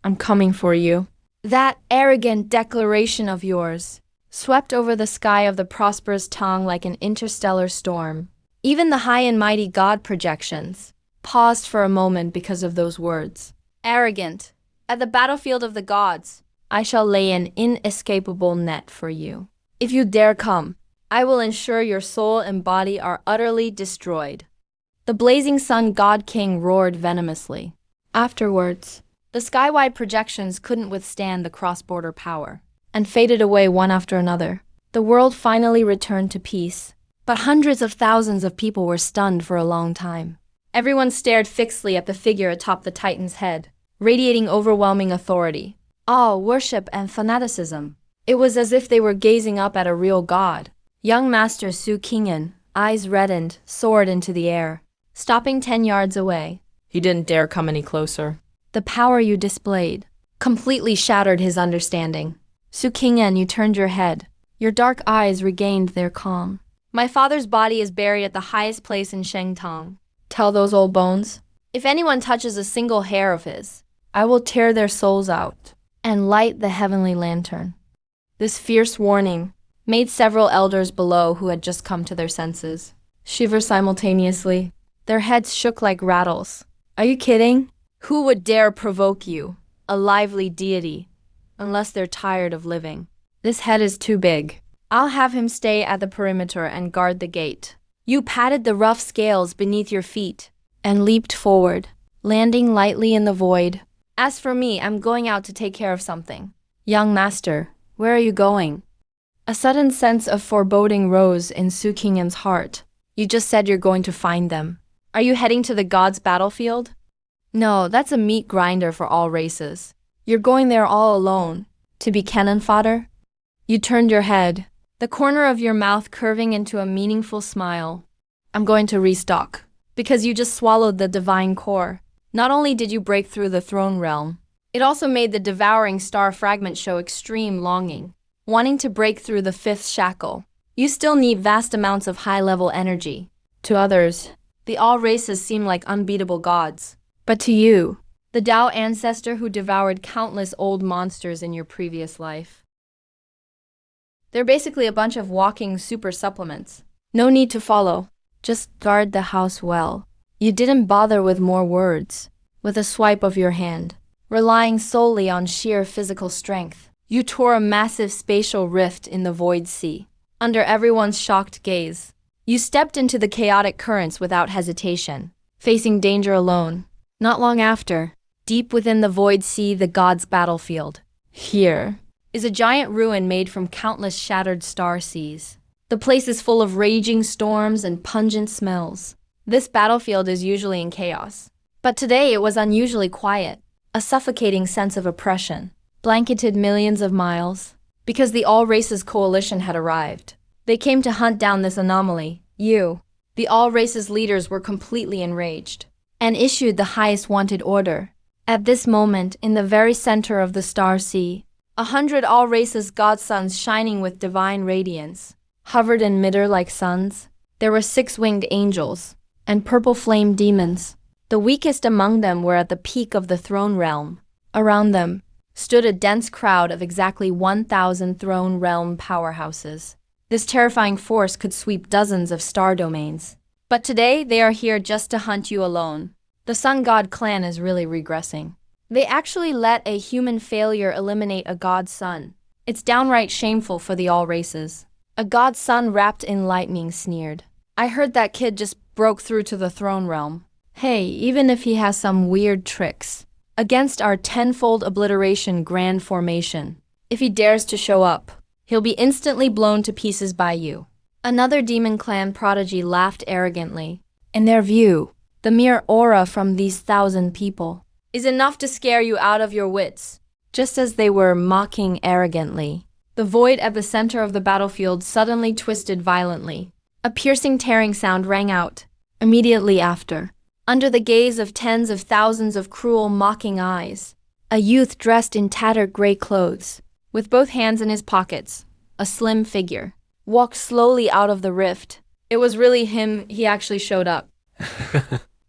Speaker 1: I'm coming for you. That arrogant declaration of yours swept over the sky of the prosperous tongue like an interstellar storm. Even the high and mighty God projections paused for a moment because of those words. Arrogant. At the battlefield of the gods, I shall lay an inescapable net for you. If you dare come, I will ensure your soul and body are utterly destroyed. The blazing sun God King roared venomously. Afterwards, the skywide projections couldn't withstand the cross-border power and faded away one after another. The world finally returned to peace, but hundreds of thousands of people were stunned for a long time. Everyone stared fixedly at the figure atop the Titan's head, radiating overwhelming authority, awe, worship, and fanaticism. It was as if they were gazing up at a real god. Young Master Feigning, eyes reddened, soared into the air, stopping 10 yards away.
Speaker 3: He didn't dare come any closer.
Speaker 1: The power you displayed completely shattered his understanding. Feigning, you turned your head. Your dark eyes regained their calm. My father's body is buried at the highest place in Shengtong. Tell those old bones, if anyone touches a single hair of his, I will tear their souls out and light the heavenly lantern. This fierce warning made several elders below who had just come to their senses shiver simultaneously. Their heads shook like rattles. Are you kidding? Who would dare provoke you, a lively deity, unless they're tired of living? This head is too big. I'll have him stay at the perimeter and guard the gate. You patted the rough scales beneath your feet and leaped forward, landing lightly in the void. As for me, I'm going out to take care of something. Young master, where are you going? A sudden sense of foreboding rose in Su Qingyan's heart. You just said you're going to find them. Are you heading to the gods' battlefield? No, that's a meat grinder for all races. You're going there all alone, to be cannon fodder? You turned your head, the corner of your mouth curving into a meaningful smile. I'm going to restock, because you just swallowed the divine core. Not only did you break through the throne realm, it also made the devouring star fragment show extreme longing, wanting to break through the fifth shackle. You still need vast amounts of high-level energy. To others, the all races seem like unbeatable gods. But to you, the Tao ancestor who devoured countless old monsters in your previous life. They're basically a bunch of walking super supplements. No need to follow. Just guard the house well. You didn't bother with more words. With a swipe of your hand, relying solely on sheer physical strength, you tore a massive spatial rift in the void sea. Under everyone's shocked gaze, you stepped into the chaotic currents without hesitation, facing danger alone. Not long after, deep within the void sea, the gods' battlefield. Here is a giant ruin made from countless shattered star seas. The place is full of raging storms and pungent smells. This battlefield is usually in chaos. But today it was unusually quiet. A suffocating sense of oppression blanketed millions of miles. Because the All Races Coalition had arrived. They came to hunt down this anomaly. You, the All Races leaders, were completely enraged and issued the highest wanted order. At this moment, in the very center of the star sea, 100 all races godsuns shining with divine radiance hovered in midair like suns. There were 6-winged angels and purple flame demons. The weakest among them were at the peak of the throne realm. Around them stood a dense crowd of exactly 1,000 throne realm powerhouses. This terrifying force could sweep dozens of star domains. But today, they are here just to hunt you alone. The Sun God clan is really regressing. They actually let a human failure eliminate a god son. It's downright shameful for the all races. A god son wrapped in lightning sneered. I heard that kid just broke through to the throne realm. Hey, even if he has some weird tricks, against our tenfold obliteration grand formation, if he dares to show up, he'll be instantly blown to pieces by you. Another demon clan prodigy laughed arrogantly. In their view, the mere aura from these 1,000 people is enough to scare you out of your wits. Just as they were mocking arrogantly, the void at the center of the battlefield suddenly twisted violently. A piercing tearing sound rang out. Immediately after, under the gaze of tens of thousands of cruel, mocking eyes, a youth dressed in tattered gray clothes, with both hands in his pockets, a slim figure, walked slowly out of the rift. It was really him. He actually showed up.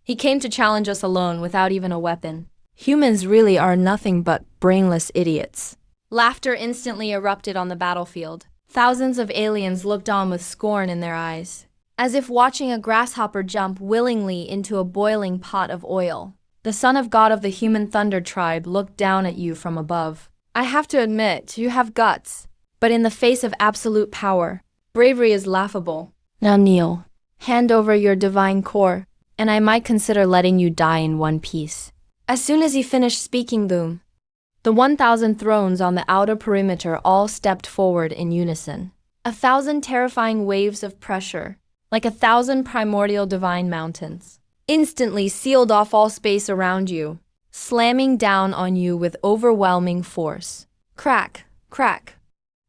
Speaker 1: He came to challenge us alone without even a weapon. Humans really are nothing but brainless idiots. Laughter instantly erupted on the battlefield. Thousands of aliens looked on with scorn in their eyes, as if watching a grasshopper jump willingly into a boiling pot of oil. The son of God of the human thunder tribe looked down at you from above. I have to admit, you have guts, but in the face of absolute power, bravery is laughable. Now kneel, hand over your divine core, and I might consider letting you die in one piece. As soon as he finished speaking, boom, the 1,000 thrones on the outer perimeter all stepped forward in unison. 1,000 terrifying waves of pressure, like 1,000 primordial divine mountains, instantly sealed off all space around you, slamming down on you with overwhelming force. Crack, crack.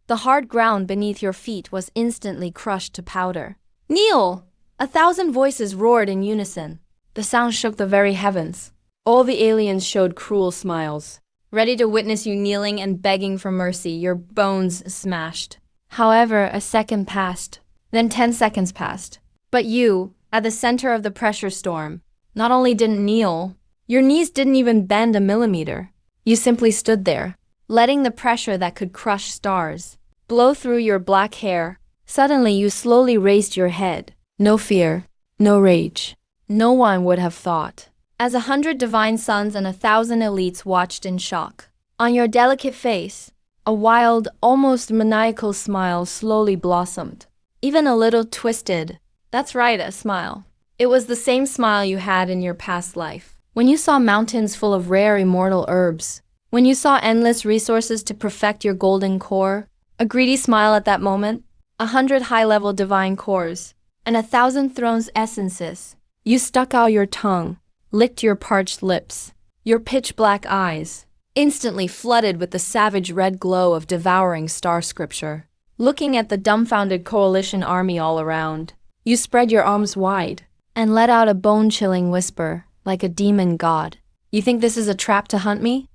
Speaker 1: The hard ground beneath your feet was instantly crushed to powder. Kneel! 1,000 voices roared in unison. The sound shook the very heavens. All the aliens showed cruel smiles, ready to witness you kneeling and begging for mercy, your bones smashed. However, a second passed, then 10 seconds passed. But you, at the center of the pressure storm, not only didn't kneel, your knees didn't even bend a millimeter. You simply stood there, letting the pressure that could crush stars blow through your black hair. Suddenly, you slowly raised your head, No fear, no rage. No one would have thought. As 100 divine sons and 1,000 elites watched in shock. On your delicate face, a wild, almost maniacal smile slowly blossomed. Even a little twisted. That's right, a smile. It was the same smile you had in your past life. When you saw mountains full of rare immortal herbs. When you saw endless resources to perfect your golden core. A greedy smile at that moment. 100 high-level divine cores. And 1,000 thrones essences. You stuck out your tongue, licked your parched lips, your pitch-black eyes, instantly flooded with the savage red glow of devouring star scripture. Looking at the dumbfounded coalition army all around, you spread your arms wide and let out a bone-chilling whisper like a demon god. You think this is a trap to hunt me?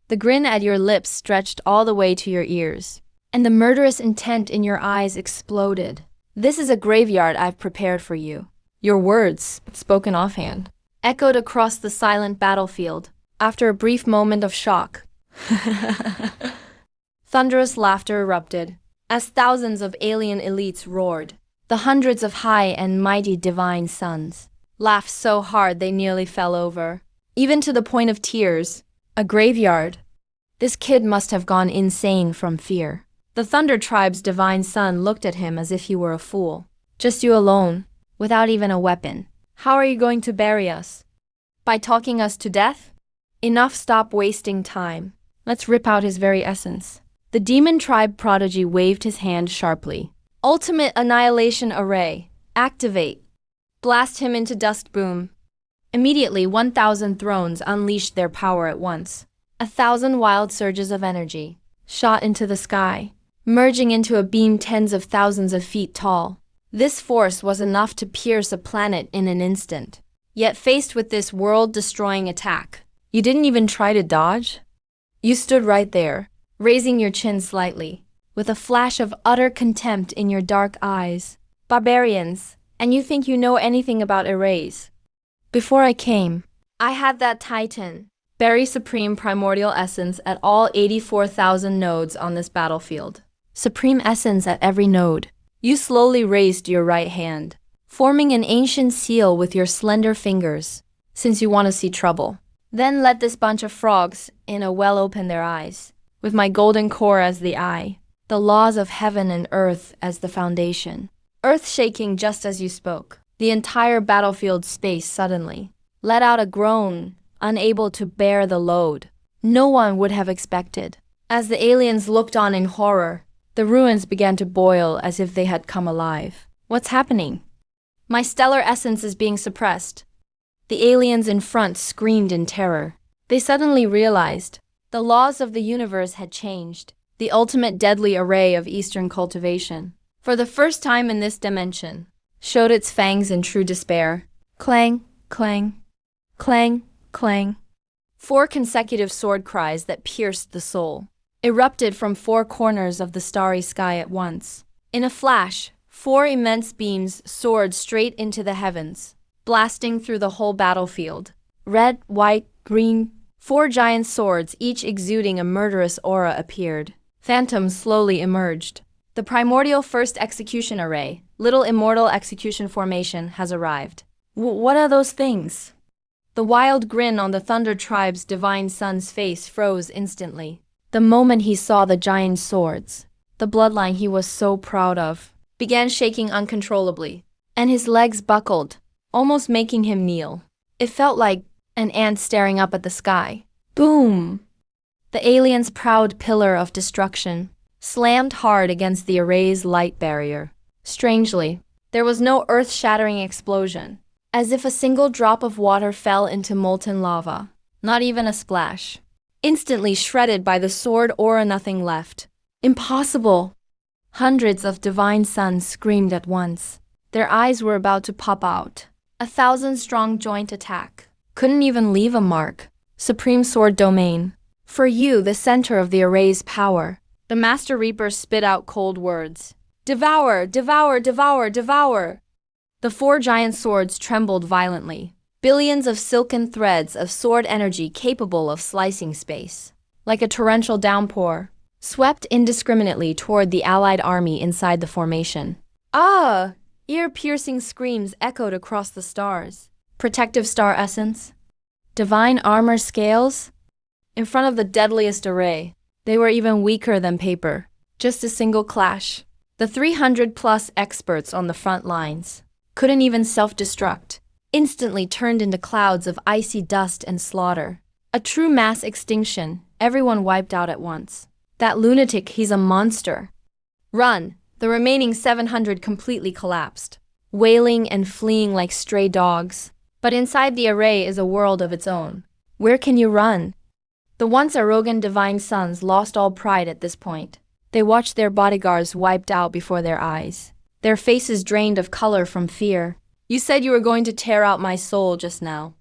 Speaker 1: The grin at your lips stretched all the way to your ears, and the murderous intent in your eyes exploded. This is a graveyard I've prepared for you. Your words, spoken offhand, echoed across the silent battlefield. After a brief moment of shock, thunderous laughter erupted as thousands of alien elites roared. The hundreds of high and mighty divine sons laughed so hard they nearly fell over, even to the point of tears. A graveyard. This kid must have gone insane from fear. The Thunder Tribe's divine son looked at him as if he were a fool. Just you alone, without even a weapon. How are you going to bury us? By talking us to death? Enough, stop wasting time. Let's rip out his very essence. The Demon Tribe prodigy waved his hand sharply. Ultimate Annihilation Array. Activate. Blast him into dust boom. Immediately, 1,000 thrones unleashed their power at once. 1,000 wild surges of energy shot into the sky, merging into a beam tens of thousands of feet tall. This force was enough to pierce a planet in an instant. Yet faced with this world-destroying attack, you didn't even try to dodge? You stood right there, raising your chin slightly, with a flash of utter contempt in your dark eyes. Barbarians, and you think you know anything about arrays? Before I came, I had that titan, bury supreme primordial essence at all 84,000 nodes on this battlefield. Supreme essence at every node. You slowly raised your right hand, forming an ancient seal with your slender fingers, since you want to see trouble. Then let this bunch of frogs in a well open their eyes, with my golden core as the eye, the laws of heaven and earth as the foundation. Earth shaking just as you spoke. The entire battlefield space suddenly let out a groan, unable to bear the load. No one would have expected. As the aliens looked on in horror, the ruins began to boil as if they had come alive. What's happening? My stellar essence is being suppressed. The aliens in front screamed in terror. They suddenly realized the laws of the universe had changed. The ultimate deadly array of Eastern cultivation, for the first time in this dimension, showed its fangs in true despair. Clang, clang, clang, clang. 4 consecutive sword cries that pierced the soul erupted from 4 corners of the starry sky at once. In a flash, 4 immense beams soared straight into the heavens, blasting through the whole battlefield. Red, white, green, 4 giant swords, each exuding a murderous aura, appeared. Phantoms slowly emerged. The primordial first execution array, Little Immortal Execution Formation, has arrived. What are those things? The wild grin on the Thunder Tribe's divine son's face froze instantly. The moment he saw the giant swords, the bloodline he was so proud of began shaking uncontrollably, and his legs buckled, almost making him kneel. It felt like an ant staring up at the sky. Boom! The alien's proud pillar of destruction slammed hard against the array's light barrier. Strangely, there was no earth-shattering explosion, as if a single drop of water fell into molten lava. Not even a splash. Instantly shredded by the sword aura, nothing left. Impossible! Hundreds of divine sons screamed at once. Their eyes were about to pop out. 1,000-strong joint attack couldn't even leave a mark. Supreme Sword Domain. For you, the center of the array's power. The Master Reaper spit out cold words. Devour, devour, devour, devour! The 4 giant swords trembled violently. Billions of silken threads of sword energy capable of slicing space, like a torrential downpour, swept indiscriminately toward the allied army inside the formation. Ah! Ear-piercing screams echoed across the stars. Protective star essence. Divine armor scales. In front of the deadliest array, they were even weaker than paper. Just a single clash. The 300-plus experts on the front lines couldn't even self-destruct, instantly turned into clouds of icy dust and slaughter. A true mass extinction, everyone wiped out at once. That lunatic, he's a monster. Run! The remaining 700 completely collapsed, wailing and fleeing like stray dogs. But inside the array is a world of its own. Where can you run? The once arrogant divine sons lost all pride at this point. They watched their bodyguards wiped out before their eyes, their faces drained of color from fear. You said you were going to tear out my soul just now.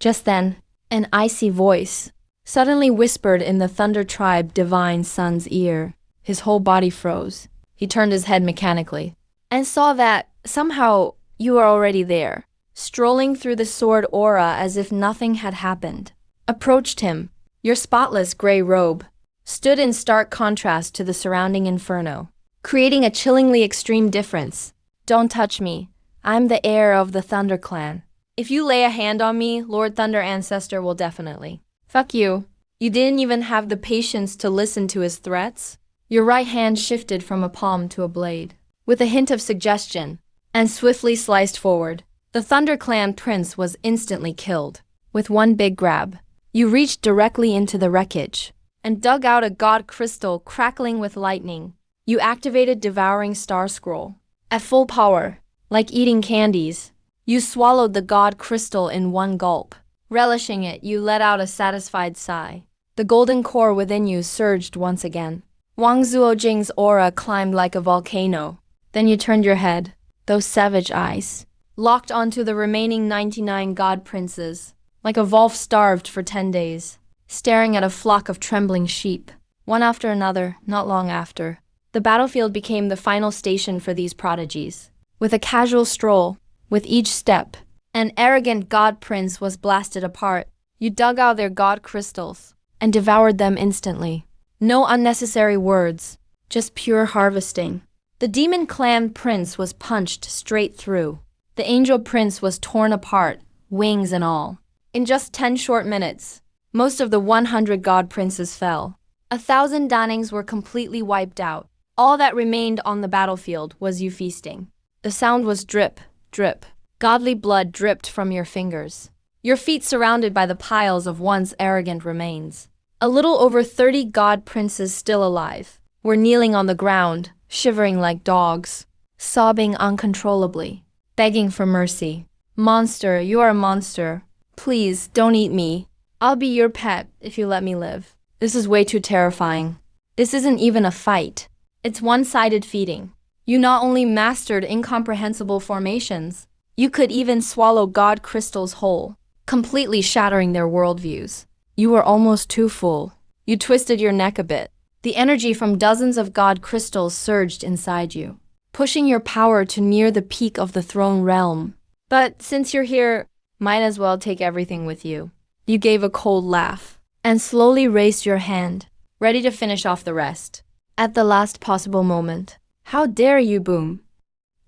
Speaker 1: Just then, an icy voice suddenly whispered in the Thunder Tribe divine son's ear. His whole body froze. He turned his head mechanically and saw that, somehow, you were already there, strolling through the sword aura as if nothing had happened. Approached him. Your spotless gray robe stood in stark contrast to the surrounding inferno, creating a chillingly extreme difference. Don't touch me. I'm the heir of the Thunder Clan. If you lay a hand on me, Lord Thunder Ancestor will definitely. Fuck you. You didn't even have the patience to listen to his threats? Your right hand shifted from a palm to a blade, with a hint of suggestion, and swiftly sliced forward. The Thunder Clan prince was instantly killed. With one big grab, you reached directly into the wreckage and dug out a god crystal crackling with lightning. You activated Devouring Star Scroll. At full power, like eating candies, you swallowed the god crystal in one gulp. Relishing it, you let out a satisfied sigh. The golden core within you surged once again. Wang Zuojing's aura climbed like a volcano. Then you turned your head. Those savage eyes locked onto the remaining 99 god princes, like a wolf starved for 10 days, staring at a flock of trembling sheep. One after another, not long after, the battlefield became the final station for these prodigies. With a casual stroll, with each step, an arrogant god prince was blasted apart. You dug out their god crystals and devoured them instantly. No unnecessary words, just pure harvesting. The demon clan prince was punched straight through. The angel prince was torn apart, wings and all. In just 10 short minutes, most of the 100 god princes fell. 1,000 Danings were completely wiped out. All that remained on the battlefield was you feasting. The sound was drip, drip. Godly blood dripped from your fingers. Your feet surrounded by the piles of once arrogant remains. A little over 30 god princes still alive were kneeling on the ground, shivering like dogs, sobbing uncontrollably, begging for mercy. Monster, you are a monster. Please, don't eat me. I'll be your pet if you let me live. This is way too terrifying. This isn't even a fight. It's one-sided feeding. You not only mastered incomprehensible formations, you could even swallow god crystals whole, completely shattering their worldviews. You were almost too full. You twisted your neck a bit. The energy from dozens of god crystals surged inside you, pushing your power to near the peak of the throne realm. But since you're here, might as well take everything with you. You gave a cold laugh and slowly raised your hand, ready to finish off the rest. At the last possible moment, how dare you, boom!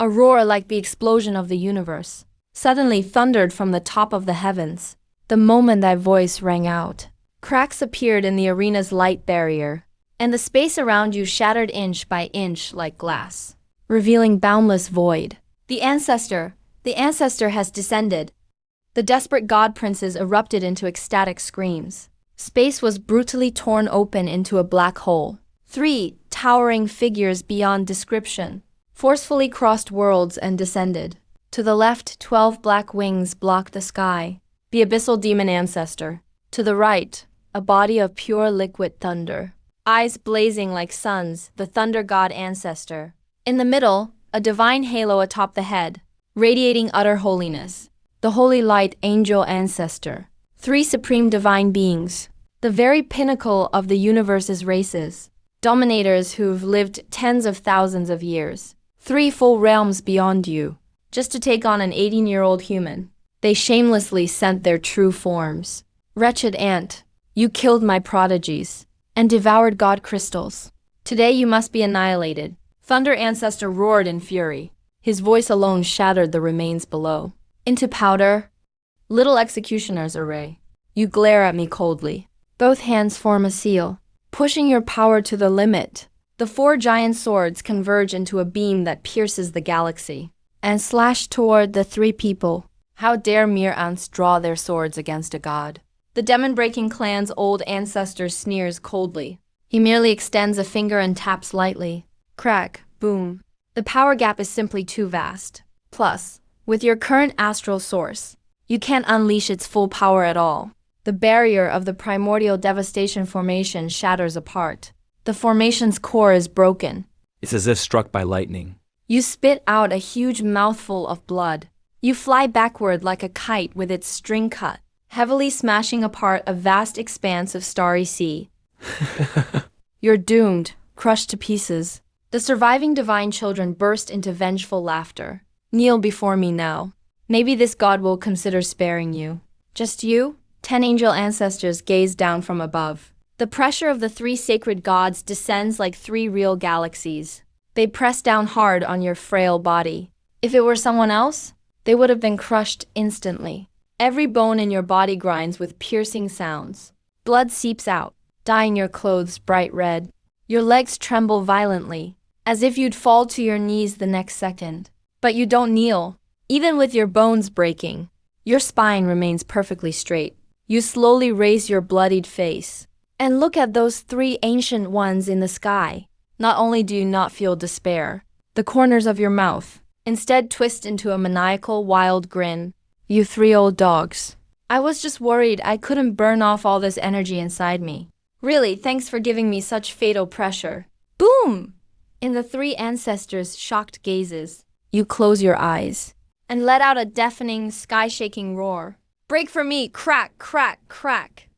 Speaker 1: A roar like the explosion of the universe suddenly thundered from the top of the heavens. The moment that voice rang out, cracks appeared in the arena's light barrier, and the space around you shattered inch by inch like glass, revealing boundless void. The ancestor has descended. The desperate god princes erupted into ecstatic screams. Space was brutally torn open into a black hole. 3 towering figures beyond description forcefully crossed worlds and descended. To the left, 12 black wings blocked the sky, the abyssal demon ancestor. To the right, a body of pure liquid thunder, eyes blazing like suns, the thunder god ancestor. In the middle, a divine halo atop the head, radiating utter holiness, the holy light angel ancestor. 3 supreme divine beings, the very pinnacle of the universe's races, dominators who've lived tens of thousands of years. 3 full realms beyond you, just to take on an 18-year-old human. They shamelessly sent their true forms. Wretched ant, you killed my prodigies and devoured god crystals. Today you must be annihilated. Thunder Ancestor roared in fury, His voice alone shattered the remains below. Into powder, little executioner's array. You glare at me coldly. Both hands form a seal, pushing your power to the limit. The four giant swords converge into a beam that pierces the galaxy and slash toward the three people. How dare mere ants draw their swords against a god? The demon-breaking clan's old ancestor sneers coldly. He merely extends a finger and taps lightly. Crack, boom. The power gap is simply too vast. Plus, with your current astral source, you can't unleash its full power at all. The barrier of the primordial devastation formation shatters apart. The formation's core is broken.
Speaker 3: It's as if struck by lightning.
Speaker 1: You spit out a huge mouthful of blood. You fly backward like a kite with its string cut, heavily smashing apart a vast expanse of starry sea. You're doomed, crushed to pieces. The surviving divine children burst into vengeful laughter. Kneel before me now. Maybe this god will consider sparing you. Just you? 10 angel ancestors gaze down from above. The pressure of the three sacred gods descends like 3 real galaxies. They press down hard on your frail body. If it were someone else, they would have been crushed instantly. Every bone in your body grinds with piercing sounds. Blood seeps out, dyeing your clothes bright red. Your legs tremble violently, as if you'd fall to your knees the next second. But you don't kneel. Even with your bones breaking, your spine remains perfectly straight. You slowly raise your bloodied face and look at those 3 ancient ones in the sky. Not only do you not feel despair, the corners of your mouth instead twist into a maniacal, wild grin. You 3 old dogs. I was just worried I couldn't burn off all this energy inside me. Really, thanks for giving me such fatal pressure. Boom! In the 3 ancestors' shocked gazes, you close your eyes and let out a deafening, sky-shaking roar. Break for me! Crack, crack, crack!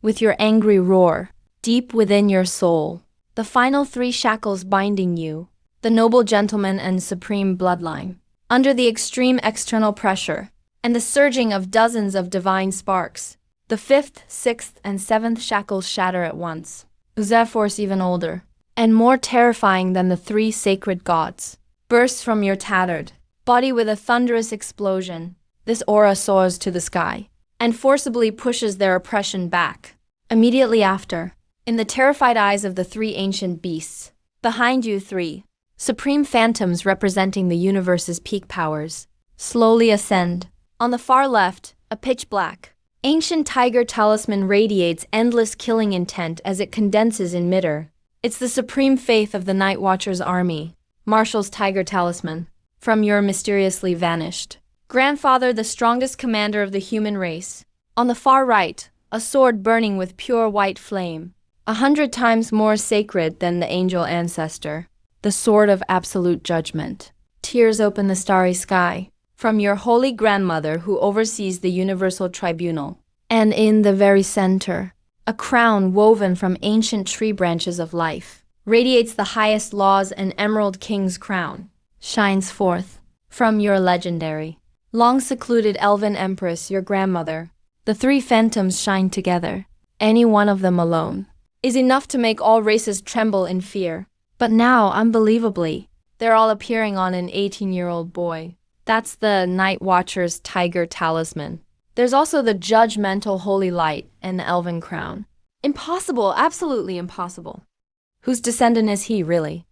Speaker 1: With your angry roar, deep within your soul, the final 3 shackles binding you, the noble gentleman and supreme bloodline. Under the extreme external pressure and the surging of dozens of divine sparks, the 5th, 6th, and 7th shackles shatter at once. Their force even older and more terrifying than the 3 sacred gods bursts from your tattered body with a thunderous explosion. This aura soars to the sky and forcibly pushes their oppression back. Immediately after, in the terrified eyes of the 3 ancient beasts, behind you 3 supreme phantoms representing the universe's peak powers slowly ascend. On the far left, a pitch-black, ancient tiger talisman radiates endless killing intent as it condenses in midair. It's the supreme faith of the Night Watcher's army, Marshall's tiger talisman, from your mysteriously vanished grandfather, the strongest commander of the human race. On the far right, a sword burning with pure white flame, 100 times more sacred than the angel ancestor, the sword of absolute judgment. Tears open the starry sky, from your holy grandmother who oversees the universal tribunal. And in the very center, a crown woven from ancient tree branches of life radiates the highest laws. An emerald king's crown shines forth from your legendary, long-secluded elven empress, your grandmother. The 3 phantoms shine together. Any one of them alone is enough to make all races tremble in fear. But now, unbelievably, they're all appearing on an 18-year-old boy. That's the Night Watcher's tiger talisman. There's also the judgmental holy light and the elven crown. Impossible, absolutely impossible. Whose descendant is he, really?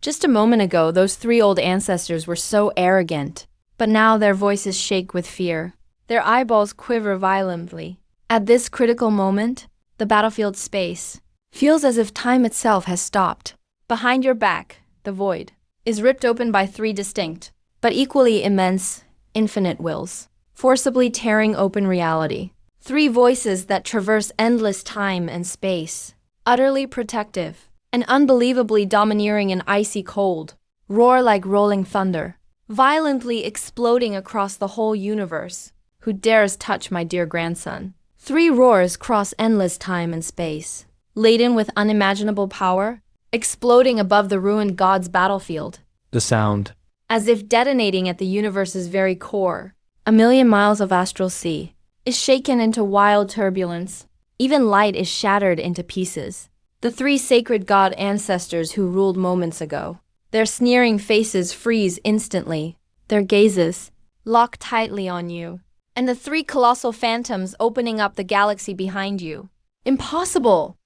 Speaker 1: Just a moment ago, those 3 old ancestors were so arrogant, but now their voices shake with fear. Their eyeballs quiver violently. At this critical moment, the battlefield space feels as if time itself has stopped. Behind your back, the void is ripped open by 3 distinct, but equally immense, infinite wills, forcibly tearing open reality. 3 voices that traverse endless time and space, utterly protective and unbelievably domineering and icy cold, roar like rolling thunder, violently exploding across the whole universe. Who dares touch my dear grandson? 3 roars cross endless time and space, laden with unimaginable power, exploding above the ruined god's battlefield.
Speaker 3: The sound,
Speaker 1: As if detonating at the universe's very core, a million miles of astral sea is shaken into wild turbulence. Even light is shattered into pieces. The 3 sacred god ancestors who ruled moments ago, Their sneering faces freeze instantly, their gazes lock tightly on you, and the three colossal phantoms opening up the galaxy behind you. Impossible!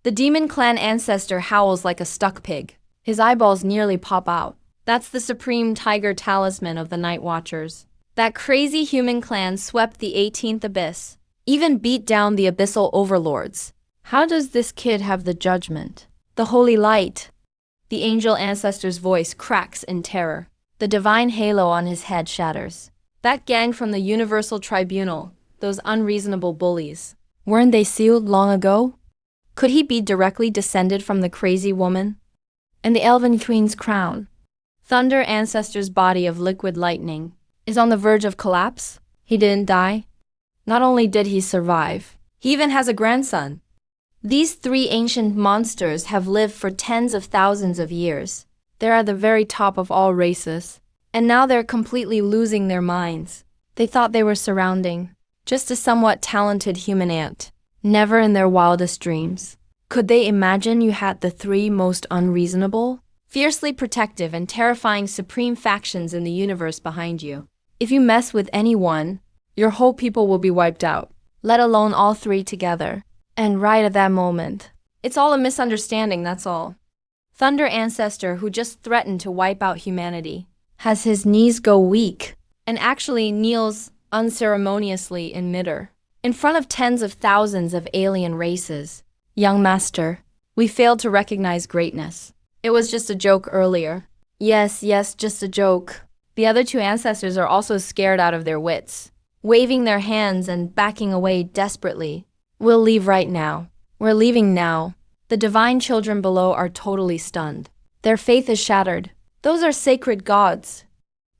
Speaker 1: The demon clan ancestor howls like a stuck pig. His eyeballs nearly pop out. That's the supreme tiger talisman of the Night Watchers. That crazy human clan swept the 18th abyss, even beat down the abyssal overlords. How does this kid have the judgment? The holy light. The angel ancestor's voice cracks in terror. The divine halo on his head shatters. That gang from the Universal Tribunal, those unreasonable bullies, weren't they sealed long ago? Could he be directly descended from the crazy woman? And the Elven Queen's crown? Thunder Ancestor's body of liquid lightning is on the verge of collapse. He didn't die. Not only did he survive, he even has a grandson. These three ancient monsters have lived for tens of thousands of years. They're at the very top of all races. And now they're completely losing their minds. They thought they were surrounding just a somewhat talented human ant. Never in their wildest dreams could they imagine you had the three most unreasonable, fiercely protective, and terrifying supreme factions in the universe behind you. If you mess with anyone, your whole people will be wiped out, let alone all three together. And right at that moment, it's all a misunderstanding, that's all. Thunder Ancestor, who just threatened to wipe out humanity, has his knees go weak and actually kneels unceremoniously in midair, in front of tens of thousands of alien races. Young master, we failed to recognize greatness. It was just a joke earlier. Yes, just a joke. The other two ancestors are also scared out of their wits, waving their hands and backing away desperately. We'll leave right now. We're leaving now. The divine children below are totally stunned. Their faith is shattered. Those are sacred gods.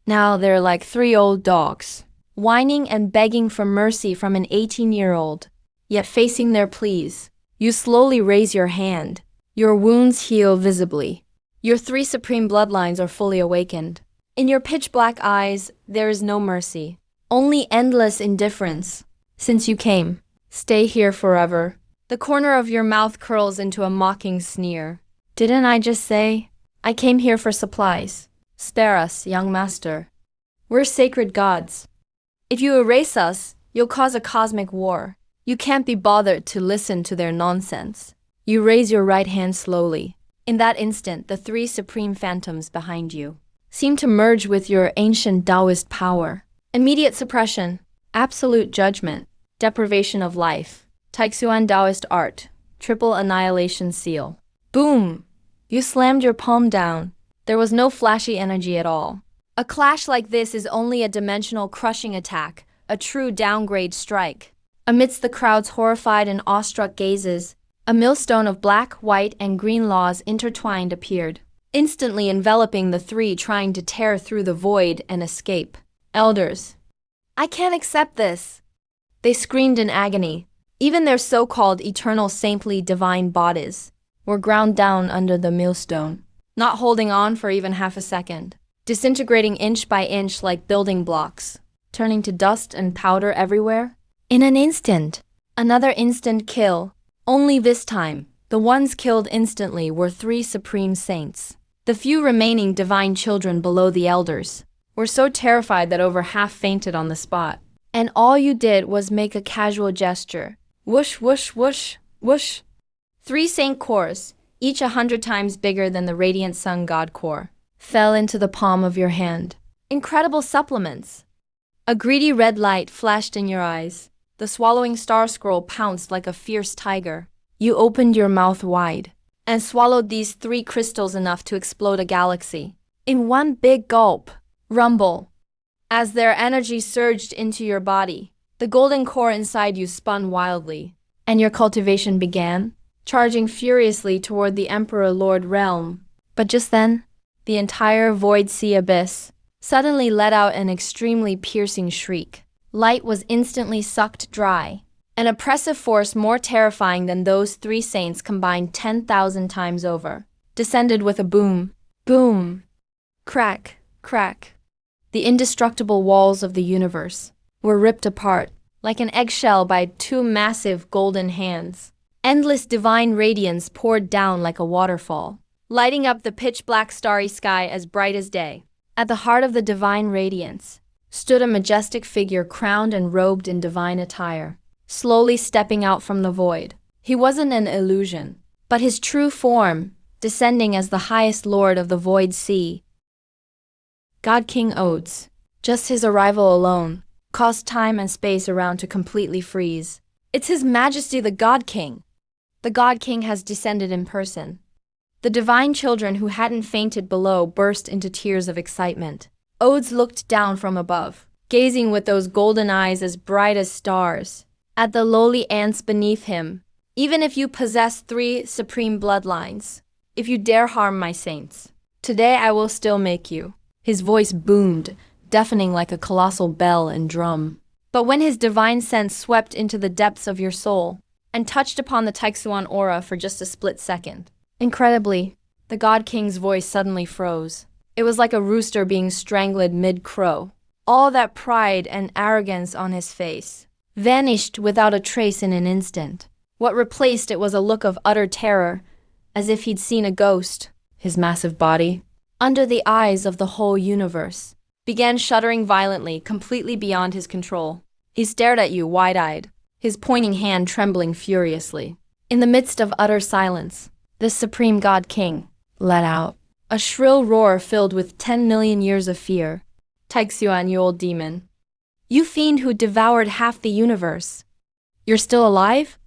Speaker 1: Now they're like three old dogs, whining and begging for mercy from an 18-year-old, yet facing their pleas. You slowly raise your hand. Your wounds heal visibly. Your three supreme bloodlines are fully awakened. In your pitch-black eyes, there is no mercy, only endless indifference. Since you came, stay here forever. The corner of your mouth curls into a mocking sneer. Didn't I just say? I came here for supplies. Spare us, young master. We're sacred gods. If you erase us, you'll cause a cosmic war. You can't be bothered to listen to their nonsense. You raise your right hand slowly. In that instant, the three supreme phantoms behind you seem to merge with your ancient Taoist power. Immediate suppression, absolute judgment, deprivation of life, Taixuan Taoist art, triple annihilation seal. Boom! You slammed your palm down. There was no flashy energy at all. A clash like this is only a dimensional crushing attack, a true downgrade strike. Amidst the crowd's horrified and awestruck gazes, a millstone of black, white, and green laws intertwined appeared, instantly enveloping the three trying to tear through the void and escape. Elders. I can't accept this. They screamed in agony. Even their so-called eternal saintly divine bodies were ground down under the millstone, not holding on for even half a second, disintegrating inch by inch like building blocks, turning to dust and powder everywhere. In an instant, another instant kill. Only this time, the ones killed instantly were three supreme saints. The few remaining divine children below the elders were so terrified that over half fainted on the spot. And all you did was make a casual gesture. Whoosh, whoosh, whoosh, whoosh. 3 saint cores, each 100 times bigger than the radiant sun god core, fell into the palm of your hand. Incredible supplements. A greedy red light flashed in your eyes. The swallowing star scroll pounced like a fierce tiger. You opened your mouth wide and swallowed these 3 crystals enough to explode a galaxy. In one big gulp. Rumble. As their energy surged into your body, the golden core inside you spun wildly, and your cultivation began, charging furiously toward the Emperor Lord realm. But just then, the entire void sea abyss suddenly let out an extremely piercing shriek. Light was instantly sucked dry. An oppressive force more terrifying than those 3 saints combined 10,000 times over descended with a boom. Boom. Crack, crack. The indestructible walls of the universe were ripped apart like an eggshell by 2 massive golden hands. Endless divine radiance poured down like a waterfall. lighting up the pitch-black starry sky as bright as day. At the heart of the divine radiance stood a majestic figure crowned and robed in divine attire, slowly stepping out from the void. He wasn't an illusion, but his true form, descending as the highest lord of the void sea. God King Odes. Just his arrival alone caused time and space around to completely freeze. It's His Majesty the God King. The God King has descended in person. The divine children who hadn't fainted below burst into tears of excitement. Odes looked down from above, gazing with those golden eyes as bright as stars at the lowly ants beneath him. Even if you possess 3 supreme bloodlines, if you dare harm my saints, today I will still make you. His voice boomed, deafening like a colossal bell and drum. But when his divine sense swept into the depths of your soul and touched upon the Taixuan aura for just a split second, incredibly, the God King's voice suddenly froze. It was like a rooster being strangled mid-crow. All that pride and arrogance on his face vanished without a trace in an instant. What replaced it was a look of utter terror, as if he'd seen a ghost. His massive body, under the eyes of the whole universe, began shuddering violently, completely beyond his control. He stared at you wide-eyed, his pointing hand trembling furiously. In the midst of utter silence, this supreme God King let out a shrill roar filled with 10 million years of fear. Taixuan, you old demon. You fiend who devoured half the universe. You're still alive?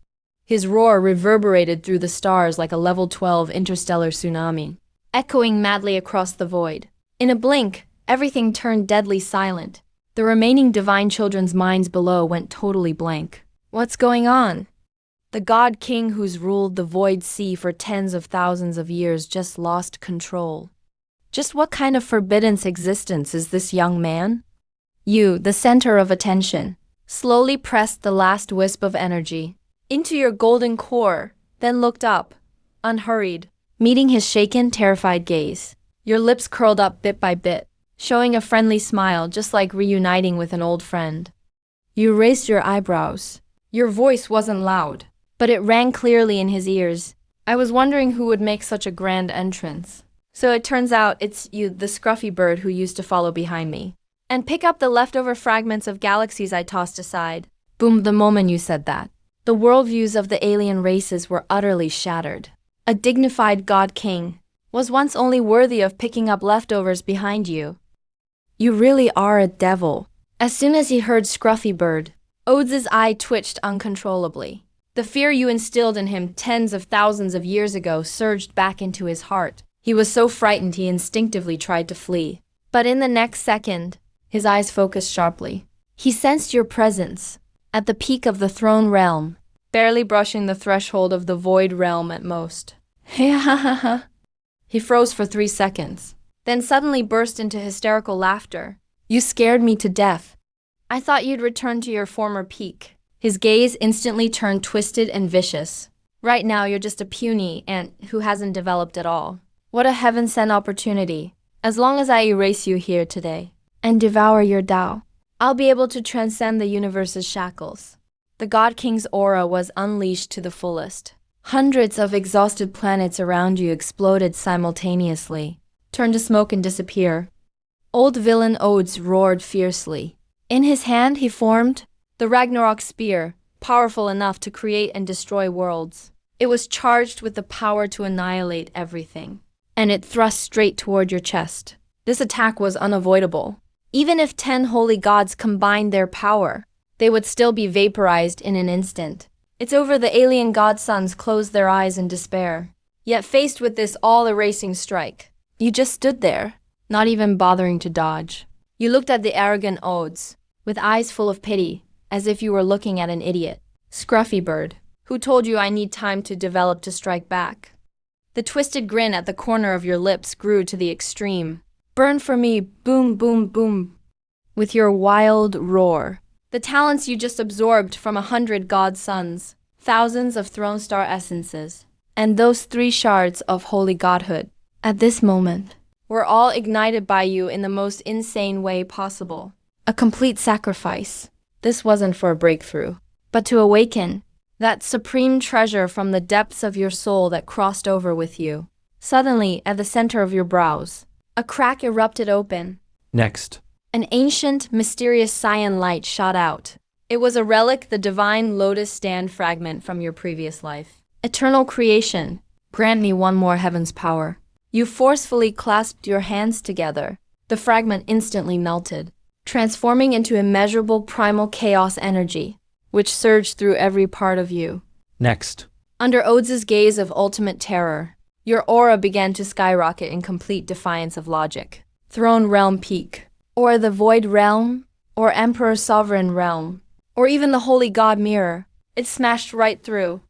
Speaker 1: His roar reverberated through the stars like a level 12 interstellar tsunami, echoing madly across the void. In a blink, everything turned deadly silent. The remaining divine children's minds below went totally blank. What's going on? The God King who's ruled the void sea for tens of thousands of years just lost control. Just what kind of forbidden existence is this young man? You, the center of attention, slowly pressed the last wisp of energy into your golden core, then looked up, unhurried, meeting his shaken, terrified gaze. Your lips curled up bit by bit, showing a friendly smile just like reuniting with an old friend. You raised your eyebrows. Your voice wasn't loud, but it rang clearly in his ears. I was wondering who would make such a grand entrance. So it turns out it's you, the scruffy bird who used to follow behind me and pick up the leftover fragments of galaxies I tossed aside. Boom, the moment you said that, the worldviews of the alien races were utterly shattered. A dignified God King was once only worthy of picking up leftovers behind you. You really are a devil. As soon as he heard Scruffy Bird, Odes' eye twitched uncontrollably. The fear you instilled in him tens of thousands of years ago surged back into his heart. He was so frightened he instinctively tried to flee. But in the next second, his eyes focused sharply. He sensed your presence at the peak of the throne realm, barely brushing the threshold of the void realm at most. He froze for 3 seconds, then suddenly burst into hysterical laughter. You scared me to death. I thought you'd return to your former peak. His gaze instantly turned twisted and vicious. Right now you're just a puny ant who hasn't developed at all. What a heaven-sent opportunity. As long as I erase you here today and devour your Tao, I'll be able to transcend the universe's shackles. The God King's aura was unleashed to the fullest. Hundreds of exhausted planets around you exploded simultaneously, turned to smoke and disappear. Old villain Odes roared fiercely. In his hand he formed the Ragnarok spear, powerful enough to create and destroy worlds. It was charged with the power to annihilate everything, and it thrust straight toward your chest. This attack was unavoidable. Even if 10 holy gods combined their power, they would still be vaporized in an instant. It's over the alien godsons closed their eyes in despair. Yet faced with this all-erasing strike, you just stood there, not even bothering to dodge. You looked at the arrogant Odes, with eyes full of pity, as if you were looking at an idiot. Scruffy Bird, who told you I need time to develop to strike back? The twisted grin at the corner of your lips grew to the extreme. Burn for me, boom, boom, boom. With your wild roar, the talents you just absorbed from 100 godsons, thousands of throne star essences, and those 3 shards of holy godhood, at this moment, were all ignited by you in the most insane way possible. A complete sacrifice. This wasn't for a breakthrough, but to awaken that supreme treasure from the depths of your soul that crossed over with you. Suddenly, at the center of your brows, a crack erupted open.
Speaker 3: Next.
Speaker 1: An ancient, mysterious cyan light shot out. It was a relic, the divine lotus stand fragment from your previous life. Eternal creation, grant me one more heaven's power. You forcefully clasped your hands together. The fragment instantly melted, transforming into immeasurable primal chaos energy, which surged through every part of you.
Speaker 3: Next.
Speaker 1: Under Odes's gaze of ultimate terror, your aura began to skyrocket in complete defiance of logic. Throne Realm Peak, or the Void Realm, or Emperor Sovereign Realm, or even the Holy God Mirror, it smashed right through.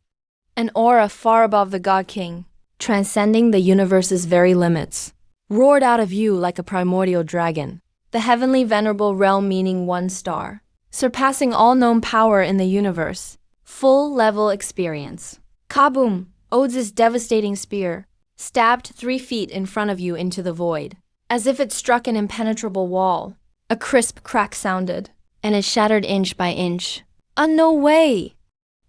Speaker 1: An aura far above the God King, transcending the universe's very limits, roared out of you like a primordial dragon. The heavenly venerable realm meaning 1 star, surpassing all known power in the universe. Full-level experience. Kaboom! Odes's devastating spear stabbed 3 feet in front of you into the void. As if it struck an impenetrable wall, a crisp crack sounded, and it shattered inch by inch. No way!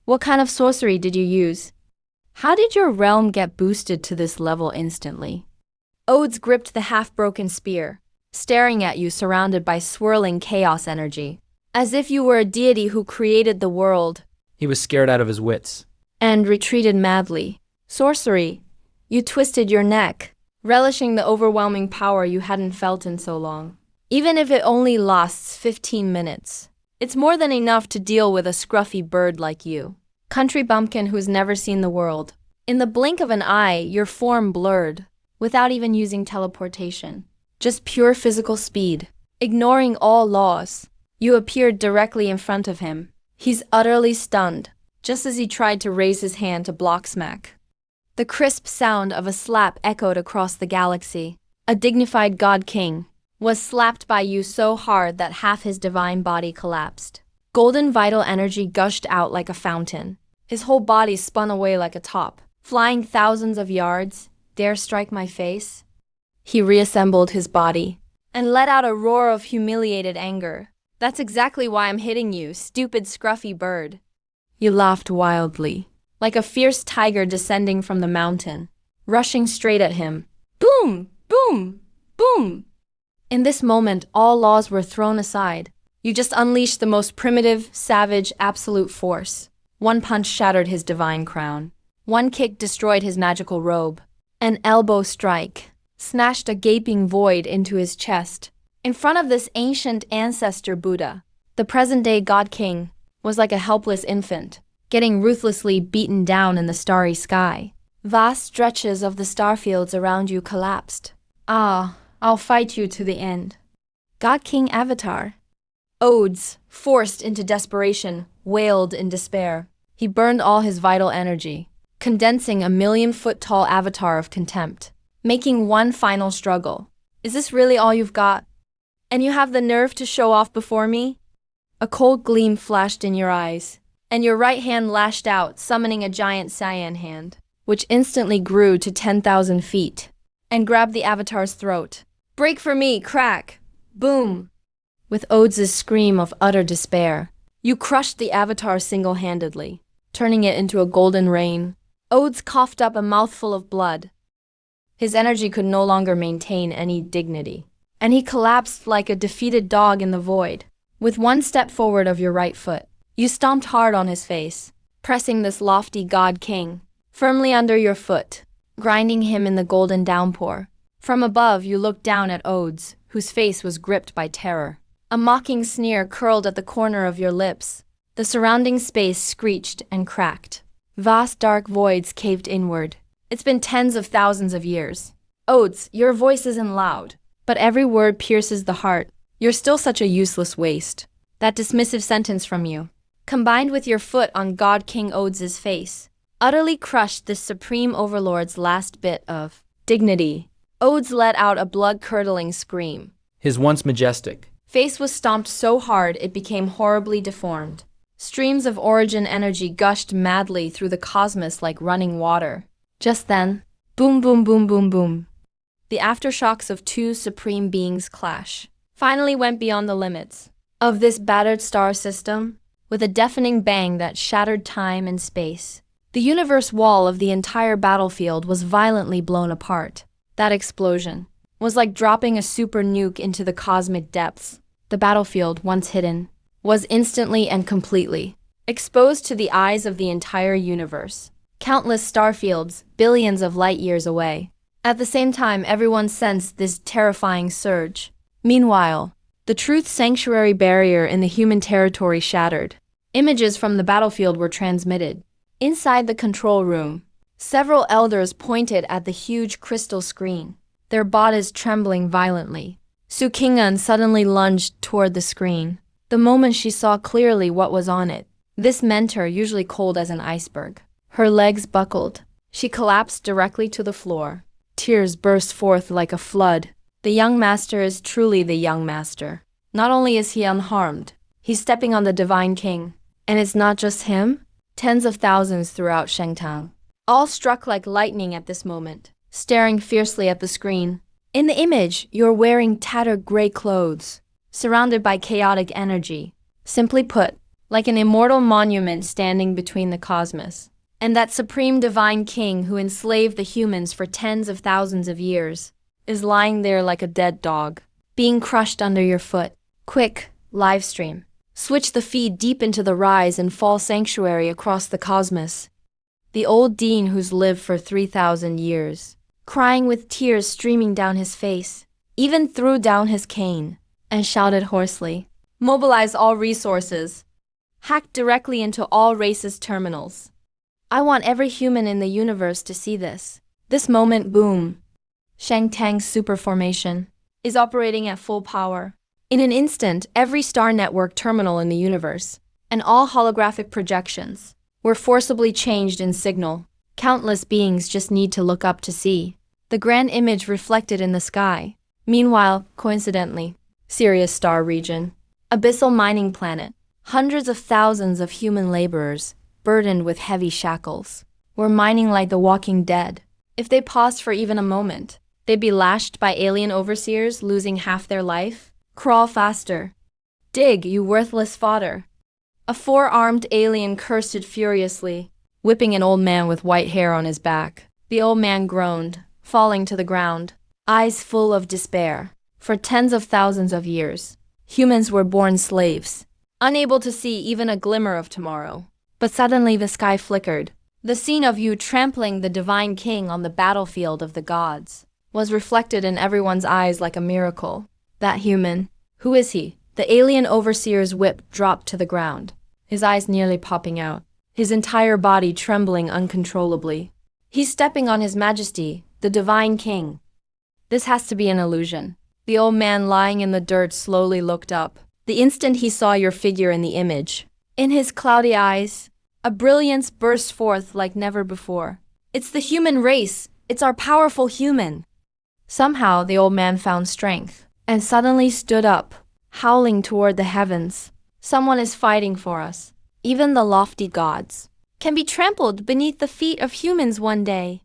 Speaker 1: What kind of sorcery did you use? How did your realm get boosted to this level instantly? Odes gripped the half-broken spear, staring at you surrounded by swirling chaos energy, as if you were a deity who created the world.
Speaker 3: He was scared out of his wits.
Speaker 1: And retreated madly. Sorcery. You twisted your neck, relishing the overwhelming power you hadn't felt in so long. Even if it only lasts 15 minutes, it's more than enough to deal with a scruffy bird like you. Country bumpkin who's never seen the world. In the blink of an eye, your form blurred, without even using teleportation. Just pure physical speed. Ignoring all laws, you appeared directly in front of him. He's utterly stunned, just as he tried to raise his hand to block smack. The crisp sound of a slap echoed across the galaxy. A dignified God King was slapped by you so hard that half his divine body collapsed. Golden vital energy gushed out like a fountain. His whole body spun away like a top, flying thousands of yards. Dare strike my face? He reassembled his body and let out a roar of humiliated anger. That's exactly why I'm hitting you, stupid scruffy bird. You laughed wildly, like a fierce tiger descending from the mountain, rushing straight at him. Boom! Boom! Boom! In this moment, all laws were thrown aside. You just unleashed the most primitive, savage, absolute force. 1 punch shattered his divine crown. 1 kick destroyed his magical robe. An elbow strike smashed a gaping void into his chest. In front of this ancient ancestor Buddha, the present-day God King was like a helpless infant, getting ruthlessly beaten down in the starry sky. Vast stretches of the starfields around you collapsed. I'll fight you to the end. God King Avatar. Odes, forced into desperation, wailed in despair. He burned all his vital energy, condensing a 1,000,000-foot-tall avatar of contempt, making one final struggle. Is this really all you've got? And you have the nerve to show off before me? A cold gleam flashed in your eyes, and your right hand lashed out, summoning a giant cyan hand, which instantly grew to 10,000 feet, and grabbed the avatar's throat. Break for me, crack! Boom! With Odes' scream of utter despair, you crushed the avatar single-handedly, turning it into a golden rain. Odes coughed up a mouthful of blood. His energy could no longer maintain any dignity, and he collapsed like a defeated dog in the void. With 1 step forward of your right foot, you stomped hard on his face, pressing this lofty God King firmly under your foot, grinding him in the golden downpour. From above, you looked down at Odes, whose face was gripped by terror. A mocking sneer curled at the corner of your lips. The surrounding space screeched and cracked. Vast dark voids caved inward. It's been tens of thousands of years. Odes, your voice isn't loud, but every word pierces the heart. You're still such a useless waste. That dismissive sentence from you, combined with your foot on God King Odes' face, utterly crushed this supreme overlord's last bit of dignity. Odes let out a blood-curdling scream.
Speaker 3: His once majestic
Speaker 1: face was stomped so hard it became horribly deformed. Streams of origin energy gushed madly through the cosmos like running water. Just then, boom, boom, boom, boom, boom. The aftershocks of 2 supreme beings' clash finally went beyond the limits of this battered star system with a deafening bang that shattered time and space. The universe wall of the entire battlefield was violently blown apart. That explosion was like dropping a super nuke into the cosmic depths. The battlefield, once hidden, was instantly and completely exposed to the eyes of the entire universe. Countless starfields, billions of light years away. At the same time, everyone sensed this terrifying surge. Meanwhile, the Truth Sanctuary barrier in the human territory shattered. Images from the battlefield were transmitted. Inside the control room, several elders pointed at the huge crystal screen, their bodies trembling violently. Su Qing'an suddenly lunged toward the screen, the moment she saw clearly what was on it. This mentor, usually cold as an iceberg. Her legs buckled. She collapsed directly to the floor. Tears burst forth like a flood. The young master is truly the young master. Not only is he unharmed, he's stepping on the divine king. And it's not just him. Tens of thousands throughout Shengtang, all struck like lightning at this moment, staring fiercely at the screen. In the image, you're wearing tattered gray clothes, surrounded by chaotic energy. Simply put, like an immortal monument standing between the cosmos and that supreme divine king who enslaved the humans for tens of thousands of years, is lying there like a dead dog, being crushed under your foot. Quick, live stream. Switch the feed deep into the rise and fall sanctuary across the cosmos. The old dean who's lived for 3,000 years, crying with tears streaming down his face, even threw down his cane and shouted hoarsely, "Mobilize all resources. Hack directly into all races' terminals. I want every human in the universe to see this." This moment, boom. Shangtang's superformation is operating at full power. In an instant, every star network terminal in the universe, and all holographic projections, were forcibly changed in signal. Countless beings just need to look up to see the grand image reflected in the sky. Meanwhile, coincidentally, Sirius star region, abyssal mining planet, hundreds of thousands of human laborers, burdened with heavy shackles, were mining like the walking dead. If they paused for even a moment, they'd be lashed by alien overseers, losing half their life. Crawl faster. Dig, you worthless fodder. A four-armed alien cursed furiously, whipping an old man with white hair on his back. The old man groaned, falling to the ground, eyes full of despair. For tens of thousands of years, humans were born slaves, unable to see even a glimmer of tomorrow. But suddenly the sky flickered. The scene of you trampling the divine king on the battlefield of the gods was reflected in everyone's eyes like a miracle. That human, who is he? The alien overseer's whip dropped to the ground, his eyes nearly popping out, his entire body trembling uncontrollably. He's stepping on his majesty, the divine king. This has to be an illusion. The old man lying in the dirt slowly looked up. The instant he saw your figure in the image, in his cloudy eyes, a brilliance burst forth like never before. It's the human race. It's our powerful human. Somehow the old man found strength and suddenly stood up, howling toward the heavens. Someone is fighting for us. Even the lofty gods can be trampled beneath the feet of humans one day.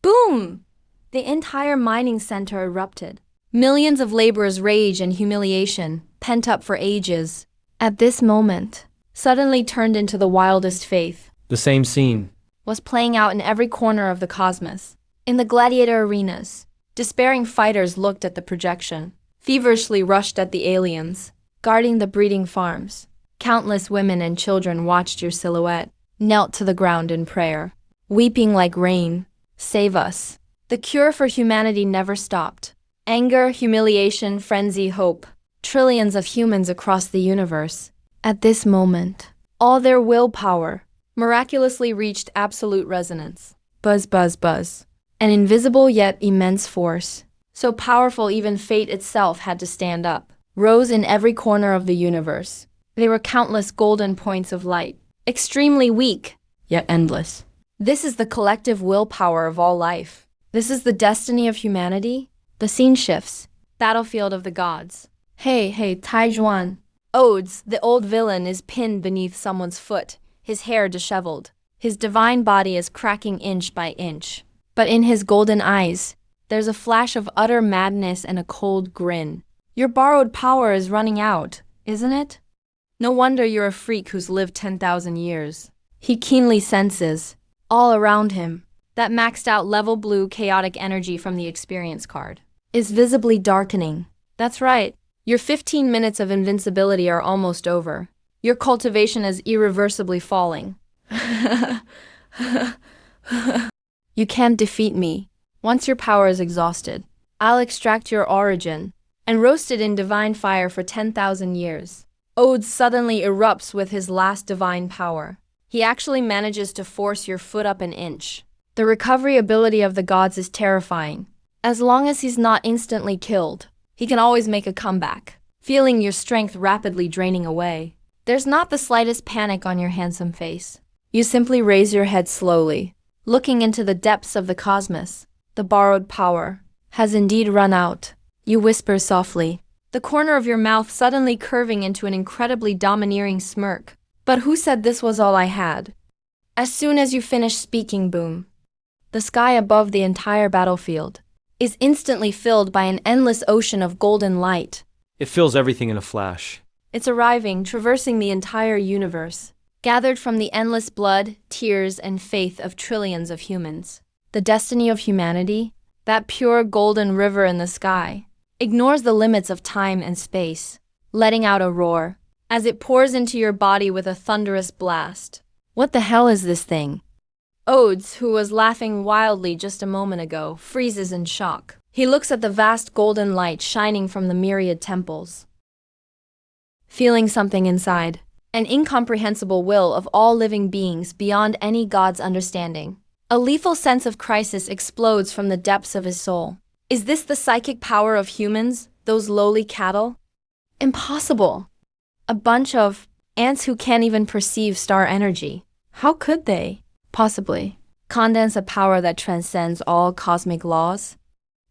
Speaker 1: Boom! The entire mining center erupted. Millions of laborers' rage and humiliation, pent up for ages, at this moment, suddenly turned into the wildest faith.
Speaker 3: The same scene
Speaker 1: Was playing out in every corner of the cosmos. In the gladiator arenas, despairing fighters looked at the projection, feverishly rushed at the aliens, guarding the breeding farms. Countless women and children watched your silhouette, knelt to the ground in prayer, weeping like rain. Save us. The cure for humanity never stopped. Anger, humiliation, frenzy, hope. Trillions of humans across the universe. At this moment, all their willpower miraculously reached absolute resonance. Buzz, buzz, buzz. An invisible yet immense force, so powerful even fate itself had to stand up, rose in every corner of the universe. They were countless golden points of light, extremely weak, yet endless. This is the collective willpower of all life. This is the destiny of humanity. The scene shifts. Battlefield of the gods. Hey, Taijuan. Odes, the old villain, is pinned beneath someone's foot, his hair disheveled. His divine body is cracking inch by inch. But in his golden eyes, there's a flash of utter madness and a cold grin. Your borrowed power is running out, isn't it? No wonder you're a freak who's lived 10,000 years. He keenly senses All around him, that maxed out level blue chaotic energy from the experience card is visibly darkening. That's right, your 15 minutes of invincibility are almost over. Your cultivation is irreversibly falling. You can't defeat me. Once your power is exhausted, I'll extract your origin and roast it in divine fire for 10,000 years. Ode suddenly erupts with his last divine power. He actually manages to force your foot up an inch. The recovery ability of the gods is terrifying. As long as he's not instantly killed, he can always make a comeback, feeling your strength rapidly draining away. There's not the slightest panic on your handsome face. You simply raise your head slowly, looking into the depths of the cosmos. The borrowed power has indeed run out. You whisper softly, the corner of your mouth suddenly curving into an incredibly domineering smirk. But who said this was all I had? As soon as you finish speaking, boom. The sky above the entire battlefield is instantly filled by an endless ocean of golden light.
Speaker 3: It fills everything in a flash.
Speaker 1: It's arriving, traversing the entire universe, gathered from the endless blood, tears, and faith of trillions of humans. The destiny of humanity, that pure golden river in the sky, ignores the limits of time and space, letting out a roar as it pours into your body with a thunderous blast. What the hell is this thing? Odes, who was laughing wildly just a moment ago, freezes in shock. He looks at the vast golden light shining from the myriad temples, feeling something inside, an incomprehensible will of all living beings beyond any god's understanding. A lethal sense of crisis explodes from the depths of his soul. Is this the psychic power of humans, those lowly cattle? Impossible! A bunch of ants who can't even perceive star energy. How could they, possibly, condense a power that transcends all cosmic laws?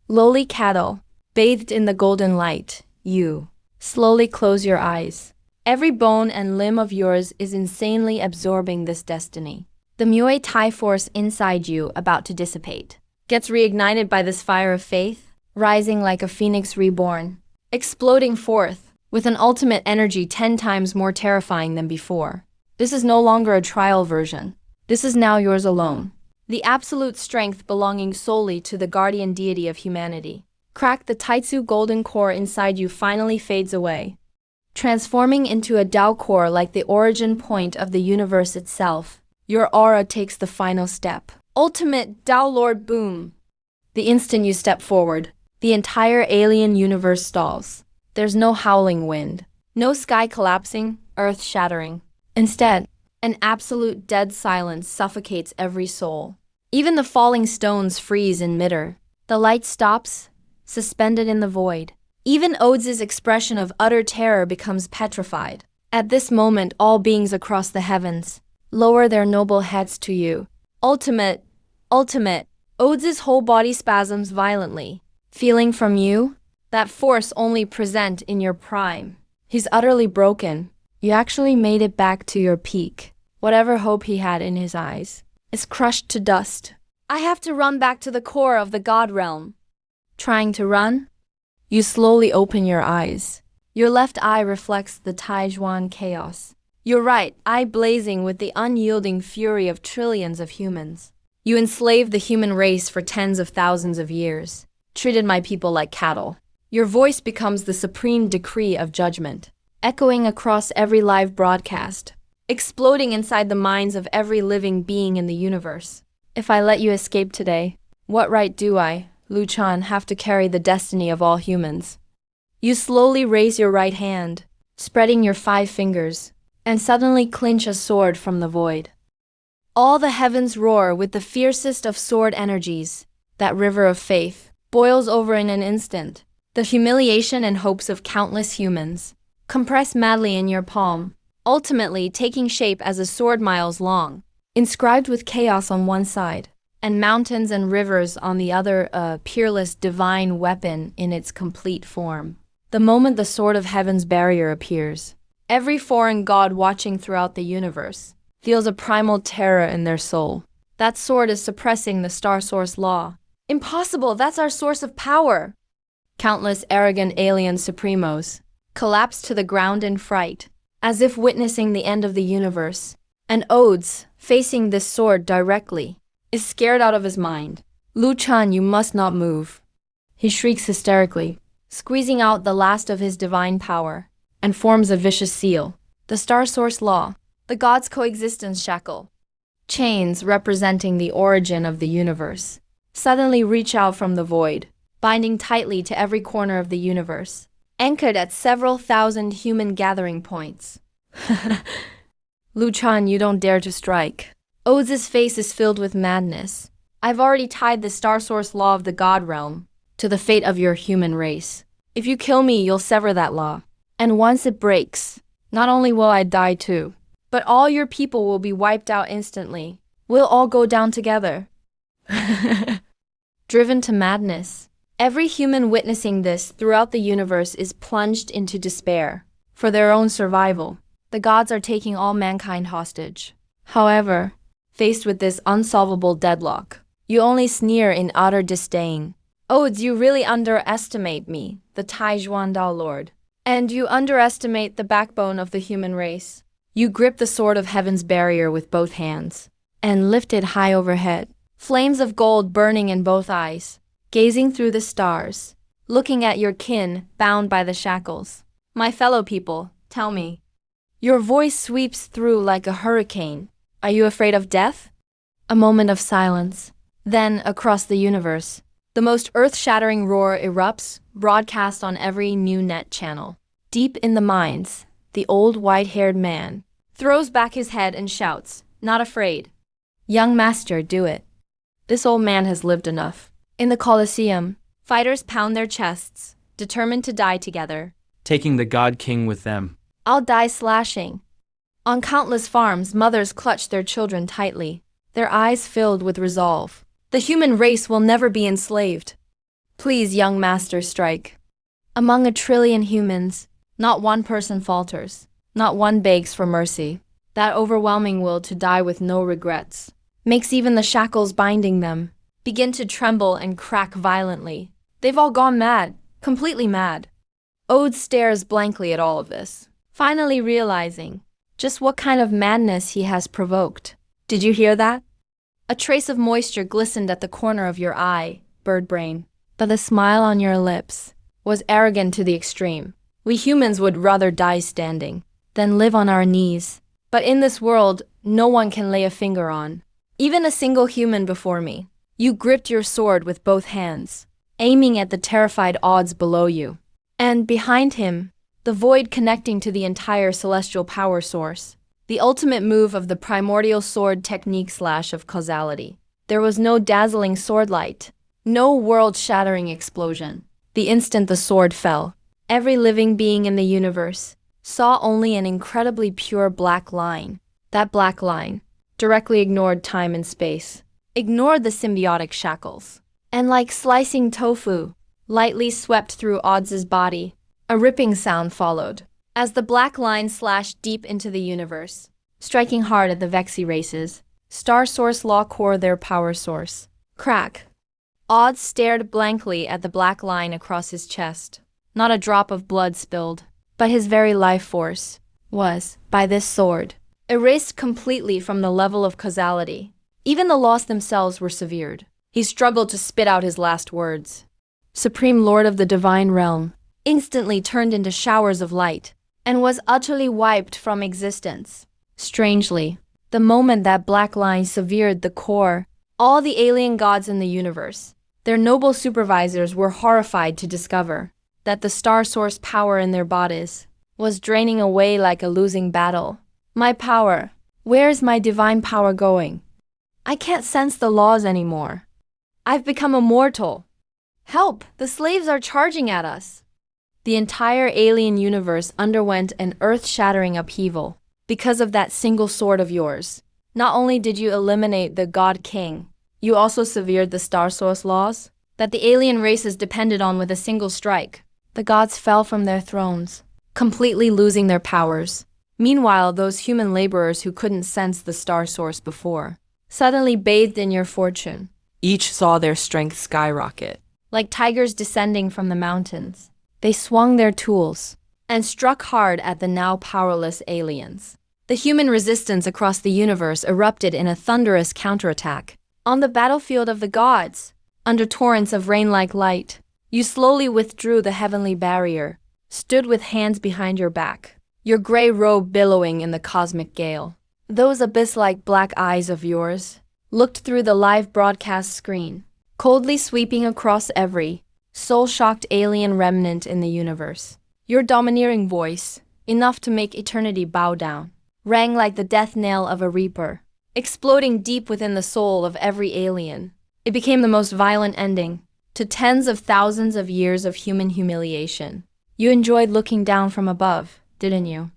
Speaker 1: Lowly cattle, bathed in the golden light, you slowly close your eyes. Every bone and limb of yours is insanely absorbing this destiny. The Muay Thai force inside you, about to dissipate, gets reignited by this fire of faith, rising like a phoenix reborn, exploding forth with an ultimate energy 10 times more terrifying than before. This is no longer a trial version. This is now yours alone. The absolute strength belonging solely to the guardian deity of humanity. Crack, the Taitsu golden core inside you finally fades away, transforming into a Tao core like the origin point of the universe itself. Your aura takes the final step. Ultimate Tao Lord boom. The instant you step forward, the entire alien universe stalls. There's no howling wind, no sky collapsing, earth shattering. Instead, an absolute dead silence suffocates every soul. Even the falling stones freeze in midair. The light stops, suspended in the void. Even Odes' expression of utter terror becomes petrified. At this moment, all beings across the heavens lower their noble heads to you. Ultimate. Odes' whole body spasms violently, feeling from you that force only present in your prime. He's utterly broken. You actually made it back to your peak. Whatever hope he had in his eyes is crushed to dust. I have to run back to the core of the god realm. Trying to run? You slowly open your eyes. Your left eye reflects the Taijuan chaos. Your right eye blazing with the unyielding fury of trillions of humans. You enslaved the human race for tens of thousands of years, treated my people like cattle. Your voice becomes the supreme decree of judgment, echoing across every live broadcast, exploding inside the minds of every living being in the universe. If I let you escape today, what right do I, Lu Chan, have to carry the destiny of all humans? You slowly raise your right hand, spreading your 5 fingers, and suddenly clinch a sword from the void. All the heavens roar with the fiercest of sword energies. That river of faith boils over in an instant. The humiliation and hopes of countless humans compress madly in your palm, ultimately taking shape as a sword miles long, inscribed with chaos on one side, and mountains and rivers on the other, a peerless divine weapon in its complete form. The moment the sword of heaven's barrier appears, every foreign god watching throughout the universe feels a primal terror in their soul. That sword is suppressing the star source law. Impossible, that's our source of power! Countless arrogant alien supremos collapse to the ground in fright, as if witnessing the end of the universe. And Odes, facing this sword directly, is scared out of his mind. Lu Chan, you must not move. He shrieks hysterically, squeezing out the last of his divine power, and forms a vicious seal. The Star Source Law, the gods' coexistence shackle. Chains representing the origin of the universe suddenly reach out from the void, binding tightly to every corner of the universe, anchored at several thousand human gathering points. Lu Chan, you don't dare to strike. Odes' face is filled with madness. I've already tied the Star Source Law of the God Realm to the fate of your human race. If you kill me, you'll sever that law. And once it breaks, not only will I die too, but all your people will be wiped out instantly. We'll all go down together. Driven to madness, every human witnessing this throughout the universe is plunged into despair. For their own survival, the gods are taking all mankind hostage. However, faced with this unsolvable deadlock, you only sneer in utter disdain. Odes, you really underestimate me, the Tai Zhuandao Lord. And you underestimate the backbone of the human race. You grip the sword of heaven's barrier with both hands, and lift it high overhead. Flames of gold burning in both eyes, gazing through the stars, looking at your kin bound by the shackles. My fellow people, tell me. Your voice sweeps through like a hurricane. Are you afraid of death? A moment of silence. Then, across the universe, the most earth-shattering roar erupts, broadcast on every new net channel. Deep in the mines, the old white-haired man throws back his head and shouts, not afraid. Young master, do it. This old man has lived enough. In the Colosseum, fighters pound their chests, determined to die together.
Speaker 3: taking the God King with them.
Speaker 1: I'll die slashing. On countless farms, mothers clutch their children tightly, their eyes filled with resolve. The human race will never be enslaved. Please, young master, strike. Among 1,000,000,000,000 humans, not one person falters, not one begs for mercy. That overwhelming will to die with no regrets makes even the shackles binding them begin to tremble and crack violently. They've all gone mad, completely mad. Ode stares blankly at all of this, finally realizing just what kind of madness he has provoked. Did you hear that? A trace of moisture glistened at the corner of your eye, bird brain, but the smile on your lips was arrogant to the extreme. We humans would rather die standing than live on our knees. But in this world, no one can lay a finger on, even a single human before me. You gripped your sword with both hands, aiming at the terrified odds below you. And behind him, the void connecting to the entire celestial power source, the ultimate move of the primordial sword technique slash of causality. There was no dazzling sword light, no world-shattering explosion. The instant the sword fell, every living being in the universe saw only an incredibly pure black line. That black line directly ignored time and space, ignored the symbiotic shackles, and like slicing tofu, lightly swept through Odds' body. A ripping sound followed, as the black line slashed deep into the universe, striking hard at the Vexi races. Star Source Law core their power source. Crack. Odds stared blankly at the black line across his chest. Not a drop of blood spilled, but his very life force was, by this sword, erased completely from the level of causality. Even the laws themselves were severed. He struggled to spit out his last words. Supreme Lord of the Divine Realm instantly turned into showers of light and was utterly wiped from existence. Strangely, the moment that black line severed the core, all the alien gods in the universe, their noble supervisors, were horrified to discover that the star source power in their bodies was draining away like a losing battle. My power, where's my divine power going? I can't sense the laws anymore. I've become immortal. Help! The slaves are charging at us. The entire alien universe underwent an earth-shattering upheaval because of that single sword of yours. Not only did you eliminate the God King, you also severed the Star Source laws that the alien races depended on with a single strike. The gods fell from their thrones, completely losing their powers. Meanwhile, those human laborers who couldn't sense the Star Source before suddenly bathed in your fortune. Each saw their strength skyrocket. Like tigers descending from the mountains, they swung their tools and struck hard at the now powerless aliens. The human resistance across the universe erupted in a thunderous counterattack. On the battlefield of the gods, under torrents of rain-like light, you slowly withdrew the heavenly barrier, stood with hands behind your back, your gray robe billowing in the cosmic gale. Those abyss-like black eyes of yours looked through the live broadcast screen, coldly sweeping across every soul-shocked alien remnant in the universe. Your domineering voice, enough to make eternity bow down, rang like the death knell of a reaper, exploding deep within the soul of every alien. It became the most violent ending to tens of thousands of years of human humiliation. You enjoyed looking down from above, didn't you?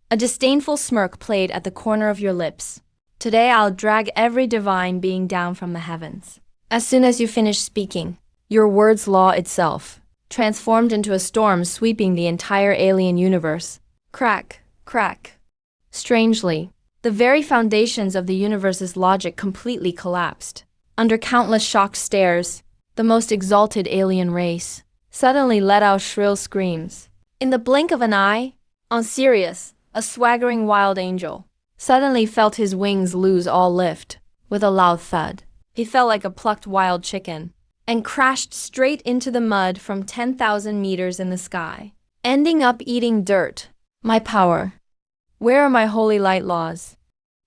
Speaker 1: A disdainful smirk played at the corner of your lips. Today I'll drag every divine being down from the heavens. As soon as you finished speaking, your words law itself transformed into a storm sweeping the entire alien universe. Crack, crack. Strangely, the very foundations of the universe's logic completely collapsed. Under countless shocked stares, the most exalted alien race suddenly let out shrill screams. In the blink of an eye, on Sirius, a swaggering wild angel suddenly felt his wings lose all lift. With a loud thud, he fell like a plucked wild chicken and crashed straight into the mud from 10,000 meters in the sky, ending up eating dirt. My power. Where are my holy light laws?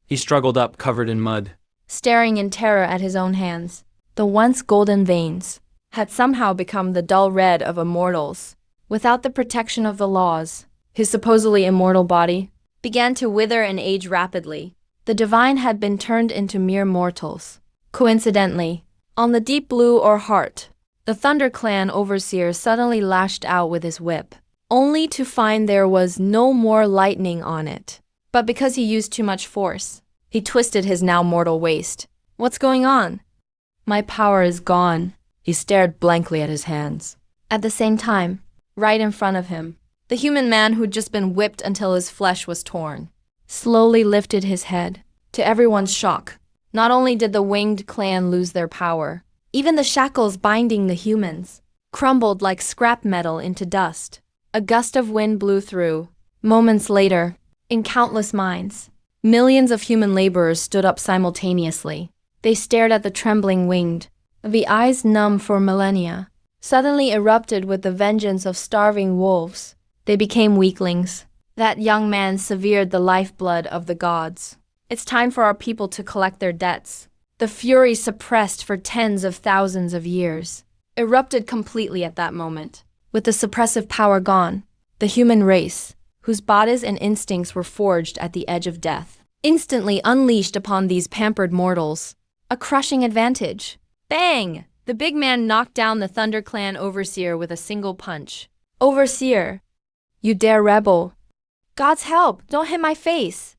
Speaker 3: He struggled up, covered in mud.
Speaker 1: Staring in terror at his own hands, the once golden veins had somehow become the dull red of immortals. Without the protection of the laws, his supposedly immortal body began to wither and age rapidly. The divine had been turned into mere mortals. Coincidentally, on the deep blue or heart, the Thunder Clan overseer suddenly lashed out with his whip, only to find there was no more lightning on it. But because he used too much force, he twisted his now mortal waist. What's going on? My power is gone. He stared blankly at his hands. At the same time, right in front of him, the human man who'd just been whipped until his flesh was torn slowly lifted his head. To everyone's shock, not only did the winged clan lose their power, even the shackles binding the humans crumbled like scrap metal into dust. A gust of wind blew through. Moments later, in countless minds, millions of human laborers stood up simultaneously. They stared at the trembling winged, the eyes numb for millennia, suddenly erupted with the vengeance of starving wolves. They became weaklings. That young man severed the lifeblood of the gods. It's time for our people to collect their debts. The fury suppressed for tens of thousands of years erupted completely at that moment. With the suppressive power gone, the human race, whose bodies and instincts were forged at the edge of death, instantly unleashed upon these pampered mortals a crushing advantage. Bang! The big man knocked down the Thunder Clan overseer with a single punch. Overseer, you dare rebel. God's help, don't hit my face.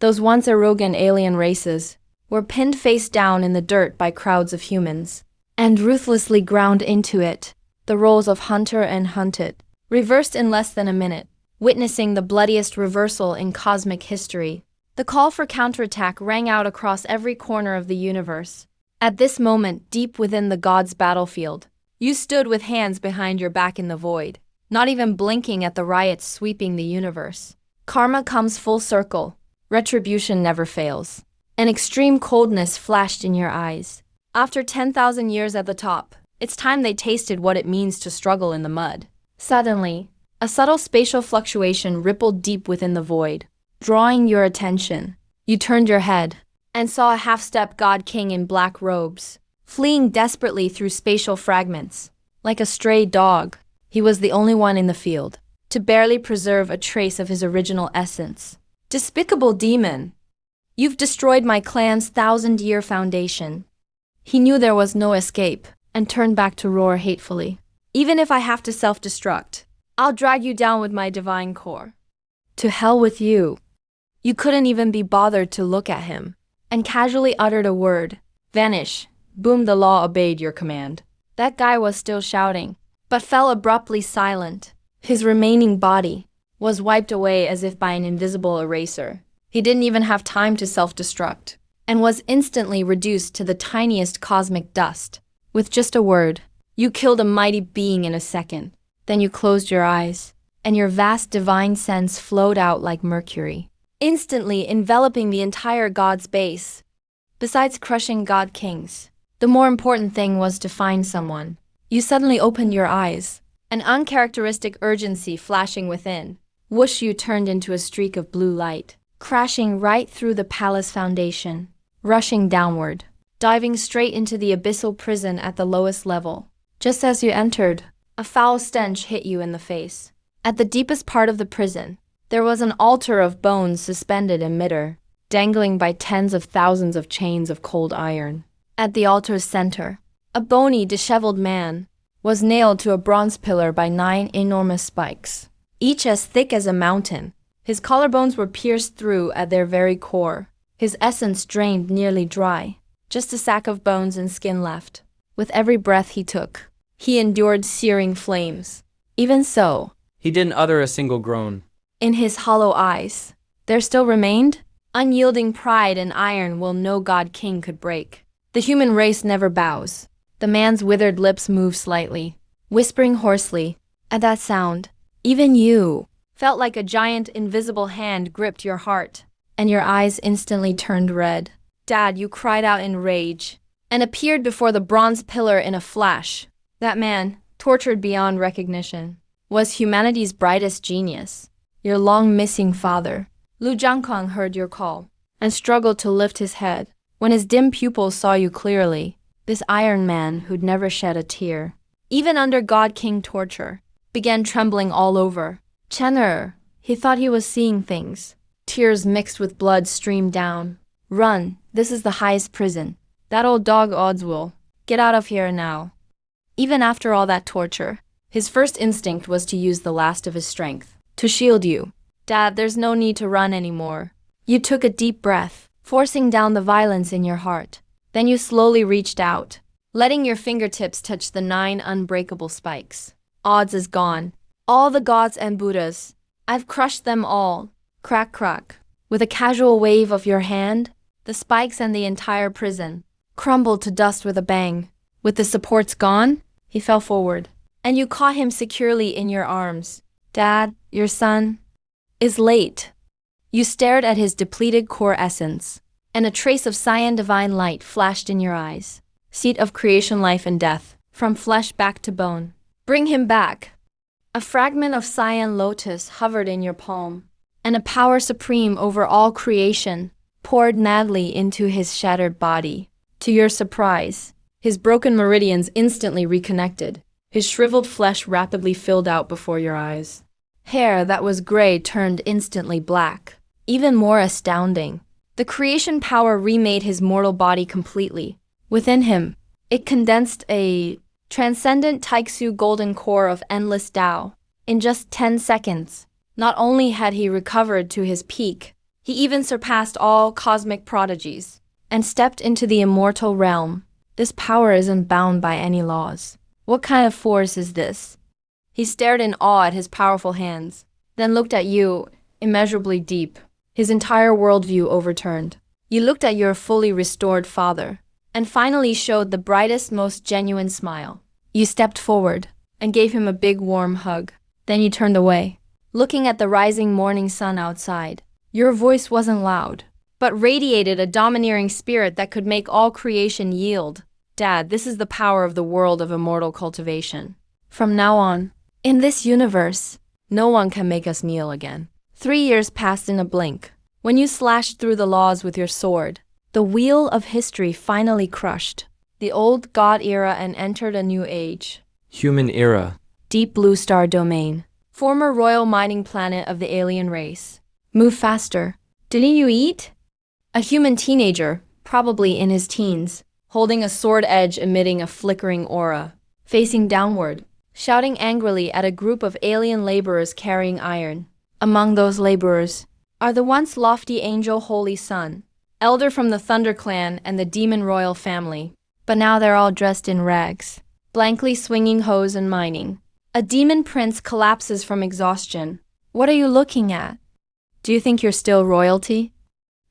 Speaker 1: Those once arrogant alien races were pinned face down in the dirt by crowds of humans, and ruthlessly ground into it. The roles of hunter and hunted reversed in less than a minute, witnessing the bloodiest reversal in cosmic history. The call for counterattack rang out across every corner of the universe. At this moment, deep within the gods' battlefield, you stood with hands behind your back in the void, not even blinking at the riots sweeping the universe. Karma comes full circle. Retribution never fails. An extreme coldness flashed in your eyes. After 10,000 years at the top, it's time they tasted what it means to struggle in the mud. Suddenly, a subtle spatial fluctuation rippled deep within the void, drawing your attention. You turned your head and saw a half-step god king in black robes, fleeing desperately through spatial fragments. Like a stray dog, he was the only one in the field to barely preserve a trace of his original essence. Despicable demon! You've destroyed my clan's 1,000-year foundation. He knew there was no escape and turned back to roar hatefully. Even if I have to self-destruct, I'll drag you down with my divine core. To hell with you. You couldn't even be bothered to look at him, and casually uttered a word. Vanish. Boom, the law obeyed your command. That guy was still shouting, but fell abruptly silent. His remaining body was wiped away as if by an invisible eraser. He didn't even have time to self-destruct, and was instantly reduced to the tiniest cosmic dust. With just a word, you killed a mighty being in a second. Then you closed your eyes, and your vast divine sense flowed out like mercury. instantly enveloping the entire god's base. Besides crushing god kings, the more important thing was to find someone. You suddenly opened your eyes, an uncharacteristic urgency flashing within. Whoosh, you turned into a streak of blue light, crashing right through the palace foundation, rushing downward, diving straight into the abyssal prison at the lowest level. Just as you entered, a foul stench hit you in the face. At the deepest part of the prison, there was an altar of bones suspended in midair, dangling by tens of thousands of chains of cold iron. At the altar's center, a bony, disheveled man was nailed to a bronze pillar by 9 enormous spikes, each as thick as a mountain. His collarbones were pierced through at their very core, his essence drained nearly dry, just a sack of bones and skin left. With every breath he took, he endured searing flames. Even so,
Speaker 3: He didn't utter a single groan.
Speaker 1: in his hollow eyes, there still remained unyielding pride and iron will no god king could break. The human race never bows. The man's withered lips moved slightly, whispering hoarsely. At that sound, even you felt like a giant invisible hand gripped your heart, and your eyes instantly turned red. Dad, you cried out in rage, and appeared before the bronze pillar in a flash. That man, tortured beyond recognition, was humanity's brightest genius, your long-missing father. Lu Jiangkang heard your call, and struggled to lift his head. When his dim pupils saw you clearly, this Iron Man who'd never shed a tear, even under God King torture, began trembling all over. Chenner, he thought he was seeing things. Tears mixed with blood streamed down. Run, this is the highest prison. That old dog odds will. Get out of here now. Even after all that torture, his first instinct was to use the last of his strength to shield you. Dad, there's no need to run anymore. You took a deep breath, forcing down the violence in your heart. Then you slowly reached out, letting your fingertips touch the 9 unbreakable spikes. Odds is gone. All the gods and Buddhas. I've crushed them all. Crack, crack. With a casual wave of your hand, the spikes and the entire prison crumbled to dust with a bang. With the supports gone, he fell forward, and you caught him securely in your arms. Dad, your son is late. You stared at his depleted core essence, and a trace of cyan divine light flashed in your eyes. Seat of creation, life and death, from flesh back to bone. Bring him back. A fragment of cyan lotus hovered in your palm, and a power supreme over all creation poured madly into his shattered body. To your surprise, his broken meridians instantly reconnected. His shriveled flesh rapidly filled out before your eyes. Hair that was gray turned instantly black. Even more astounding, the creation power remade his mortal body completely. Within him, it condensed a transcendent Taixu golden core of endless Tao. In just 10 seconds, not only had he recovered to his peak, he even surpassed all cosmic prodigies and stepped into the immortal realm. This power isn't bound by any laws. What kind of force is this? He stared in awe at his powerful hands, then looked at you, immeasurably deep, his entire worldview overturned. You looked at your fully restored father, and finally showed the brightest, most genuine smile. You stepped forward and gave him a big warm hug. Then you turned away, looking at the rising morning sun outside. Your voice wasn't loud, but radiated a domineering spirit that could make all creation yield. Dad, this is the power of the world of immortal cultivation. From now on, in this universe, no one can make us kneel again. 3 years passed in a blink. When you slashed through the laws with your sword, the wheel of history finally crushed the old god era and entered a new age.
Speaker 3: Human era.
Speaker 1: Deep blue star domain, former royal mining planet of the alien race. Move faster. Didn't you eat? A human teenager, probably in his teens, holding a sword edge emitting a flickering aura, facing downward, shouting angrily at a group of alien laborers carrying iron. Among those laborers are the once lofty angel Holy Sun, elder from the Thunder Clan and the Demon Royal family. But now they're all dressed in rags, blankly swinging hoes and mining. A demon prince collapses from exhaustion. What are you looking at? Do you think you're still royalty?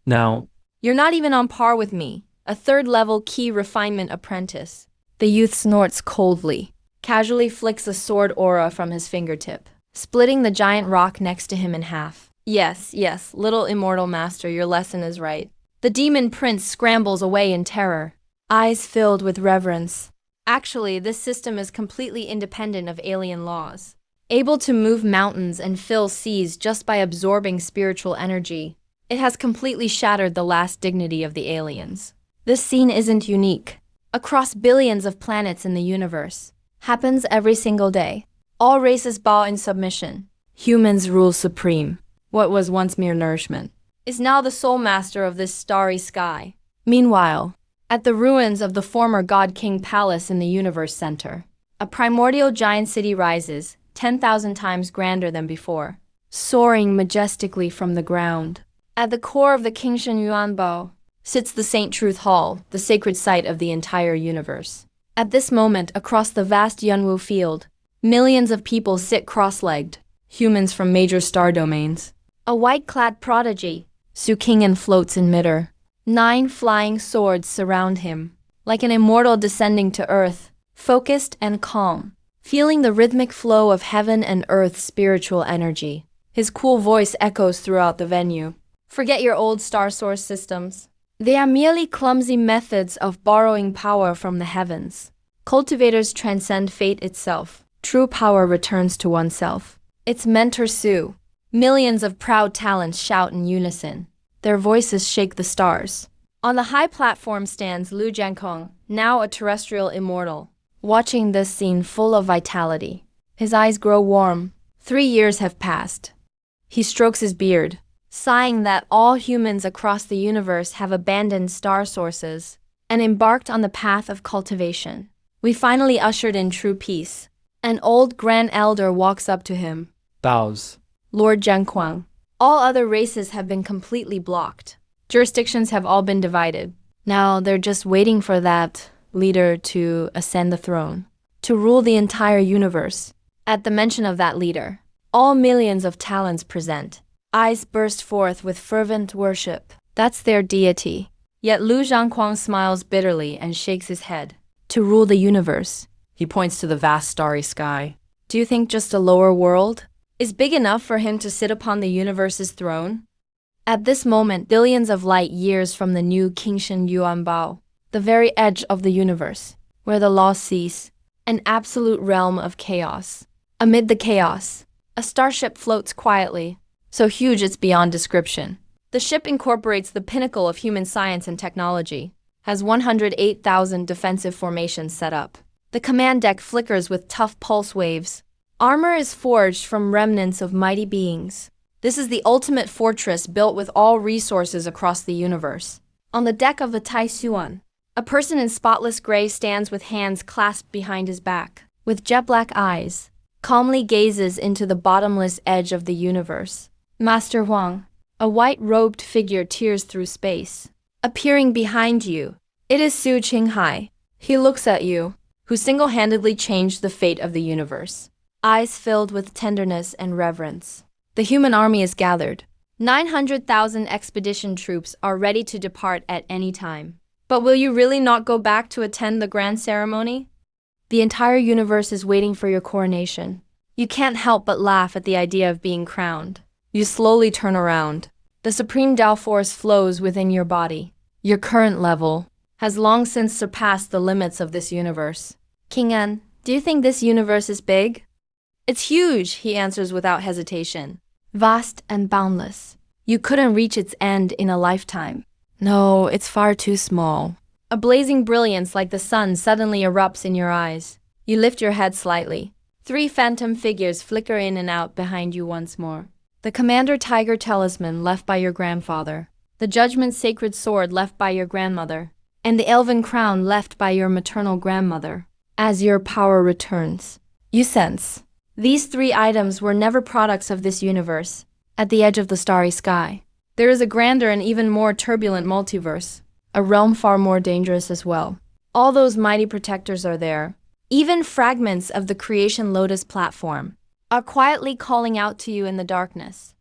Speaker 3: Now,
Speaker 1: You're not even on par with me, a third-level key refinement apprentice. The youth snorts coldly, casually flicks a sword aura from his fingertip, splitting the giant rock next to him in half. Yes, yes, little immortal master, your lesson is right. The demon prince scrambles away in terror, eyes filled with reverence. Actually, this system is completely independent of alien laws, able to move mountains and fill seas just by absorbing spiritual energy. It has completely shattered the last dignity of the aliens. This scene isn't unique. Across billions of planets in the universe, happens every single day. All races bow in submission. Humans rule supreme. What was once mere nourishment is now the sole master of this starry sky. Meanwhile, at the ruins of the former God King Palace in the Universe Center, a primordial giant city rises, 10,000 times grander than before, soaring majestically from the ground. At the core of the Qingshan Yuanbao sits the Saint Truth Hall, the sacred site of the entire universe. At this moment, across the vast Yunwu field, millions of people sit cross-legged, humans from major star domains. A white-clad prodigy, Su Qing'an floats in midair. 9 flying swords surround him, like an immortal descending to earth, focused and calm, feeling the rhythmic flow of heaven and earth's spiritual energy. His cool voice echoes throughout the venue. Forget your old star source systems. They are merely clumsy methods of borrowing power from the heavens. Cultivators transcend fate itself. True power returns to oneself. Its mentor Su. Millions of proud talents shout in unison. Their voices shake the stars. On the high platform stands Lu Jiankong, now a terrestrial immortal, watching this scene full of vitality. His eyes grow warm. 3 years have passed. He strokes his beard, sighing that all humans across the universe have abandoned star sources and embarked on the path of cultivation. We finally ushered in true peace. An old grand elder walks up to him.
Speaker 3: Bows.
Speaker 1: Lord Jianquang, all other races have been completely blocked. Jurisdictions have all been divided. Now they're just waiting for that leader to ascend the throne, to rule the entire universe. At the mention of that leader, all millions of talents present. Eyes burst forth with fervent worship. That's their deity. Yet Lu Jianquang smiles bitterly and shakes his head. To rule the universe. He points to the vast starry sky. Do you think just a lower world is big enough for him to sit upon the universe's throne? At this moment, billions of light years from the new Qingshan Yuanbao, the very edge of the universe, where the laws cease, an absolute realm of chaos. Amid the chaos, a starship floats quietly, so huge it's beyond description. The ship incorporates the pinnacle of human science and technology, has 108,000 defensive formations set up. The command deck flickers with tough pulse waves. Armor is forged from remnants of mighty beings. This is the ultimate fortress built with all resources across the universe. On the deck of the Tai Suan, a person in spotless gray stands with hands clasped behind his back. With jet-black eyes, calmly gazes into the bottomless edge of the universe. Master Huang, a white-robed figure tears through space. Appearing behind you, it is Su Qinghai. He looks at you, who single-handedly changed the fate of the universe. Eyes filled with tenderness and reverence. The human army is gathered. 900,000 expedition troops are ready to depart at any time. But will you really not go back to attend the grand ceremony? The entire universe is waiting for your coronation. You can't help but laugh at the idea of being crowned. You slowly turn around. The supreme Tao force flows within your body. Your current level has long since surpassed the limits of this universe. Qing'an, do you think this universe is big? It's huge, he answers without hesitation. Vast and boundless. You couldn't reach its end in a lifetime. No, it's far too small. A blazing brilliance like the sun suddenly erupts in your eyes. You lift your head slightly. 3 phantom figures flicker in and out behind you once more. The Commander Tiger Talisman left by your grandfather, the Judgment Sacred Sword left by your grandmother, and the Elven Crown left by your maternal grandmother. As your power returns, you sense these 3 items were never products of this universe. At the edge of the starry sky, there is a grander and even more turbulent multiverse, a realm far more dangerous as well. All those mighty protectors are there. Even fragments of the Creation Lotus platform are quietly calling out to you in the darkness.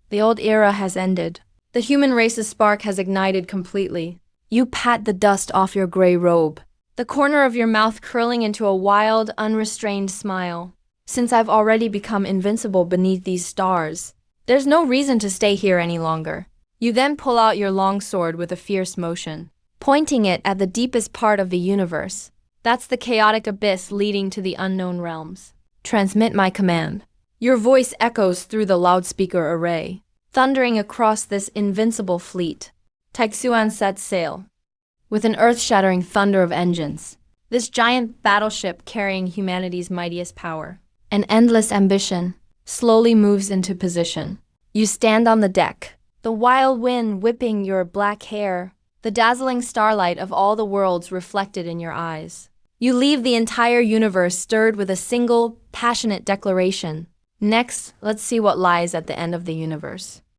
Speaker 1: The old era has ended. The human race's spark has ignited completely. You pat the dust off your gray robe, the corner of your mouth curling into a wild, unrestrained smile. Since I've already become invincible beneath these stars, There's no reason to stay here any longer. You then pull out your long sword with a fierce motion, pointing it at the deepest part of the universe. That's the chaotic abyss leading to the unknown realms. Transmit my command. Your voice echoes through the loudspeaker array, thundering across this invincible fleet. Taixuan sets sail. With an earth-shattering thunder of engines, this giant battleship carrying humanity's mightiest power and endless ambition slowly moves into position. You stand on the deck, the wild wind whipping your black hair, the dazzling starlight of all the worlds reflected in your eyes. You leave the entire universe stirred with a single, passionate declaration. Next, let's see what lies at the end of the universe.